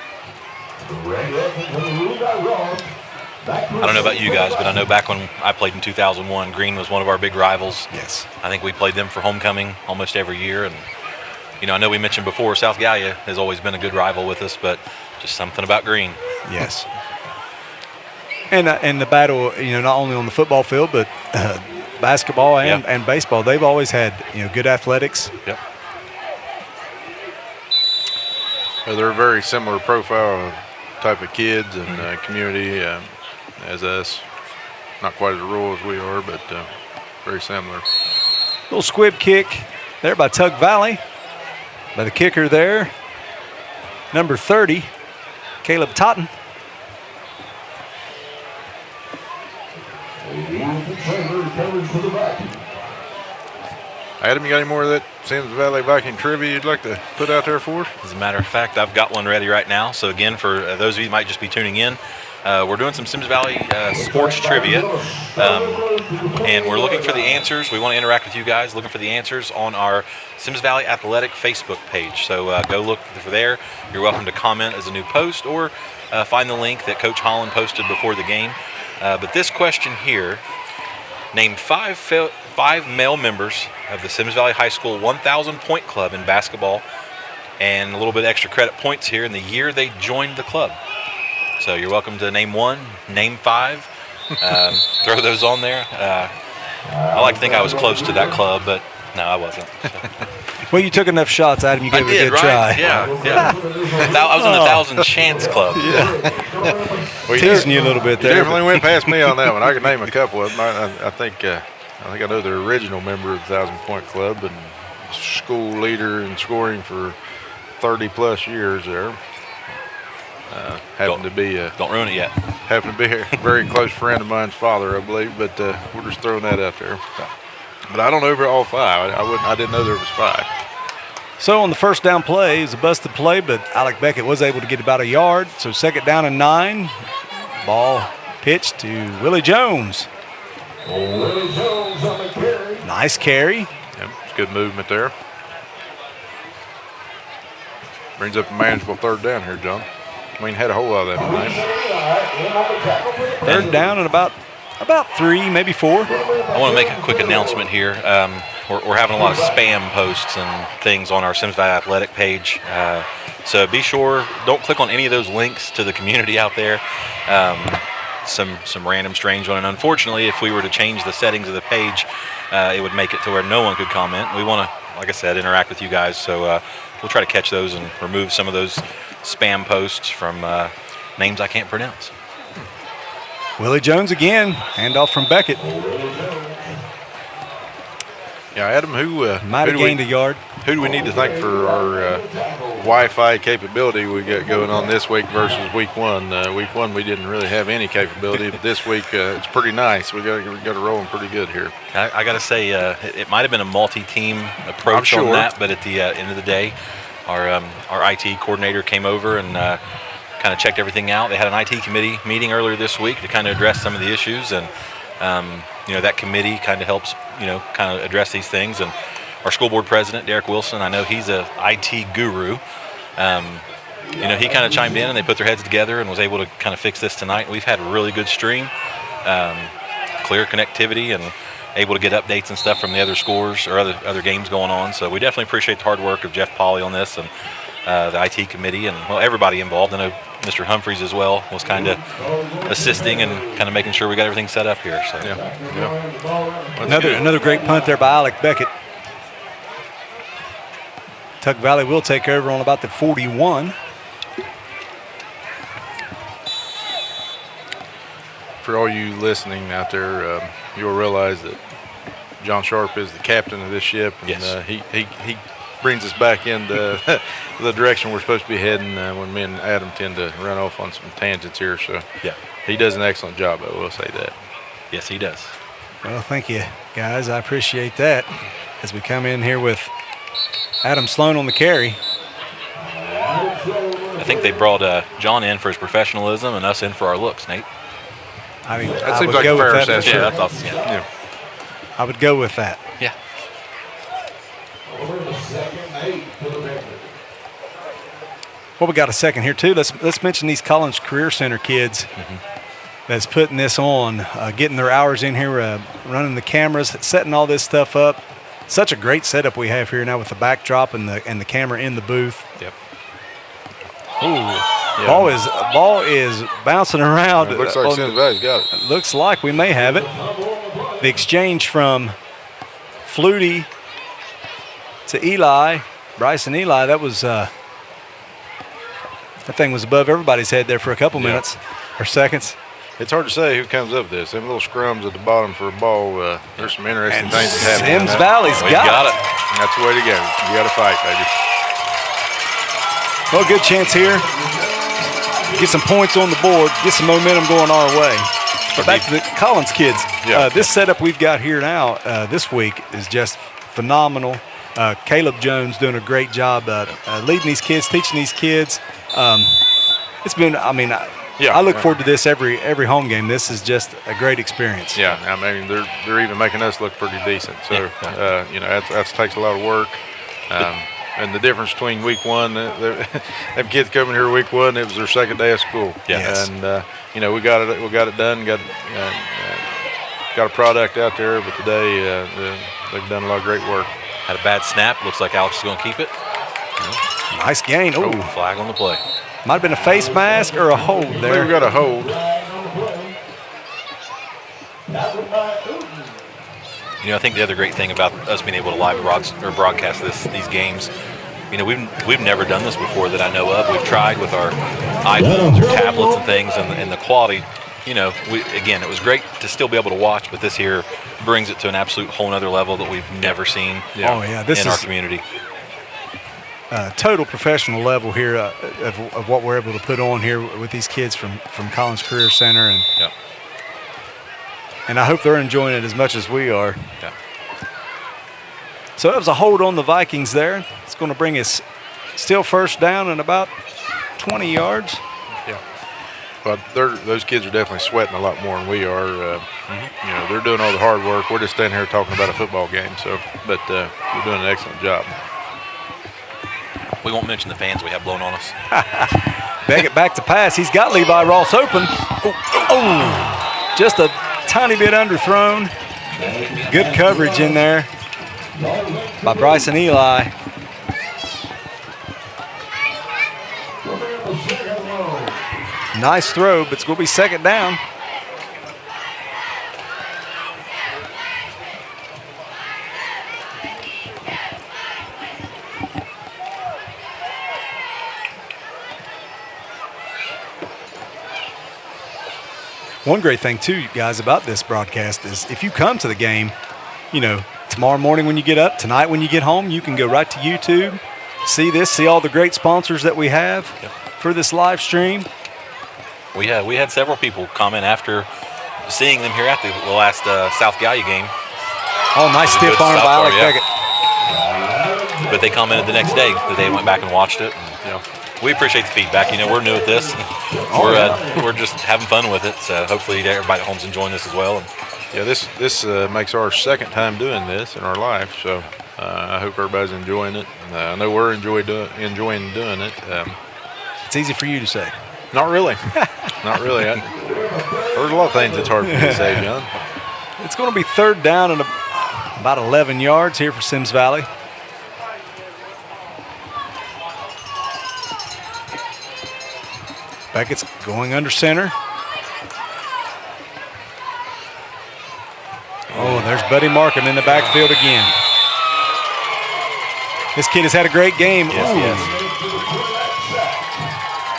I don't know about you guys, but I know back when I played in 2001, Green was one of our big rivals. Yes. I think we played them for homecoming almost every year. And, I know we mentioned before, South Gallia has always been a good rival with us, but just something about Green. Yes. And the battle, not only on the football field, but basketball and baseball, they've always had, good athletics. Yep. Well, they're a very similar profile type of kids and community as us. Not quite as rural as we are, but very similar. Little squib kick there by Tug Valley. By the kicker there, number 30, Caleb Totten. Adam, you got any more of that Symmes Valley Viking trivia you'd like to put out there for us? As a matter of fact, I've got one ready right now. So again, for those of you who might just be tuning in, we're doing some Symmes Valley sports trivia, and we're looking for the answers. We want to interact with you guys, looking for the answers on our Symmes Valley Athletic Facebook page. So go look for there. You're welcome to comment as a new post or find the link that Coach Holland posted before the game. But this question here, name five male members of the Symmes Valley High School 1,000-point club in basketball, and a little bit extra credit points here in the year they joined the club. So you're welcome to name one, name five, throw those on there. I like to think I was close to that club, but no, I wasn't. So. Well, you took enough shots, Adam. You gave it a good try. Yeah. I was in the 1,000 chance club. Yeah. Well, teasing you a little bit there. You definitely went past me on that one. I could name a couple of them. I think I know the original member of the 1,000-point club and school leader in scoring for 30-plus years there. Happened to be don't ruin it yet. Happened to be a very close friend of mine's father, I believe. But we're just throwing that out there. But I don't know all five. I didn't know there was five. So on the first down play, it was a busted play, but Alec Beckett was able to get about a yard. So 2nd down and 9. Ball pitched to Willie Jones. Willie Jones on the carry. Nice carry. Yep, it's good movement there. Brings up a manageable 3rd down here, John. I mean, had a whole lot of that tonight. 3rd down and about 3, maybe 4. I want to make a quick announcement here. We're having a lot of spam posts and things on our Symmes Valley Athletic page. So be sure, don't click on any of those links to the community out there. Some random strange one. And unfortunately, if we were to change the settings of the page, it would make it to where no one could comment. We want to, like I said, interact with you guys. So we'll try to catch those and remove some of those spam posts from names I can't pronounce. Willie Jones again, handoff from Beckett. Yeah, Adam, who might have gained a yard. Who do we need to thank for our Wi-Fi capability we got going on this week versus week 1? Week 1 we didn't really have any capability, but this week it's pretty nice. We got it rolling pretty good here. I got to say, it might have been a multi-team approach on that, but at the end of the day, our IT coordinator came over and kind of checked everything out. They had an IT committee meeting earlier this week to kind of address some of the issues, and that committee kind of helps kind of address these things. And our school board president, Derek Wilson, I know he's a IT guru. He kind of chimed in and they put their heads together and was able to kind of fix this tonight. We've had a really good stream, clear connectivity, and able to get updates and stuff from the other scores or other games going on. So we definitely appreciate the hard work of Jeff Pauley on this and the IT committee and everybody involved. I know Mr. Humphreys as well was kind of assisting and kind of making sure we got everything set up here. So yeah. 'Another great punt there by Alec Beckett. Tug Valley will take over on about the 41. For all you listening out there, you'll realize that John Sharp is the captain of this ship, and Yes. he brings us back into the direction we're supposed to be heading when me and Adam tend to run off on some tangents here. So Yeah. he does an excellent job, I will say that. Yes, he does. Well, thank you, guys. I appreciate that. As we come in here with Adam Sloan on the carry. I think they brought John in for his professionalism and us in for our looks, Nate. I mean, That I seems would like go a fair with that. assessment. Yeah, I thought, yeah. I would go with that. Yeah. Well, we got a second here too. Let's mention these Collins Career Center kids that's putting this on, getting their hours in here, running the cameras, setting all this stuff up. Such a great setup we have here now with the backdrop and the camera in the booth. Yep. Ooh, ball is bouncing around. It looks like Symmes Valley's got it. Looks like we may have it. The exchange from Flutie to Eli, Bryson Eli, that was that thing was above everybody's head there for a couple minutes or seconds. It's hard to say who comes up with this. Them little scrums at the bottom for a ball, there's some interesting things that happen. Symmes Valley's got it. That's the way to go. You got to fight, baby. Well, good chance here. Get some points on the board, get some momentum going our way. But back to the Collins kids. This setup we've got here now this week is just phenomenal. Caleb Jones doing a great job leading these kids, teaching these kids. It's been, I look forward to this every home game. This is just a great experience. Yeah, I mean, they're even making us look pretty decent. So, that takes a lot of work. And the difference between week one, them kids coming here week one, it was their second day of school. Yeah. Yes. And we got it done. Got a product out there, but today they've done a lot of great work. Had a bad snap. Looks like Alex is going to keep it. Nice gain. Oh, flag on the play. Might have been a face mask or a hold there. We got a hold. I think the other great thing about us being able to live broadcast these games, we've never done this before that I know of. We've tried with our iPhones or tablets and things, and the quality. It was great to still be able to watch, but this here brings it to an absolute whole other level that we've never seen. This in is our community. Total professional level here of what we're able to put on here with these kids from Collins Career Center, and I hope they're enjoying it as much as we are. Yeah. So that was a hold on the Vikings there. It's going to bring us still first down and about 20 yards. Yeah. But those kids are definitely sweating a lot more than we are. They're doing all the hard work. We're just standing here talking about a football game. But they're doing an excellent job. We won't mention the fans we have blown on us. Beckett back to pass. He's got Levi Ross open. Just a tiny bit underthrown. Good coverage in there by Bryson Eli. Nice throw, but it's going to be second down. One great thing, too, guys, about this broadcast is if you come to the game, tomorrow morning when you get up, tonight when you get home, you can go right to YouTube, see all the great sponsors that we have for this live stream. We had several people comment after seeing them here at the last South Gallia game. Oh, nice stiff arm by Alec Beckett. But they commented the next day that they went back and watched it. And, we appreciate the feedback. We're new at this. We're just having fun with it. So hopefully everybody at home's enjoying this as well. Yeah, this makes our second time doing this in our life. So I hope everybody's enjoying it. I know we're enjoying doing it. It's easy for you to say. Not really. Not really. There's a lot of things that's hard for me to say, John. It's going to be third down and about 11 yards here for Symmes Valley. Beckett's going under center. Oh, there's Buddy Markham in the backfield again. This kid has had a great game. Yes, yes.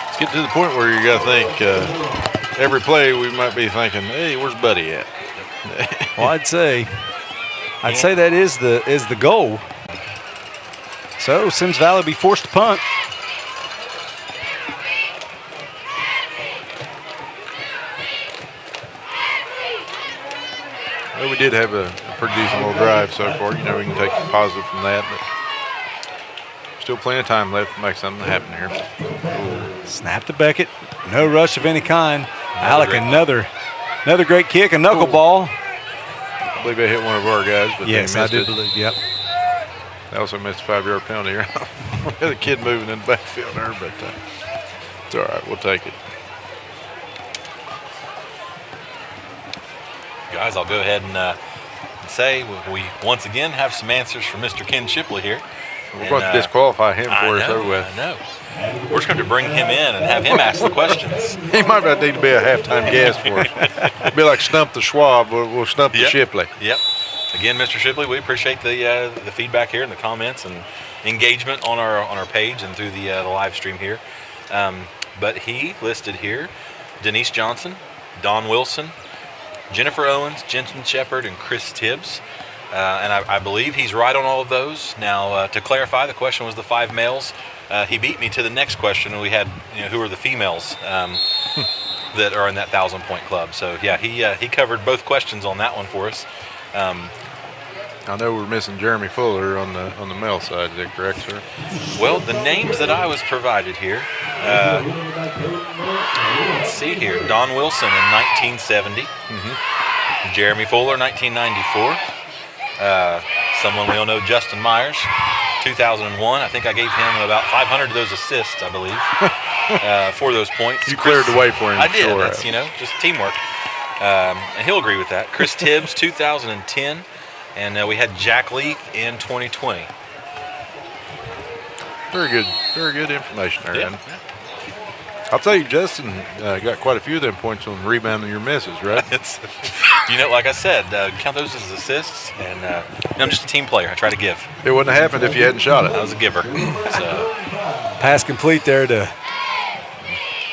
Let's get to the point where you got to think every play we might be thinking, hey, where's Buddy at? Well, I'd say that is the goal. So Symmes Valley be forced to punt. Well, we did have a pretty decent little drive so far. You know, we can take the positive from that, but still plenty of time left to make something happen here. Snap to Beckett. No rush of any kind. Alec, another great kick, a knuckleball. I believe they hit one of our guys, but yes, they missed I do it. believe. Yep. They also missed a 5-yard penalty. We had a kid moving in the backfield there, but it's all right. We'll take it. Guys, I'll go ahead and say we once again have some answers from Mr. Ken Shipley here. We're going to disqualify him for us over with. I know. We're just going to bring him in and have him ask the questions. He might not need to be a halftime guest for us. It'd be like Stump the Schwab. We'll stump the Shipley. Yep. Again, Mr. Shipley, we appreciate the feedback here and the comments and engagement on our page and through the live stream here. But he listed here Denise Johnson, Don Wilson, Jennifer Owens, Jensen Shepard, and Chris Tibbs. And I believe he's right on all of those. Now, to clarify, the question was the 5 males. He beat me to the next question, and we had, who are the females that are in that 1,000-point club. So, yeah, he covered both questions on that one for us. I know we're missing Jeremy Fuller on the male side. Is that correct, sir? Well, the names that I was provided here, let's see here. Don Wilson in 1970. Jeremy Fuller, 1994. Someone we all know, Justin Myers, 2001. I think I gave him about 500 of those assists, I believe, for those points. You cleared the way for him. I did. Sure. That's, just teamwork. And he'll agree with that. Chris Tibbs, 2010. And we had Jack Leith in 2020. Very good information there. Yeah. I'll tell you, Justin got quite a few of them points on rebounding your misses, right? Like I said, count those as assists. And I'm just a team player. I try to give. It wouldn't have happened if you hadn't shot it. I was a giver. So. Pass complete there to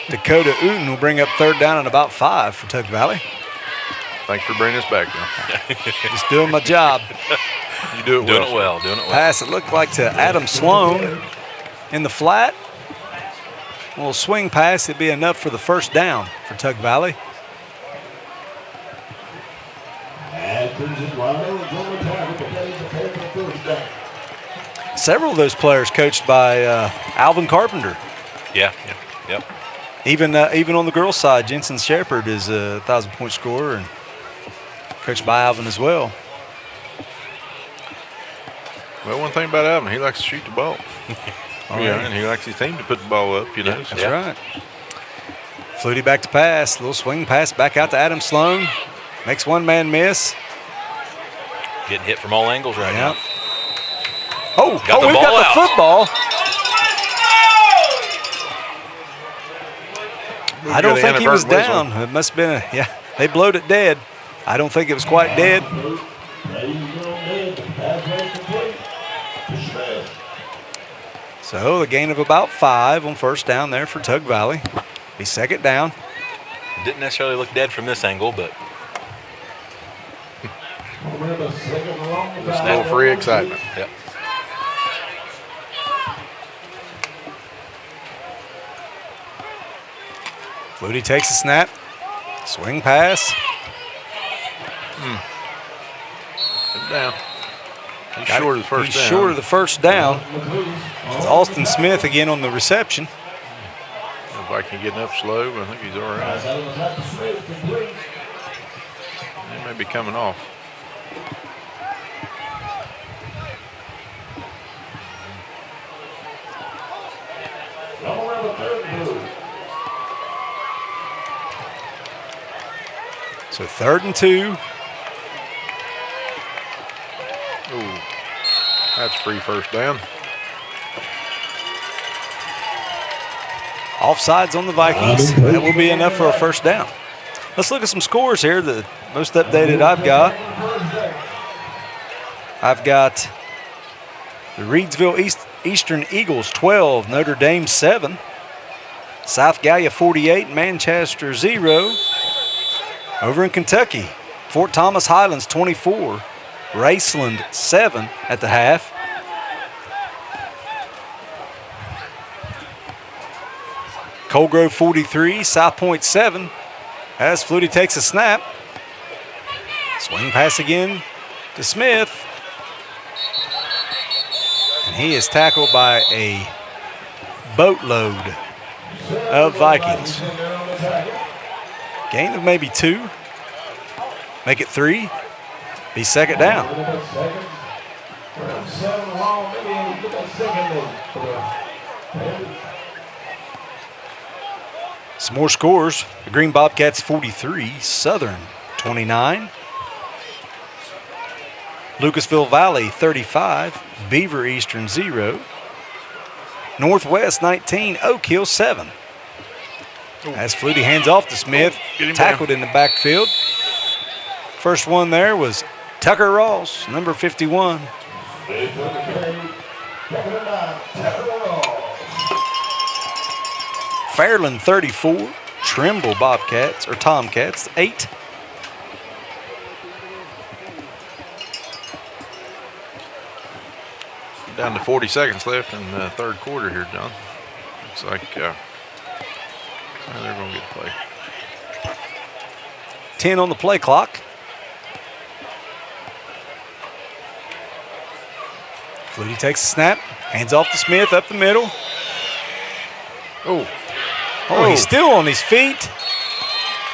Dakota Uten will bring up 3rd down and about 5 for Tug Valley. Thanks for bringing us back, though. Just doing my job. You do it well. Doing it well. Pass, it looked like to Adam Sloan in the flat. A little swing pass, it'd be enough for the 1st down for Tug Valley. Several of those players coached by Alvin Carpenter. Yep. Even on the girls' side, Jensen Shepard is a 1,000-point scorer and coached by Alvin as well. Well, one thing about Alvin, he likes to shoot the ball. And he likes his team to put the ball up, That's right. Flutie back to pass. Little swing pass back out to Adam Sloan. Makes one man miss. Getting hit from all angles right now. We've got the football. I don't think he was down. It must have been they blowed it dead. I don't think it was quite dead. So the gain of about 5 on 1st down there for Tug Valley. Be 2nd down. Didn't necessarily look dead from this angle, but just a little free excitement. Yep. Flutie takes a snap. Swing pass. Down. He's short of the 1st down. He's short of the 1st down. It's Austin Smith again on the reception. Viking getting up slow, but I think he's all right. He may be coming off. So 3rd and 2. Ooh, that's free 1st down. Offsides on the Vikings. That will be enough for a 1st down. Let's look at some scores here. The most updated I've got The Reedsville Eastern Eagles 12, Notre Dame 7. South Gallia 48, Manchester 0. Over in Kentucky, Fort Thomas Highlands 24, Raceland 7 at the half. Cold Grove 43, South Point 7. As Flutie takes a snap. Swing pass again to Smith. And he is tackled by a boatload of Vikings. Gain of maybe 2. Make it 3. Be second down. Some more scores. The Green Bobcats 43, Southern 29. Lucasville Valley 35, Beaver Eastern 0. Northwest 19, Oak Hill 7. As Flutie hands off to Smith, tackled in the backfield. First one there was Tucker Ross, number 51. Fairland 34, Trimble Bobcats, or Tomcats 8. Down to 40 seconds left in the third quarter here, John. Looks like they're going to get the play. 10 on the play clock. Flutie takes a snap, hands off to Smith up the middle. Oh, he's still on his feet.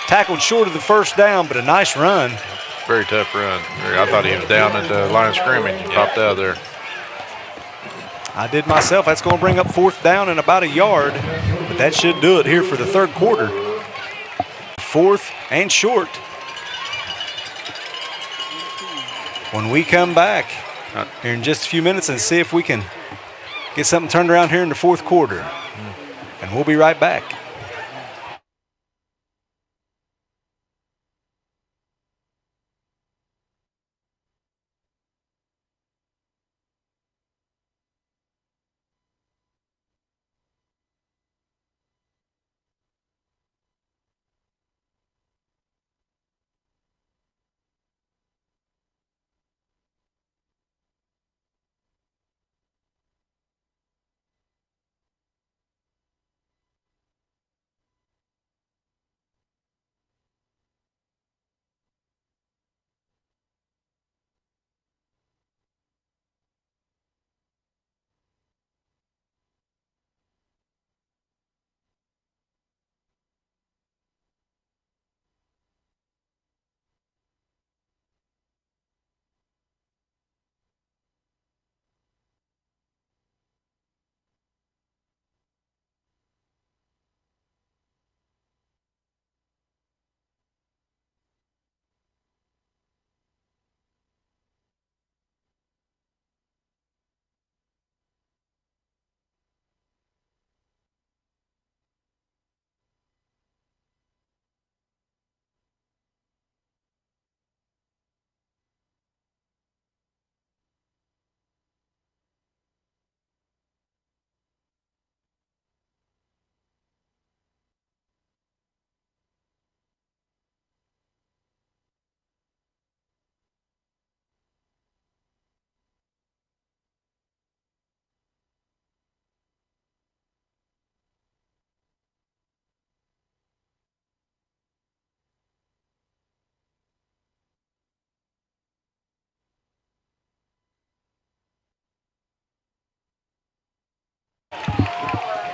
Tackled short of the first down, but a nice run. Very tough run. I thought he was down at the line of scrimmage and popped out of there. I did myself. That's going to bring up fourth down and about a yard, but that should do it here for the third quarter. Fourth and short. When we come back here in just a few minutes and see if we can get something turned around here in the fourth quarter. And we'll be right back.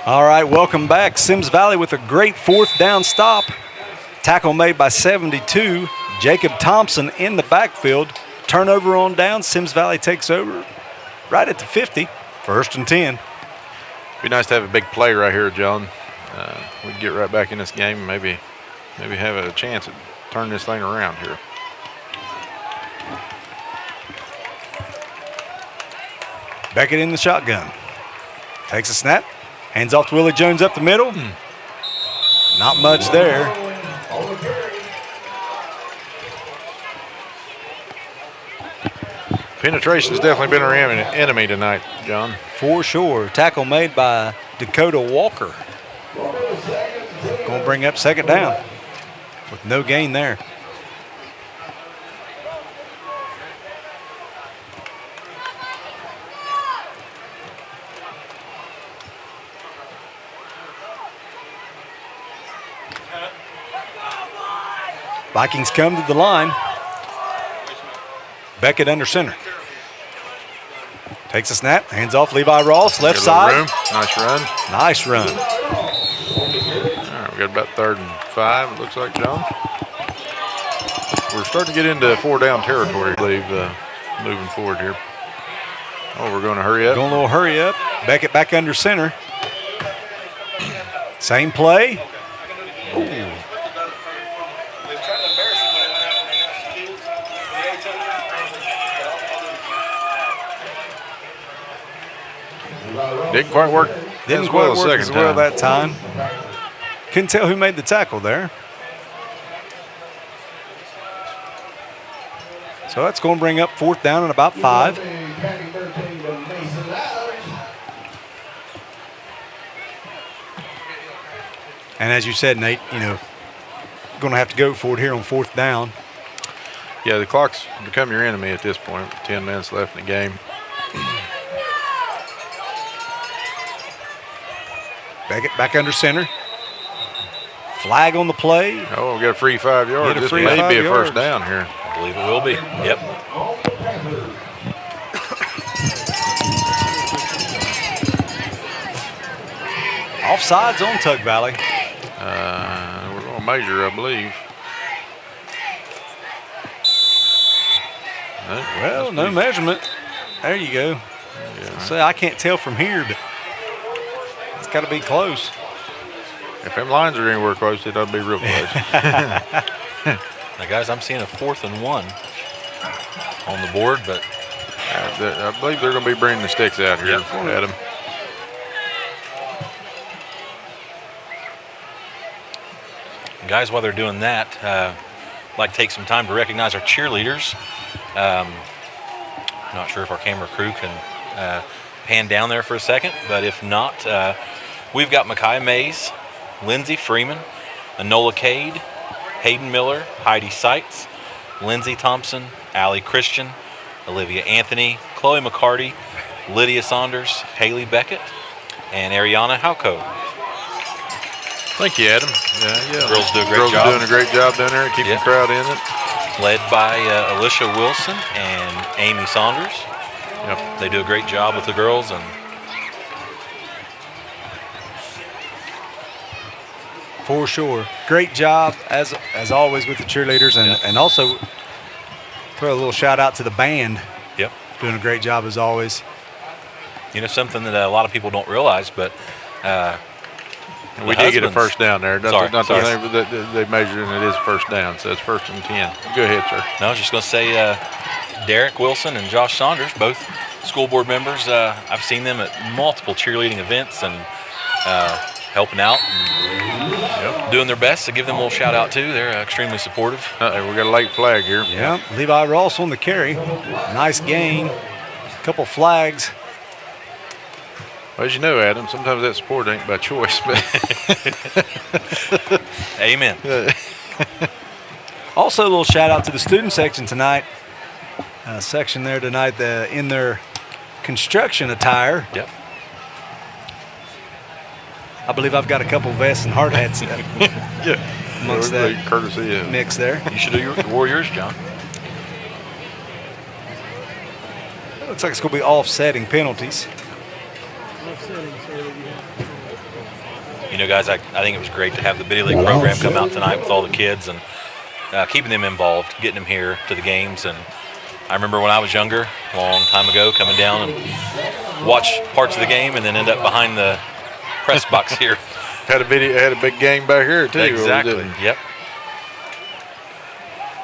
All right, welcome back. Symmes Valley with a great fourth down stop. Tackle made by 72. Jacob Thompson in the backfield. Turnover on down. Symmes Valley takes over right at the 50. First and 10. Be nice to have a big play right here, John. We can get right back in this game and maybe have a chance at turning this thing around here. Beckett in the shotgun. Takes a snap. Hands off to Willie Jones up the middle. Not much there. Penetration's definitely been our enemy tonight, John. For sure. Tackle made by Dakota Walker. Going to bring up second down with no gain there. Vikings come to the line. Beckett under center. Takes a snap, hands off Levi Ross, left side. Room. Nice run. Nice run. All right, we got about 3rd and 5, it looks like, John. We're starting to get into 4-down territory, I believe, moving forward here. Oh, we're going to hurry up. Going a little hurry up. Beckett back under center. Same play. Ooh. Didn't quite work. Didn't as quite well work second as well time. that time. Couldn't tell who made the tackle there. So that's going to bring up 4th down and about 5. And as you said, Nate, going to have to go for it here on 4th down. Yeah, the clock's become your enemy at this point. 10 minutes left in the game. Beckett back under center. Flag on the play. Oh, we got a free 5 yards. This may be a first down here. I believe it will be. Yep. Offsides on Tug Valley. We're going to measure, I believe. Well, no measurement. There you go. Yeah. So I can't tell from here, but it's got to be close. If them lines are anywhere close, it ought to be real close. Now, guys, I'm seeing a 4th and 1 on the board, but I believe they're going to be bringing the sticks out here, Adam. Guys, while they're doing that, I'd like to take some time to recognize our cheerleaders. Not sure if our camera crew can pan down there for a second, but if not, we've got Micaiah Mays, Lindsay Freeman, Enola Cade, Hayden Miller, Heidi Seitz, Lindsay Thompson, Allie Christian, Olivia Anthony, Chloe McCarty, Lydia Saunders, Haley Beckett, and Ariana Hauko. Thank you, Adam. Yeah. Girls do a great Girls job. are doing a great job down there, keeping the crowd in it. Led by Alicia Wilson and Amy Saunders. Yep. They do a great job with the girls, and for sure. Great job, as always, with the cheerleaders. And also throw a little shout out to the band. Yep. Doing a great job, as always. You know, something that a lot of people don't realize, but we did get a first down there. Sorry. They measured and it is first down, so it's 1st and 10. Go ahead, sir. No, I was just going to say Derek Wilson and Josh Saunders, both school board members. I've seen them at multiple cheerleading events and helping out and doing their best to give them a little shout out too. They're extremely supportive. We got a late flag here. Yeah, Levi Ross on the carry. Nice gain. Couple flags. Well, as you know, Adam, sometimes that support ain't by choice. But Amen. Also, a little shout out to the student section tonight. Section there tonight in their construction attire. Yep. I believe I've got a couple vests and hard hats amongst that courtesy of mix there. You should have wore yours, John. It looks like it's going to be offsetting penalties. You know, guys, I think it was great to have the Biddy League program come out tonight with all the kids and keeping them involved, getting them here to the games. And I remember when I was younger, a long time ago, coming down and watch parts of the game and then end up behind the press box here. Had a big game back here too. Exactly. Yep.